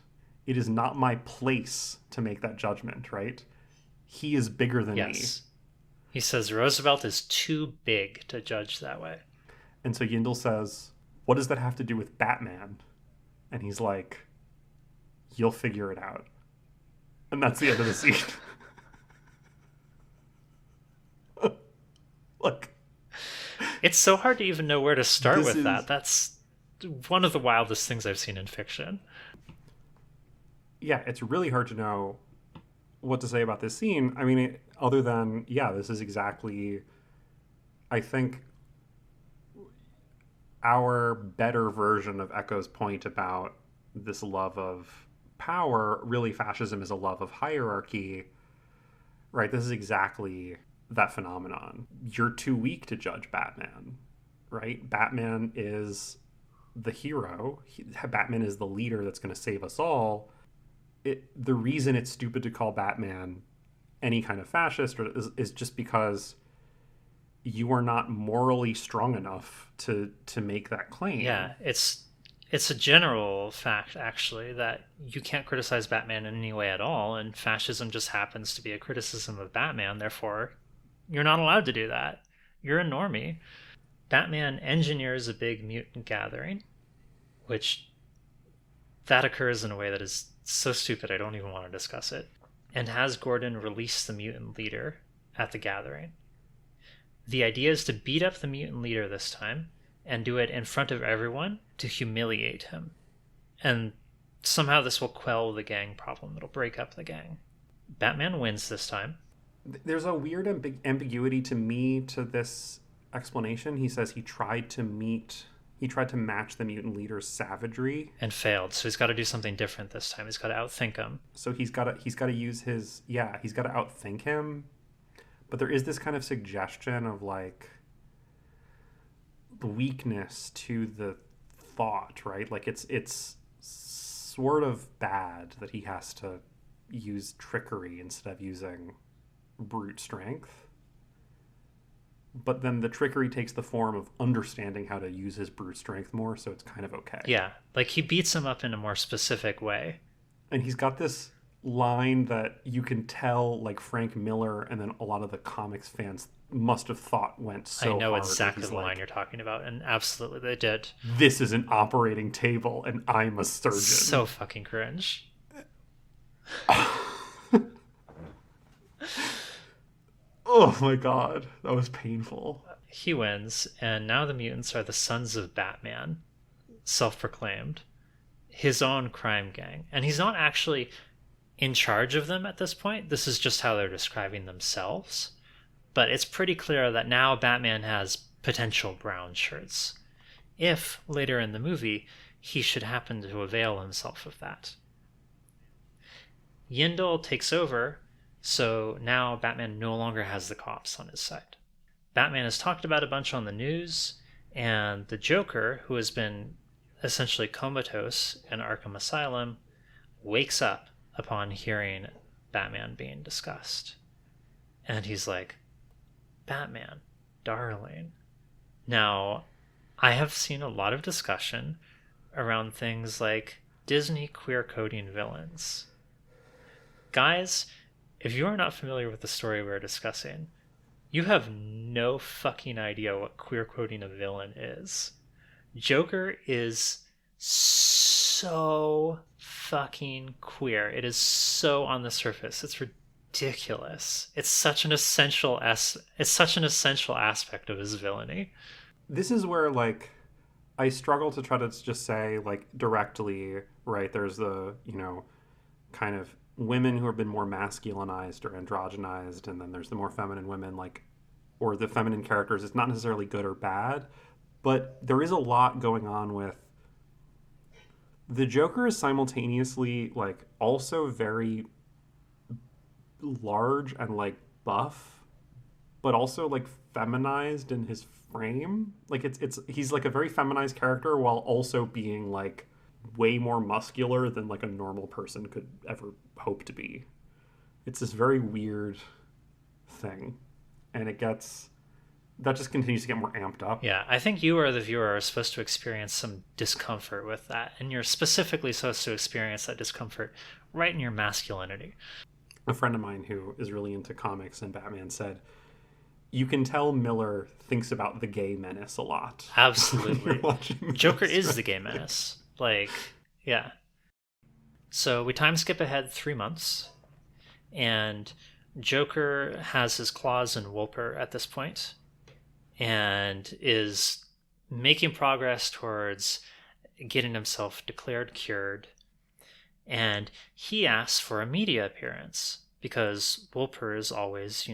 S8: It is not my place to make that judgment, right? He is bigger than me.
S1: He says Roosevelt is too big to judge that way.
S8: And so Yindel says, what does that have to do with Batman? And he's like, you'll figure it out. And that's the end of the scene. Look.
S1: It's so hard to even know where to start with that. That's one of the wildest things I've seen in fiction.
S8: Yeah, it's really hard to know what to say about this scene. I mean, other than, yeah, this is exactly, I think, our better version of Eco's point about this love of power. Really, fascism is a love of hierarchy, right? This is exactly that phenomenon. You're too weak to judge Batman, right? Batman is the hero. Batman is the leader that's going to save us all. The reason it's stupid to call Batman any kind of fascist is just because you are not morally strong enough to make that claim.
S1: Yeah, it's a general fact, actually, that you can't criticize Batman in any way at all, and fascism just happens to be a criticism of Batman. Therefore, you're not allowed to do that. You're a normie. Batman engineers a big mutant gathering, which that occurs in a way that is so stupid I don't even want to discuss it, and has Gordon release the mutant leader at the gathering. The idea is to beat up the mutant leader this time and do it in front of everyone to humiliate him. And somehow this will quell the gang problem. It'll break up the gang. Batman wins this time.
S8: There's a weird ambiguity to me to this explanation. He says he tried to match the mutant leader's savagery
S1: and failed. So he's got to do something different this time. He's got to outthink him.
S8: So he's got to use his, he's got to outthink him. But there is this kind of suggestion of like the weakness to the thought, right? Like it's sort of bad that he has to use trickery instead of using brute strength. But then the trickery takes the form of understanding how to use his brute strength more, so it's kind of okay.
S1: Yeah, like he beats him up in a more specific way.
S8: And he's got this line that you can tell, like, Frank Miller and then a lot of the comics fans must have thought went so hard.
S1: I know exactly the line you're talking about, and absolutely they did.
S8: This is an operating table, and I'm a surgeon.
S1: So fucking cringe.
S8: Oh my god, that was painful.
S1: He wins, and now the mutants are the sons of Batman, self-proclaimed, his own crime gang. And he's not actually in charge of them at this point. This is just how they're describing themselves. But it's pretty clear that now Batman has potential brown shirts, if later in the movie he should happen to avail himself of that. Yindel takes over, so now Batman no longer has the cops on his side. Batman is talked about a bunch on the news, and the Joker, who has been essentially comatose in Arkham Asylum, wakes up upon hearing Batman being discussed. And he's like, Batman, darling. Now, I have seen a lot of discussion around things like Disney queer coding villains. Guys, if you are not familiar with the story we're discussing, you have no fucking idea what queer coding a villain is. Joker is so fucking queer. It is so on the surface. It's ridiculous. It's such an essential aspect of his villainy.
S8: This is where, like, I struggle to try to just say, like, directly, right, there's the, kind of women who have been more masculinized or androgenized, and then there's the more feminine women. Like, or the feminine characters, it's not necessarily good or bad, but there is a lot going on with the Joker is simultaneously like also very large and like buff, but also like feminized in his frame. Like it's he's like a very feminized character while also being like way more muscular than like a normal person could ever hope to be. It's this very weird thing, and that just continues to get more amped up.
S1: Yeah, I think you are the viewer are supposed to experience some discomfort with that, and you're specifically supposed to experience that discomfort right in your masculinity.
S8: A friend of mine who is really into comics and Batman said, you can tell Miller thinks about the gay menace a lot.
S1: Absolutely. Joker is the gay menace. Like, yeah. So we time skip ahead 3 months, and Joker has his claws in Wolper at this point, and is making progress towards getting himself declared cured. And he asks for a media appearance because Wolper is always,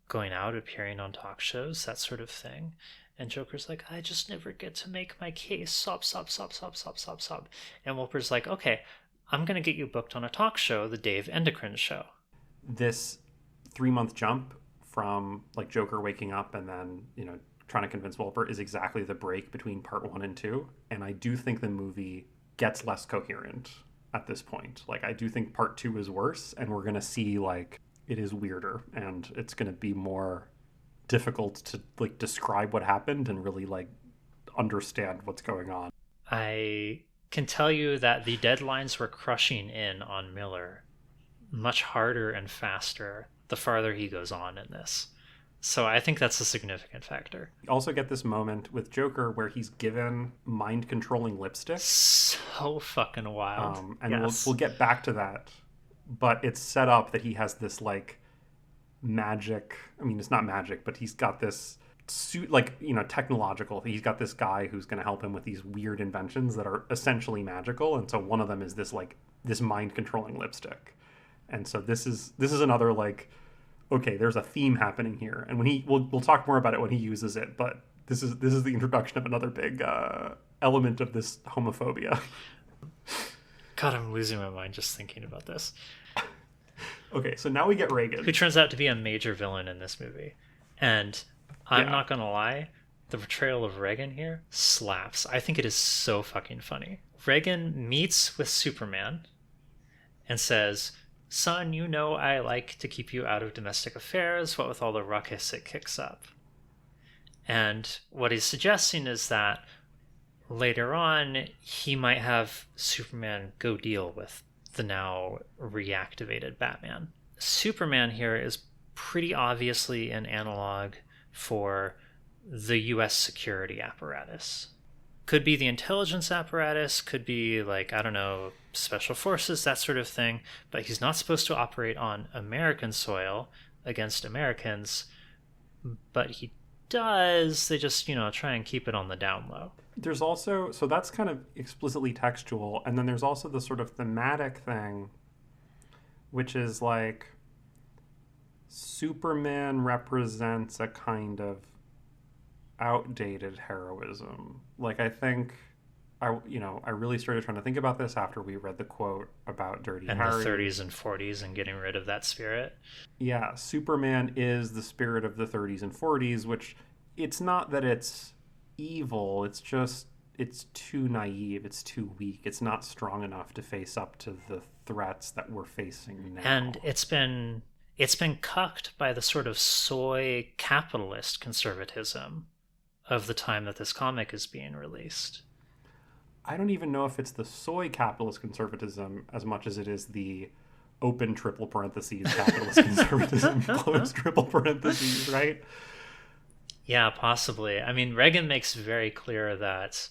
S1: going out, appearing on talk shows, that sort of thing. And Joker's like, I just never get to make my case. Sob, sob, sob, sob, sob, sob, sob. And Wolper's like, okay, I'm going to get you booked on a talk show, the Dave Endocrine Show.
S8: This 3-month jump from like Joker waking up and then, trying to convince Wolper is exactly the break between part 1 and 2. And I do think the movie gets less coherent at this point. Like, I do think part 2 is worse, and we're going to see like it is weirder, and it's going to be more difficult to like describe what happened and really like understand what's going on.
S1: I can tell you that the deadlines were crushing in on Miller much harder and faster the farther he goes on in this. So I think that's a significant factor.
S8: You also get this moment with Joker where he's given mind-controlling lipstick.
S1: So fucking wild.
S8: And
S1: yes.
S8: we'll get back to that. But it's set up that he has this like magic. I mean, it's not magic, but he's got this suit, like, technological. He's got this guy who's going to help him with these weird inventions that are essentially magical. And so one of them is this mind-controlling lipstick. And so this is another like, okay, there's a theme happening here, and when we'll talk more about it when he uses it, but this is the introduction of another big element of this homophobia.
S1: God, I'm losing my mind just thinking about this.
S8: Okay, so now we get Reagan,
S1: who turns out to be a major villain in this movie, and I'm not gonna lie, the portrayal of Reagan here slaps. I think it is so fucking funny. Reagan meets with Superman and says, son, I like to keep you out of domestic affairs, what with all the ruckus it kicks up. And what he's suggesting is that later on, he might have Superman go deal with the now reactivated Batman. Superman here is pretty obviously an analog for the US security apparatus. Could be the intelligence apparatus, could be like, I don't know, special forces, that sort of thing, but he's not supposed to operate on American soil against Americans, but he does. They just, try and keep it on the down low.
S8: There's also, so that's kind of explicitly textual, and then there's also the sort of thematic thing, which is like Superman represents a kind of outdated heroism. Like, I think I really started trying to think about this after we read the quote about Dirty
S1: and
S8: Harry.
S1: And the 30s and 40s and getting rid of that spirit.
S8: Yeah, Superman is the spirit of the 30s and 40s, which it's not that it's evil, it's just it's too naive, it's too weak, it's not strong enough to face up to the threats that we're facing now.
S1: And it's been cucked by the sort of soy capitalist conservatism of the time that this comic is being released.
S8: I don't even know if it's the soy capitalist conservatism as much as it is the open triple parentheses capitalist conservatism, close triple parentheses, right?
S1: Yeah, possibly. I mean, Reagan makes very clear that,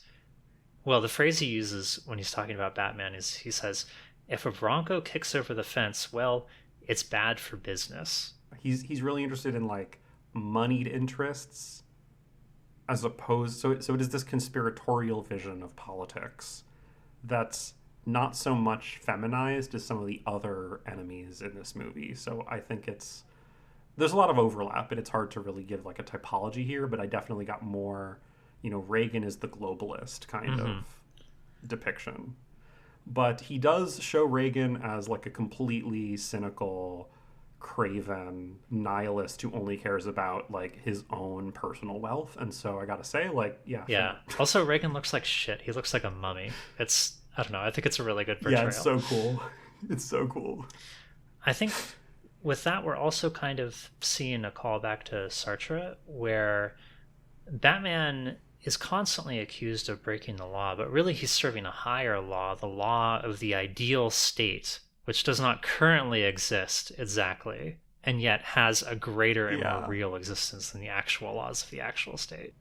S1: well, the phrase he uses when he's talking about Batman is, he says, if a Bronco kicks over the fence, well, it's bad for business.
S8: He's really interested in like moneyed interests, as opposed, so it is this conspiratorial vision of politics that's not so much feminized as some of the other enemies in this movie. So I think it's there's a lot of overlap, and it's hard to really give like a typology here, but I definitely got more, Reagan is the globalist kind of depiction. But he does show Reagan as like a completely cynical, craven nihilist who only cares about like his own personal wealth. And so I gotta say, like, yeah.
S1: Also, Reagan looks like shit. He looks like a mummy. I don't know. I think it's a really good portrayal.
S8: Yeah, it's so cool. It's so cool.
S1: I think with that, we're also kind of seeing a callback to Sartre, where Batman is constantly accused of breaking the law, but really he's serving a higher law, the law of the ideal state, which does not currently exist exactly, and yet has a greater and more real existence than the actual laws of the actual state.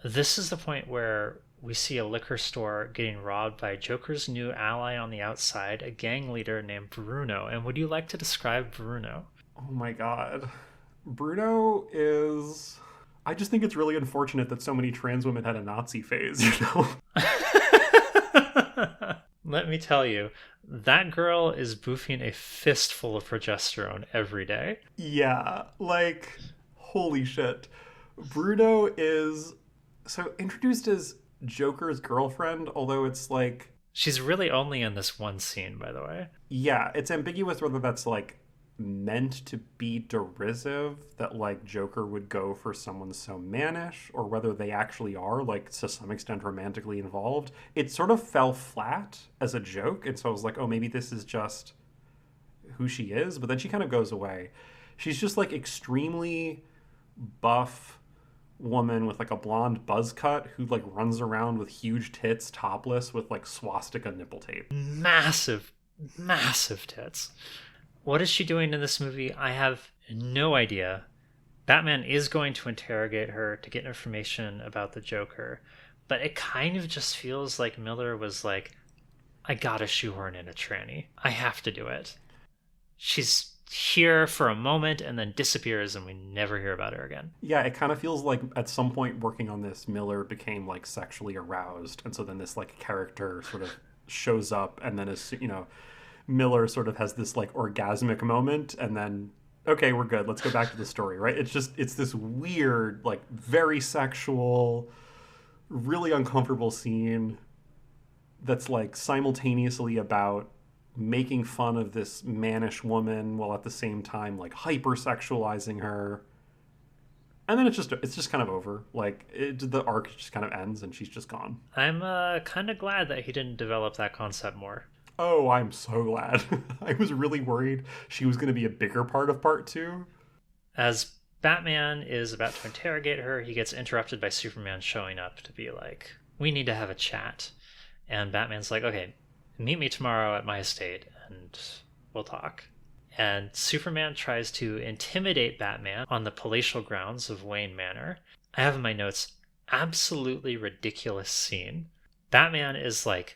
S1: This is the point where we see a liquor store getting robbed by Joker's new ally on the outside, a gang leader named Bruno. And would you like to describe Bruno?
S8: Oh my god. Bruno is... I just think it's really unfortunate that so many trans women had a Nazi phase,
S1: Let me tell you, that girl is boofing a fistful of progesterone every day.
S8: Yeah, like, holy shit. Bruno is so introduced as Joker's girlfriend, although it's like...
S1: She's really only in this one scene, by the way.
S8: Yeah, it's ambiguous whether that's like meant to be derisive, that like Joker would go for someone so mannish, or whether they actually are like to some extent romantically involved. It sort of fell flat as a joke, and so I was like, oh, maybe this is just who she is, but then she kind of goes away. She's just like extremely buff woman with like a blonde buzz cut who like runs around with huge tits topless with like swastika nipple tape.
S1: Massive tits. What is she doing in this movie? I have no idea. Batman is going to interrogate her to get information about the Joker, but it kind of just feels like Miller was like, I gotta shoehorn in a tranny. I have to do it. She's here for a moment and then disappears and we never hear about her again.
S8: Yeah, it kind of feels like at some point working on this, Miller became like sexually aroused, and so then this like character sort of shows up, and then is, Miller sort of has this like orgasmic moment, and then, okay, we're good, let's go back to the story, right? It's this weird, like very sexual, really uncomfortable scene that's like simultaneously about making fun of this mannish woman while at the same time like hypersexualizing her. And then it's just kind of over. Like the arc just kind of ends and she's just gone.
S1: I'm kind of glad that he didn't develop that concept more.
S8: Oh, I'm so glad. I was really worried she was going to be a bigger part of part 2.
S1: As Batman is about to interrogate her, he gets interrupted by Superman showing up to be like, we need to have a chat. And Batman's like, okay, meet me tomorrow at my estate and we'll talk. And Superman tries to intimidate Batman on the palatial grounds of Wayne Manor. I have in my notes, absolutely ridiculous scene. Batman is like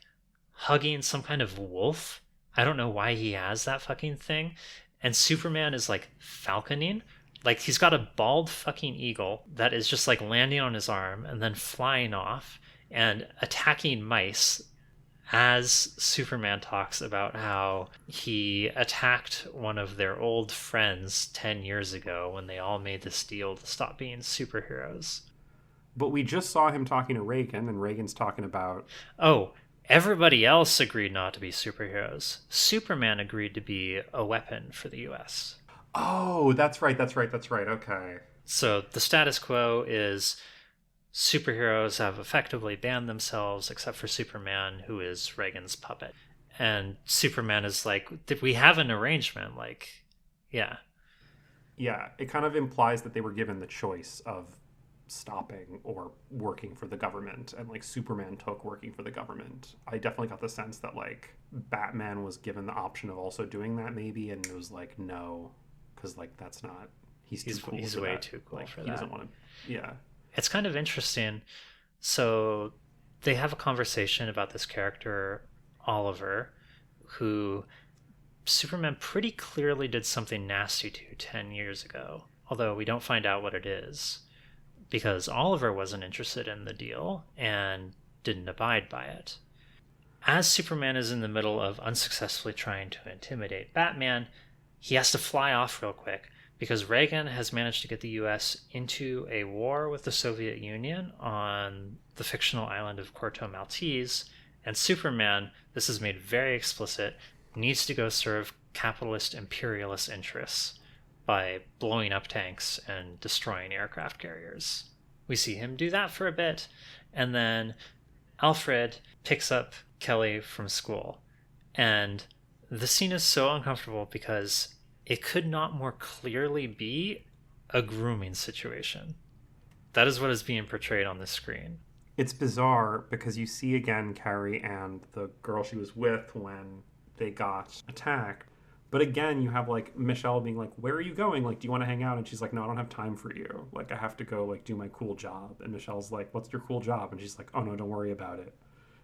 S1: hugging some kind of wolf. I don't know why he has that fucking thing. And Superman is like falconing. Like he's got a bald fucking eagle that is just like landing on his arm and then flying off and attacking mice, as Superman talks about how he attacked one of their old friends 10 years ago when they all made this deal to stop being superheroes.
S8: But we just saw him talking to Reagan, and Reagan's talking about...
S1: Oh, everybody else agreed not to be superheroes. Superman agreed to be a weapon for the US.
S8: Oh, that's right. Okay.
S1: So the status quo is superheroes have effectively banned themselves except for Superman, who is Reagan's puppet. And Superman is like, did we have an arrangement? Like, yeah.
S8: Yeah, it kind of implies that they were given the choice of stopping or working for the government, and like Superman took working for the government. I definitely got the sense that like Batman was given the option of also doing that maybe, and it was like, no, because like that's not, he's too cool.
S1: He's way too cool for that.
S8: He doesn't want to, yeah.
S1: It's kind of interesting. So they have a conversation about this character, Oliver, who Superman pretty clearly did something nasty to 10 years ago, although we don't find out what it is, because Oliver wasn't interested in the deal and didn't abide by it. As Superman is in the middle of unsuccessfully trying to intimidate Batman, he has to fly off real quick because Reagan has managed to get the US into a war with the Soviet Union on the fictional island of Corto Maltese, and Superman, this is made very explicit, needs to go serve capitalist imperialist interests by blowing up tanks and destroying aircraft carriers. We see him do that for a bit, and then Alfred picks up Kelly from school. And the scene is so uncomfortable because it could not more clearly be a grooming situation. That is what is being portrayed on the screen.
S8: It's bizarre because you see again Carrie and the girl she was with when they got attacked. But again, you have like Michelle being like, where are you going? Like, do you want to hang out? And she's like, no, I don't have time for you. Like, I have to go like do my cool job. And Michelle's like, what's your cool job? And she's like, oh no, don't worry about it.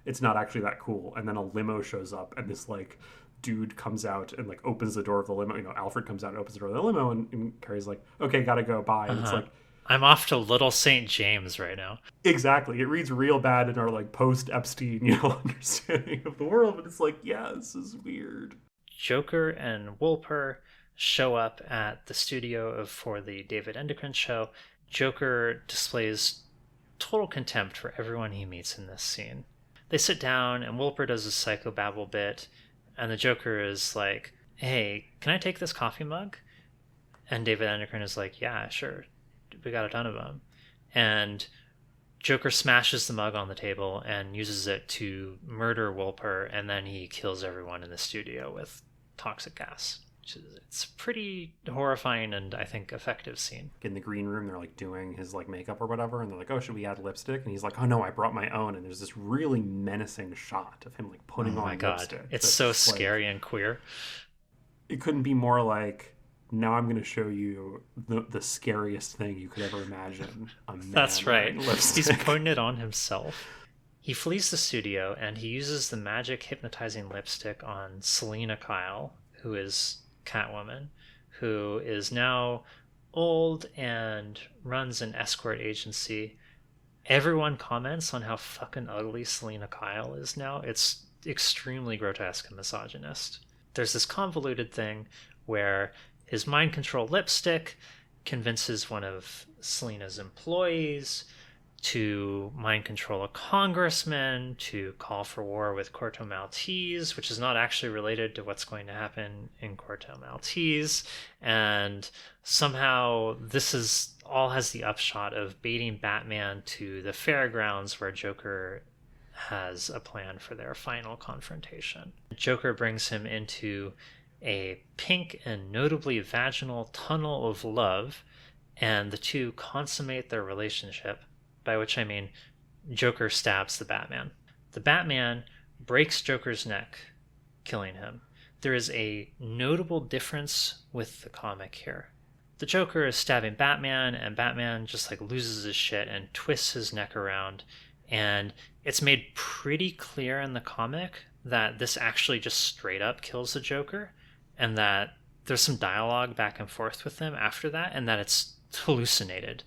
S8: It's not actually that cool. And then a limo shows up and this like dude comes out and like opens the door of the limo. You know, Alfred comes out and opens the door of the limo, and Carrie's like, okay, gotta go, bye. And it's like,
S1: I'm off to Little St. James right now.
S8: Exactly. It reads real bad in our like post-Epstein, understanding of the world, but it's like, yeah, this is weird.
S1: Joker and Wolper show up at the studio for the David Endocrine show. Joker displays total contempt for everyone he meets in this scene. They sit down and Wolper does a psychobabble bit, and the Joker is like, hey, can I take this coffee mug? And David Endocrine is like, yeah, sure. We got a ton of them. And Joker smashes the mug on the table and uses it to murder Wolper, and then he kills everyone in the studio with toxic gas. It's a pretty horrifying and I think effective scene.
S8: In the green room, they're like doing his like makeup or whatever, and they're like, oh, should we add lipstick? And he's like, oh no, I brought my own. And there's this really menacing shot of him like putting on lipstick.
S1: It's so scary and queer.
S8: It couldn't be more like, now I'm going to show you the scariest thing you could ever imagine.
S1: That's right. He's putting it on himself. He flees the studio and he uses the magic hypnotizing lipstick on Selena Kyle, who is Catwoman, who is now old and runs an escort agency. Everyone comments on how fucking ugly Selena Kyle is now. It's extremely grotesque and misogynist. There's this convoluted thing where his mind control lipstick convinces one of Selena's employees to mind control a congressman to call for war with Corto Maltese, which is not actually related to what's going to happen in Corto Maltese. And somehow this is all has the upshot of baiting Batman to the fairgrounds where Joker has a plan for their final confrontation. Joker brings him into a pink and notably vaginal tunnel of love, and the two consummate their relationship, by which I mean Joker stabs the Batman. The Batman breaks Joker's neck, killing him. There is a notable difference with the comic here. The Joker is stabbing Batman, and Batman just like loses his shit and twists his neck around, and it's made pretty clear in the comic that this actually just straight up kills the Joker, and that there's some dialogue back and forth with them after that, and that it's hallucinated,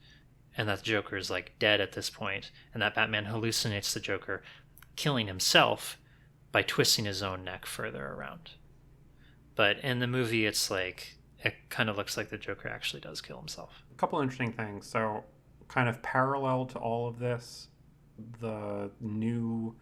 S1: and that the Joker is like dead at this point, and that Batman hallucinates the Joker killing himself by twisting his own neck further around. But in the movie, it's like, it kind of looks like the Joker actually does kill himself.
S8: A couple interesting things. So kind of parallel to all of this, the new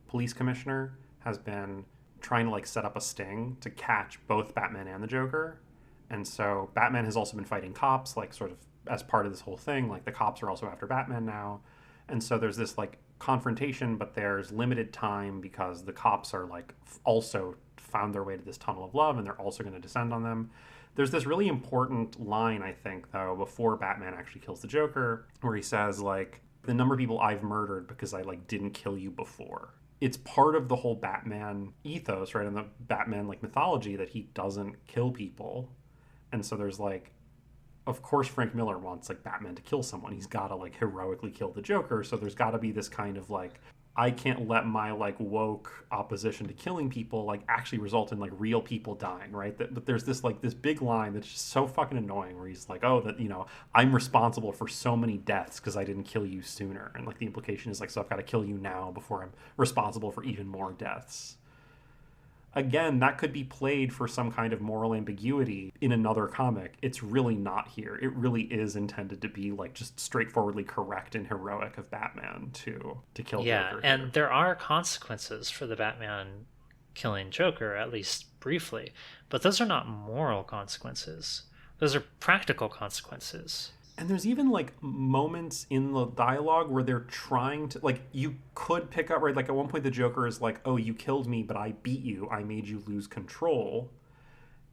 S8: police commissioner has been trying to like set up a sting to catch both Batman and the Joker. And so Batman has also been fighting cops, like sort of as part of this whole thing. Like the cops are also after Batman now. And so there's this like confrontation, but there's limited time because the cops are like also found their way to this tunnel of love, and they're also going to descend on them. There's this really important line, I think, though, before Batman actually kills the Joker, where he says, like, the number of people I've murdered because I, like, didn't kill you before. It's part of the whole Batman ethos, right, and the Batman, like, mythology that he doesn't kill people. And so there's, like, of course Frank Miller wants, like, Batman to kill someone. He's got to, like, heroically kill the Joker. So there's got to be this kind of, like, I can't let my, like, woke opposition to killing people, like, actually result in, like, real people dying, right? But there's this, like, this big line that's just so fucking annoying where he's like, oh, that, you know, I'm responsible for so many deaths because I didn't kill you sooner. And, like, the implication is, like, so I've got to kill you now before I'm responsible for even more deaths. again, that could be played for some kind of moral ambiguity in another comic. It's really not here. It really is intended to be like just straightforwardly correct and heroic of Batman to kill Joker.
S1: And there are consequences for the Batman killing Joker, at least briefly, but those are not moral consequences. Those are practical consequences.
S8: And there's even like moments in the dialogue where they're trying to, like, you could pick up, right? Like at one point the Joker is like, oh, you killed me, but I beat you. I made you lose control.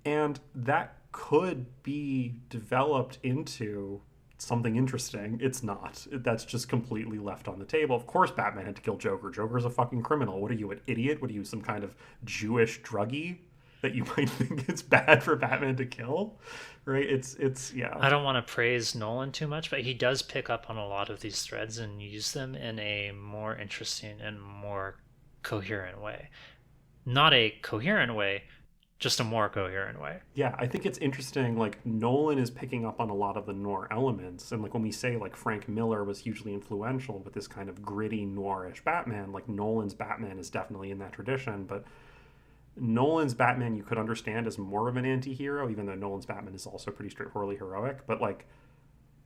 S8: And that could be developed into something interesting. It's not. That's just completely left on the table. Of course Batman had to kill Joker. Joker's a fucking criminal. What are you, an idiot? What are you, some kind of Jewish druggie that you might think it's bad for Batman to kill? Right? It's yeah.
S1: I don't want to praise Nolan too much, but he does pick up on a lot of these threads and use them in a more interesting and more coherent way. Not a coherent way, just a more coherent way.
S8: Yeah, I think it's interesting, like, Nolan is picking up on a lot of the noir elements, and like when we say like Frank Miller was hugely influential with this kind of gritty noirish Batman, like Nolan's Batman is definitely in that tradition, but Nolan's Batman you could understand as more of an anti-hero, even though Nolan's Batman is also pretty straightforwardly heroic. But like,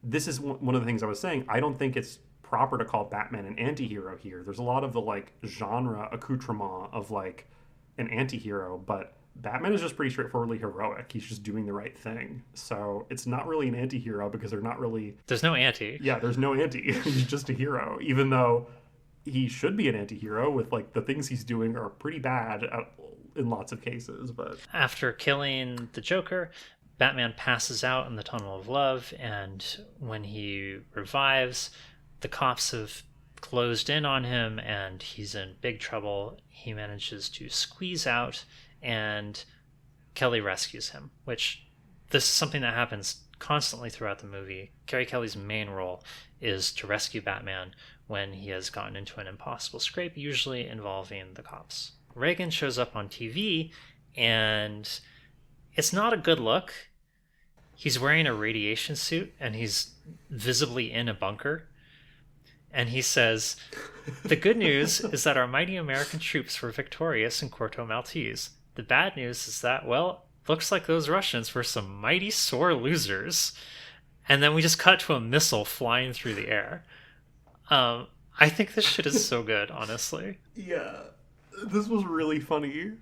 S8: this is one of the things I was saying. I don't think it's proper to call Batman an anti-hero here. There's a lot of the like genre accoutrement of like an anti-hero, but Batman is just pretty straightforwardly heroic. He's just doing the right thing. So it's not really an anti-hero because they're not really...
S1: There's no anti.
S8: Yeah, there's no anti. He's just a hero, even though he should be an anti-hero with like the things he's doing are pretty bad in lots of cases. But
S1: after killing the Joker, Batman passes out in the Tunnel of Love, and when he revives, the cops have closed in on him and he's in big trouble. He manages to squeeze out and Kelly rescues him, which this is something that happens constantly throughout the movie. Carrie Kelly's main role is to rescue Batman when he has gotten into an impossible scrape, usually involving the cops. Reagan shows up on TV, and it's not a good look. He's wearing a radiation suit, and he's visibly in a bunker. And he says, "The good news is that our mighty American troops were victorious in Corto Maltese. The bad news is that, well, looks like those Russians were some mighty sore losers." And then we just cut to a missile flying through the air. I think this shit is so good, honestly.
S8: Yeah, this was really funny.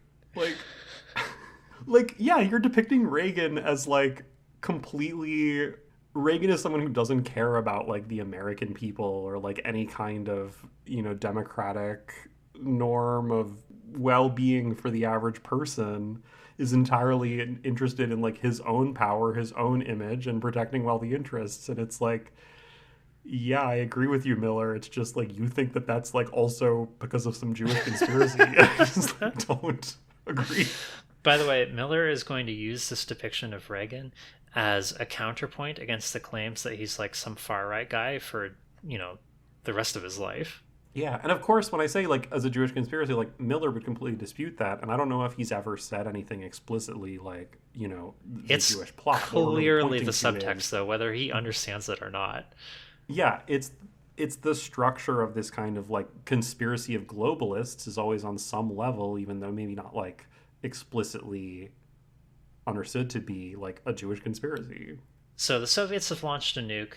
S8: Like, yeah, you're depicting Reagan as like completely... Reagan is someone who doesn't care about like the American people or like any kind of, you know, democratic norm of well-being for the average person, is entirely interested in like his own power, his own image, and protecting wealthy interests. And it's like, yeah, I agree with you, Miller. It's just like, you think that that's like also because of some Jewish conspiracy. I just like, don't agree.
S1: By the way, Miller is going to use this depiction of Reagan as a counterpoint against the claims that he's like some far-right guy for, you know, the rest of his life.
S8: Yeah, and of course, when I say like as a Jewish conspiracy, like Miller would completely dispute that, and I don't know if he's ever said anything explicitly like, you know, the
S1: it's
S8: Jewish plot.
S1: Clearly the subtext, though, whether he understands it or not.
S8: Yeah, it's the structure of this kind of like conspiracy of globalists is always on some level, even though maybe not like explicitly understood to be like a Jewish conspiracy.
S1: So the Soviets have launched a nuke.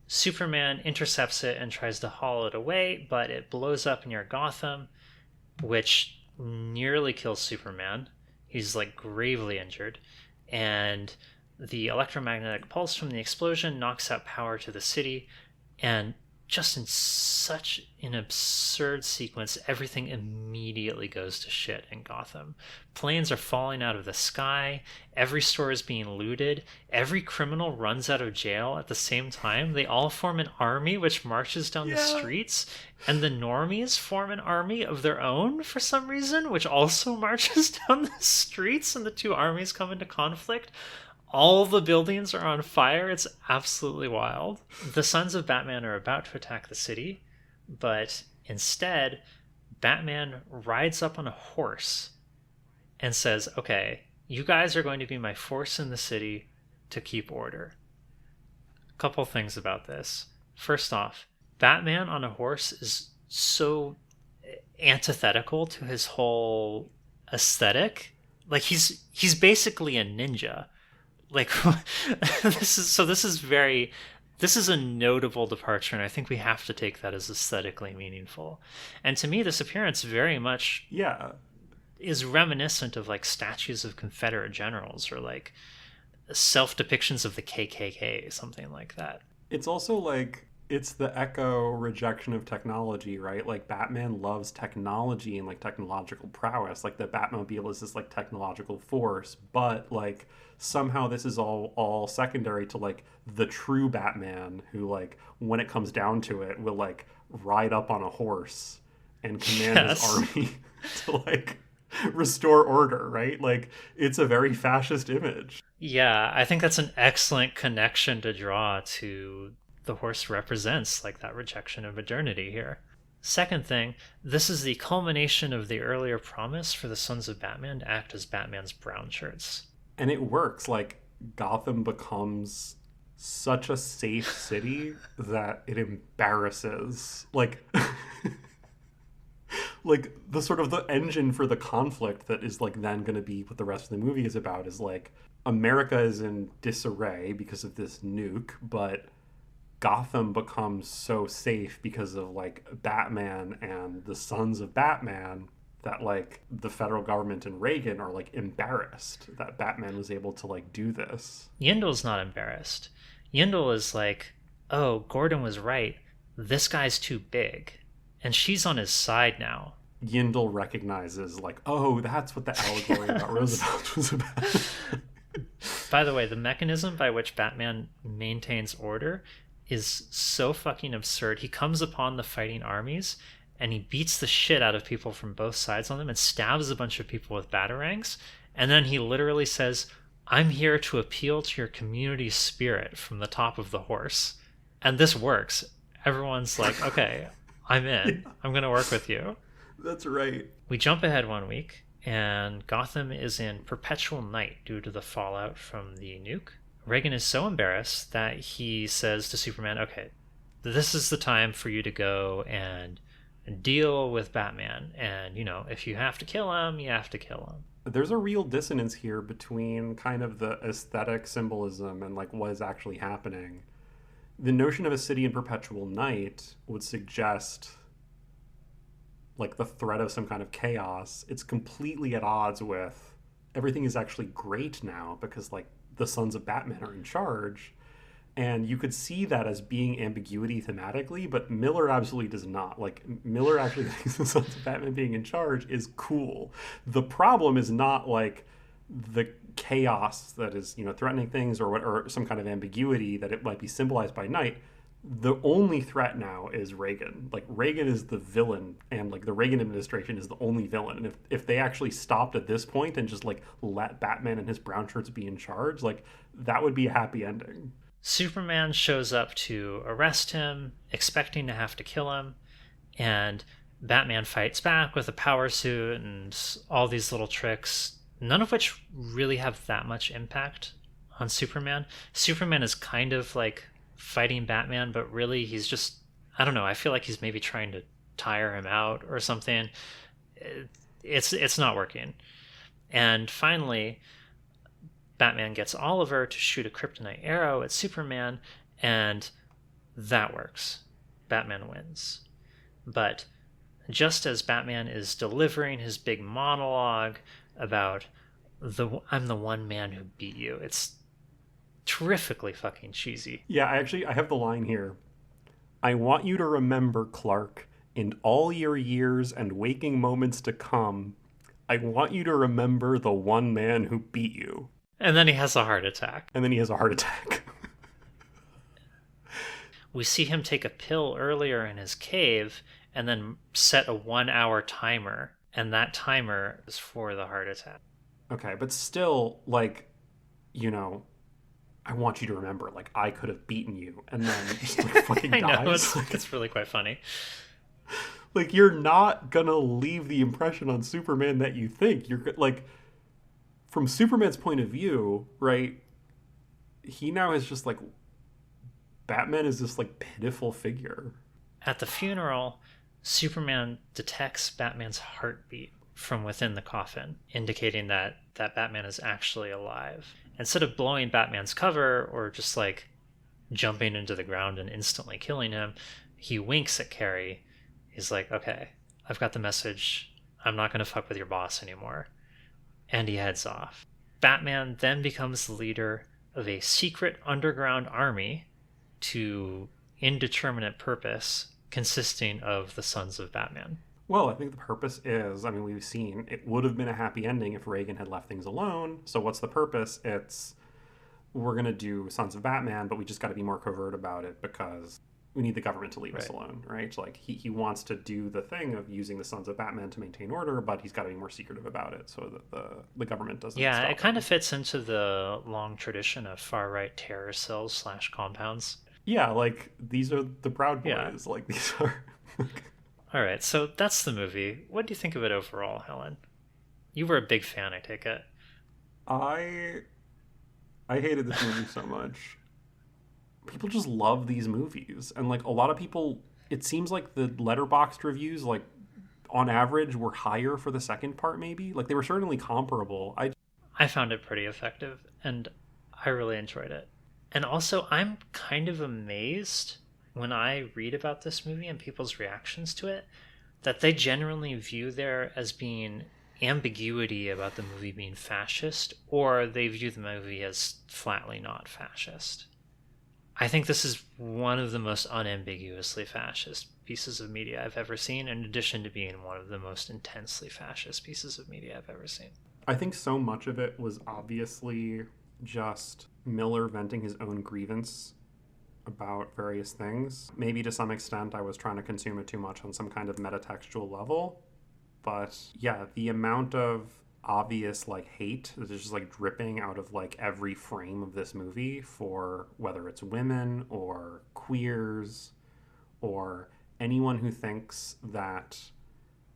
S1: Superman intercepts it and tries to haul it away, but it blows up near Gotham, which nearly kills Superman. He's like gravely injured, and the electromagnetic pulse from the explosion knocks out power to the city, and just in such an absurd sequence, everything immediately goes to shit in Gotham. Planes are falling out of the sky, every store is being looted, every criminal runs out of jail at the same time. They all form an army which marches down the streets, and the normies form an army of their own for some reason, which also marches down the streets, and the two armies come into conflict. All the buildings are on fire. It's absolutely wild. The Sons of Batman are about to attack the city, but instead, Batman rides up on a horse and says, "Okay, you guys are going to be my force in the city to keep order." A couple things about this. First off, Batman on a horse is so antithetical to his whole aesthetic. Like he's basically a ninja. Like this is a notable departure, and I think we have to take that as aesthetically meaningful. And to me, this appearance very much is reminiscent of like statues of Confederate generals or like self depictions of the KKK, something like that.
S8: It's also like it's the Echo rejection of technology, right? Like Batman loves technology and like technological prowess. Like the Batmobile is this like technological force, but like somehow this is all secondary to like the true Batman who like when it comes down to it will like ride up on a horse and command his army to like restore order, right? Like it's a very fascist image.
S1: Yeah, I think that's an excellent connection to draw to the horse represents, like that rejection of modernity here. Second thing, this is the culmination of the earlier promise for the Sons of Batman to act as Batman's brown shirts.
S8: And it works. Like Gotham becomes such a safe city that it embarrasses like like the sort of the engine for the conflict that is like then going to be what the rest of the movie is about is like America is in disarray because of this nuke, but Gotham becomes so safe because of like Batman and the Sons of Batman that like the federal government and Reagan are like embarrassed that Batman was able to like do this.
S1: Yindel's not embarrassed. Yindel is like, oh, Gordon was right. This guy's too big. And she's on his side now.
S8: Yindel recognizes like, oh, that's what the allegory about Roosevelt was about.
S1: By the way, the mechanism by which Batman maintains order is so fucking absurd. He comes upon the fighting armies and he beats the shit out of people from both sides on them and stabs a bunch of people with batarangs. And then he literally says, I'm here to appeal to your community spirit from the top of the horse. And this works. Everyone's like, okay, I'm in. I'm going to work with you.
S8: That's right.
S1: We jump ahead 1 week and Gotham is in perpetual night due to the fallout from the nuke. Reagan is so embarrassed that he says to Superman, okay, this is the time for you to go and deal with Batman. And, you know, if you have to kill him, you have to kill him.
S8: There's a real dissonance here between kind of the aesthetic symbolism and like what is actually happening. The notion of a city in perpetual night would suggest like the threat of some kind of chaos. It's completely at odds with everything is actually great now because like the Sons of Batman are in charge, and you could see that as being ambiguity thematically, but Miller absolutely does not. Like Miller actually thinks the Sons of Batman being in charge is cool. The problem is not like the chaos that is, you know, threatening things or some kind of ambiguity that it might be symbolized by night. The only threat now is Reagan. Like Reagan is the villain, and like the Reagan administration is the only villain. And if they actually stopped at this point and just like let Batman and his brown shirts be in charge, like that would be a happy ending.
S1: Superman shows up to arrest him, expecting to have to kill him, and Batman fights back with a power suit and all these little tricks, none of which really have that much impact on Superman. Superman is kind of like fighting Batman, but really he's just, I don't know, I feel like he's maybe trying to tire him out or something. It's not working. And finally, Batman gets Oliver to shoot a kryptonite arrow at Superman, and that works. Batman wins. But just as Batman is delivering his big monologue about I'm the one man who beat you, it's terrifically fucking cheesy.
S8: Yeah, I have the line here. I want you to remember, Clark, in all your years and waking moments to come, I want you to remember the one man who beat you.
S1: And then he has a heart attack. We see him take a pill earlier in his cave and then set a 1 hour timer. And that timer is for the heart attack.
S8: Okay, but still, like, you know, I want you to remember, like, I could have beaten you, and then just, like, fucking dies.
S1: I know, it's really quite funny.
S8: Like, you're not gonna leave the impression on Superman that you think. You're, like, from Superman's point of view, right, he now is just, like, Batman is this, like, pitiful figure.
S1: At the funeral, Superman detects Batman's heartbeat. from within the coffin, indicating that Batman is actually alive. Instead of blowing Batman's cover or just like jumping into the ground and instantly killing him, he winks at Carrie. He's like, okay, I've got the message. I'm not going to fuck with your boss anymore. And he heads off. Batman then becomes the leader of a secret underground army to indeterminate purpose consisting of the Sons of Batman.
S8: Well, I think the purpose is, I mean, we've seen it would have been a happy ending if Reagan had left things alone. So what's the purpose? It's, we're going to do Sons of Batman, but we just got to be more covert about it because we need the government to leave us alone, right? Like he wants to do the thing of using the Sons of Batman to maintain order, but he's got to be more secretive about it so that the government doesn't stop
S1: it kind
S8: him.
S1: of fits into the long tradition of far-right terror cells / compounds.
S8: Yeah, like these are the Proud Boys.
S1: Yeah.
S8: Like these are...
S1: All right, so that's the movie. What do you think of it overall, Helen? You were a big fan, I take it.
S8: I hated this movie so much. People just love these movies, and like a lot of people, it seems like the Letterboxd reviews, like on average, were higher for the second part. Maybe like they were certainly comparable.
S1: I found it pretty effective, and I really enjoyed it. And also, I'm kind of amazed when I read about this movie and people's reactions to it, that they generally view there as being ambiguity about the movie being fascist, or they view the movie as flatly not fascist. I think this is one of the most unambiguously fascist pieces of media I've ever seen, in addition to being one of the most intensely fascist pieces of media I've ever seen.
S8: I think so much of it was obviously just Miller venting his own grievance about various things. Maybe to some extent I was trying to consume it too much on some kind of metatextual level. But yeah, the amount of obvious like hate that is just like dripping out of like every frame of this movie for whether it's women or queers or anyone who thinks that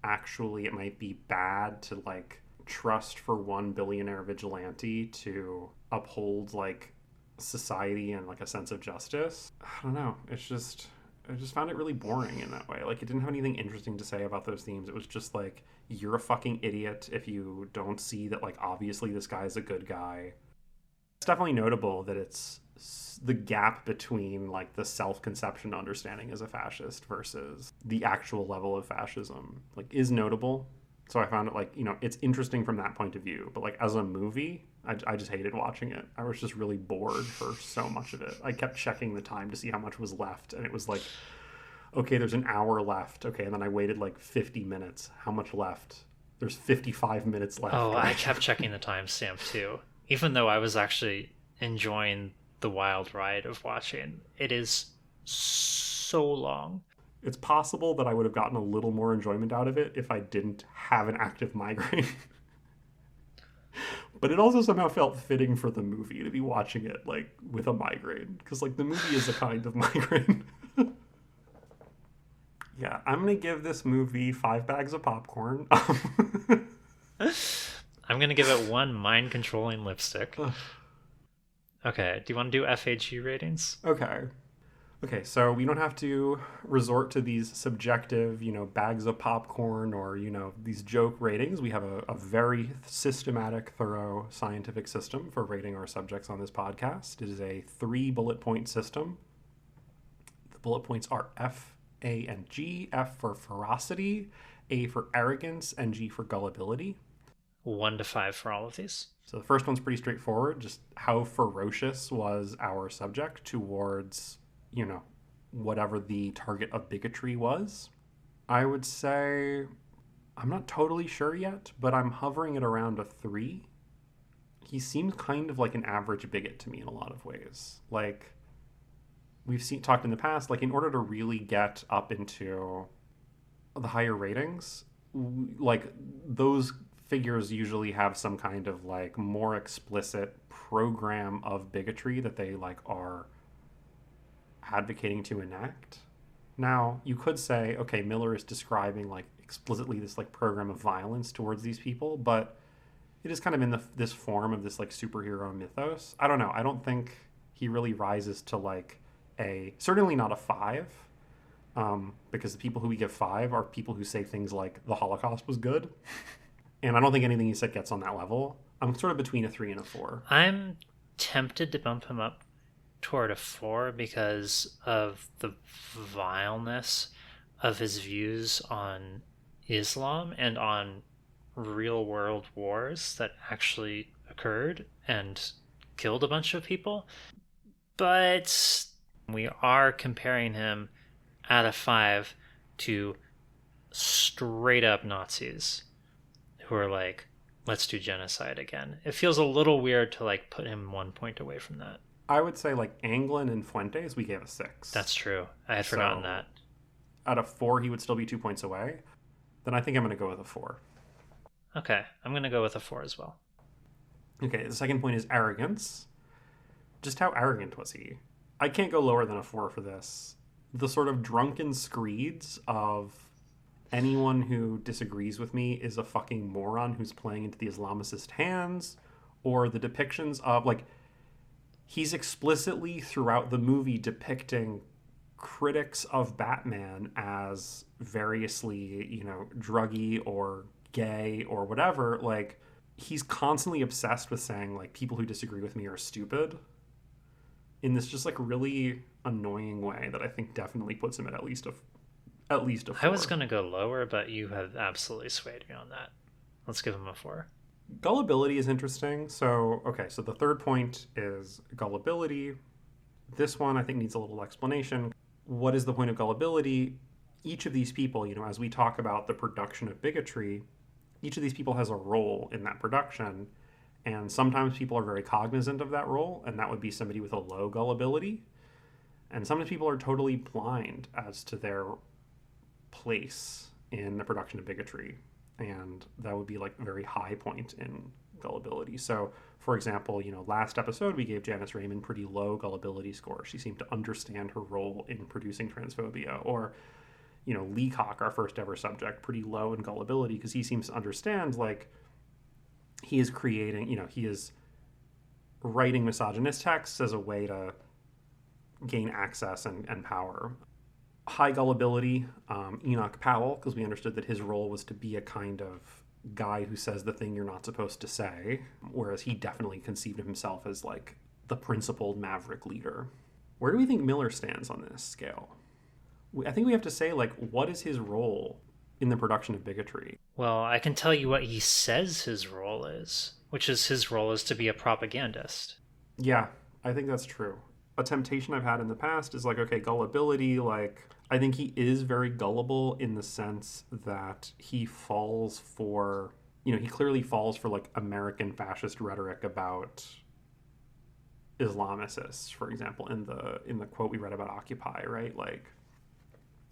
S8: actually it might be bad to like trust for one billionaire vigilante to uphold like society and like a sense of justice. I don't know. I just found it really boring in that way. Like it didn't have anything interesting to say about those themes. It was just like, you're a fucking idiot if you don't see that like obviously this guy's a good guy. It's definitely notable that it's the gap between like the self-conception understanding as a fascist versus the actual level of fascism like is notable. So I found it like, you know, it's interesting from that point of view, but like as a movie, I just hated watching it. I was just really bored for so much of it. I kept checking the time to see how much was left, and it was like, okay, there's an hour left. Okay, and then I waited like 50 minutes. How much left? There's 55 minutes left.
S1: Oh, I kept checking the timestamp too. Even though I was actually enjoying the wild ride of watching, it is so long.
S8: It's possible that I would have gotten a little more enjoyment out of it if I didn't have an active migraine. But it also somehow felt fitting for the movie to be watching it like with a migraine, because like the movie is a kind of migraine. Yeah, I'm gonna give this movie 5 bags of popcorn.
S1: I'm gonna give it 1 mind-controlling lipstick. Okay, do you want to do FAG ratings?
S8: Okay, so we don't have to resort to these subjective, you know, bags of popcorn or, you know, these joke ratings. We have a very systematic, thorough scientific system for rating our subjects on this podcast. It is a 3 bullet point system. The bullet points are F, A, and G. F for ferocity, A for arrogance, and G for gullibility.
S1: 1 to 5 for all of these.
S8: So the first one's pretty straightforward. Just how ferocious was our subject towards, you know, whatever the target of bigotry was. I would say, I'm not totally sure yet, but I'm hovering at around a 3. He seems kind of like an average bigot to me in a lot of ways. Like, we've talked in the past, like in order to really get up into the higher ratings, like those figures usually have some kind of like more explicit program of bigotry that they like are advocating to enact. Now, you could say, okay, Miller is describing like explicitly this like program of violence towards these people, but it is kind of in this form of this like superhero mythos. I don't know. I don't think he really rises to like certainly not a 5, because the people who we give 5 are people who say things like the Holocaust was good. And I don't think anything he said gets on that level. I'm sort of between a 3 and a 4.
S1: I'm tempted to bump him up toward a 4 because of the vileness of his views on Islam and on real world wars that actually occurred and killed a bunch of people. But we are comparing him at a 5 to straight up Nazis who are like, let's do genocide again. It feels a little weird to like put him 1 point away from that.
S8: I would say like Anglin and Fuentes, we gave a 6.
S1: That's true. I had forgotten that.
S8: At a 4, he would still be 2 points away. Then I think I'm going to go with a 4.
S1: Okay, I'm going to go with a 4 as well.
S8: Okay, the second point is arrogance. Just how arrogant was he? I can't go lower than a 4 for this. The sort of drunken screeds of anyone who disagrees with me is a fucking moron who's playing into the Islamicist hands, or the depictions of, like, he's explicitly throughout the movie depicting critics of Batman as variously, you know, druggy or gay or whatever. Like, he's constantly obsessed with saying, like, people who disagree with me are stupid in this just, like, really annoying way that I think definitely puts him at least a 4.
S1: I was going to go lower, but you have absolutely swayed me on that. Let's give him a 4.
S8: Gullibility is interesting. So, okay, so the third point is gullibility. This one I think needs a little explanation. What is the point of gullibility? Each of these people, you know, as we talk about the production of bigotry, each of these people has a role in that production. And sometimes people are very cognizant of that role, and that would be somebody with a low gullibility. And sometimes people are totally blind as to their place in the production of bigotry. And that would be like a very high point in gullibility. So, for example, you know, last episode we gave Janice Raymond pretty low gullibility score. She seemed to understand her role in producing transphobia. Or, you know, Leacock, our first ever subject, pretty low in gullibility because he seems to understand, like, he is creating, you know, he is writing misogynist texts as a way to gain access and power. High gullibility, Enoch Powell, because we understood that his role was to be a kind of guy who says the thing you're not supposed to say, whereas he definitely conceived of himself as like the principled maverick leader. Where do we think Miller stands on this scale? I think we have to say, like, what is his role in the production of bigotry?
S1: Well, I can tell you what he says his role is, which is his role is to be a propagandist.
S8: Yeah, I think that's true. A temptation I've had in the past is like, okay, gullibility, like, I think he is very gullible in the sense that he falls for, you know, he clearly falls for like American fascist rhetoric about Islamicists, for example, in the quote we read about Occupy, right? Like,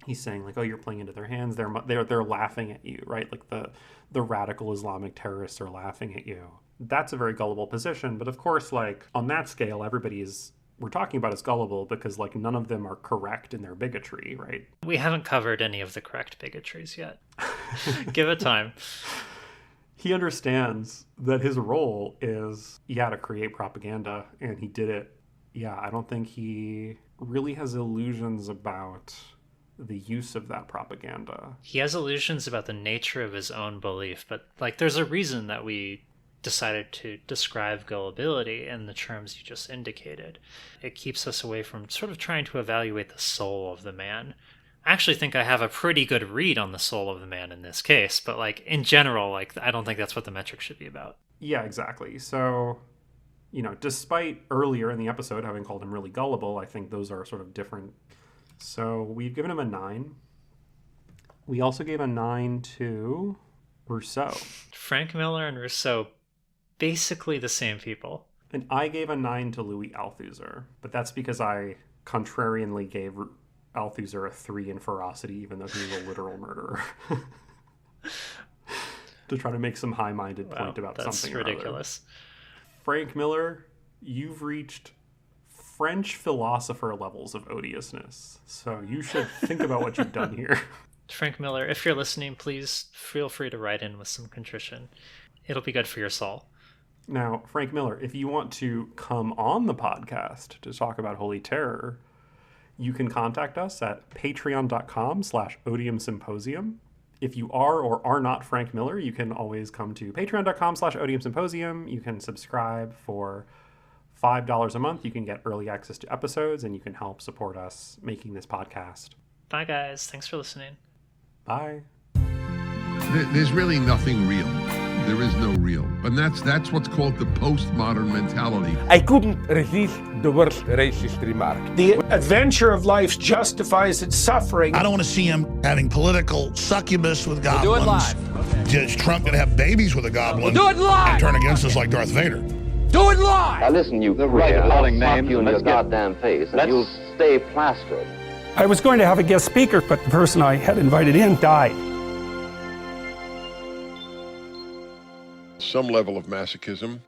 S8: he's saying like, oh, you're playing into their hands. They're laughing at you, right? Like the radical Islamic terrorists are laughing at you. That's a very gullible position. But of course, like, on that scale, we're talking about as gullible because, like, none of them are correct in their bigotry, right?
S1: We haven't covered any of the correct bigotries yet. Give it time.
S8: He understands that his role is, to create propaganda, and he did it. Yeah, I don't think he really has illusions about the use of that propaganda.
S1: He has illusions about the nature of his own belief, but, like, there's a reason that we decided to describe gullibility in the terms you just indicated. It keeps us away from sort of trying to evaluate the soul of the man. I actually think I have a pretty good read on the soul of the man in this case, but, like, in general, like, I don't think that's what the metric should be about.
S8: Yeah, exactly. So, you know, despite earlier in the episode having called him really gullible, I think those are sort of different. So we've given him a 9. We also gave a 9 to Rousseau.
S1: Frank Miller and Rousseau, basically the same people.
S8: And I gave a 9 to Louis Althusser, but that's because I contrarianly gave Althusser a 3 in ferocity, even though he was a literal murderer. To try to make some high-minded point about something or other. That's
S1: ridiculous.
S8: Frank Miller, you've reached French philosopher levels of odiousness, so you should think about what you've done here.
S1: Frank Miller, if you're listening, please feel free to write in with some contrition. It'll be good for your soul.
S8: Now, Frank Miller, if you want to come on the podcast to talk about Holy Terror, you can contact us at patreon.com/odiumsymposium. If you are or are not Frank Miller, you can always come to patreon.com/Odium Symposium. You can subscribe for $5 a month. You can get early access to episodes, and you can help support us making this podcast.
S1: Bye, guys. Thanks for listening.
S8: Bye.
S2: There's really nothing real. There is no real. And that's what's called the postmodern mentality.
S3: I couldn't resist the worst racist remark.
S4: The adventure of life justifies its suffering.
S5: I don't want to see him having political succubus with goblins.
S3: Do it live.
S5: Is Trump going to have babies with a goblin
S3: Do it live.
S5: and turn against us like Darth Vader?
S3: Do it live.
S6: Now listen, you the right I'll calling slap names. you in your Let's get- goddamn face, and you'll stay plastered.
S4: I was going to have a guest speaker, but the person I had invited in died.
S2: Some level of masochism.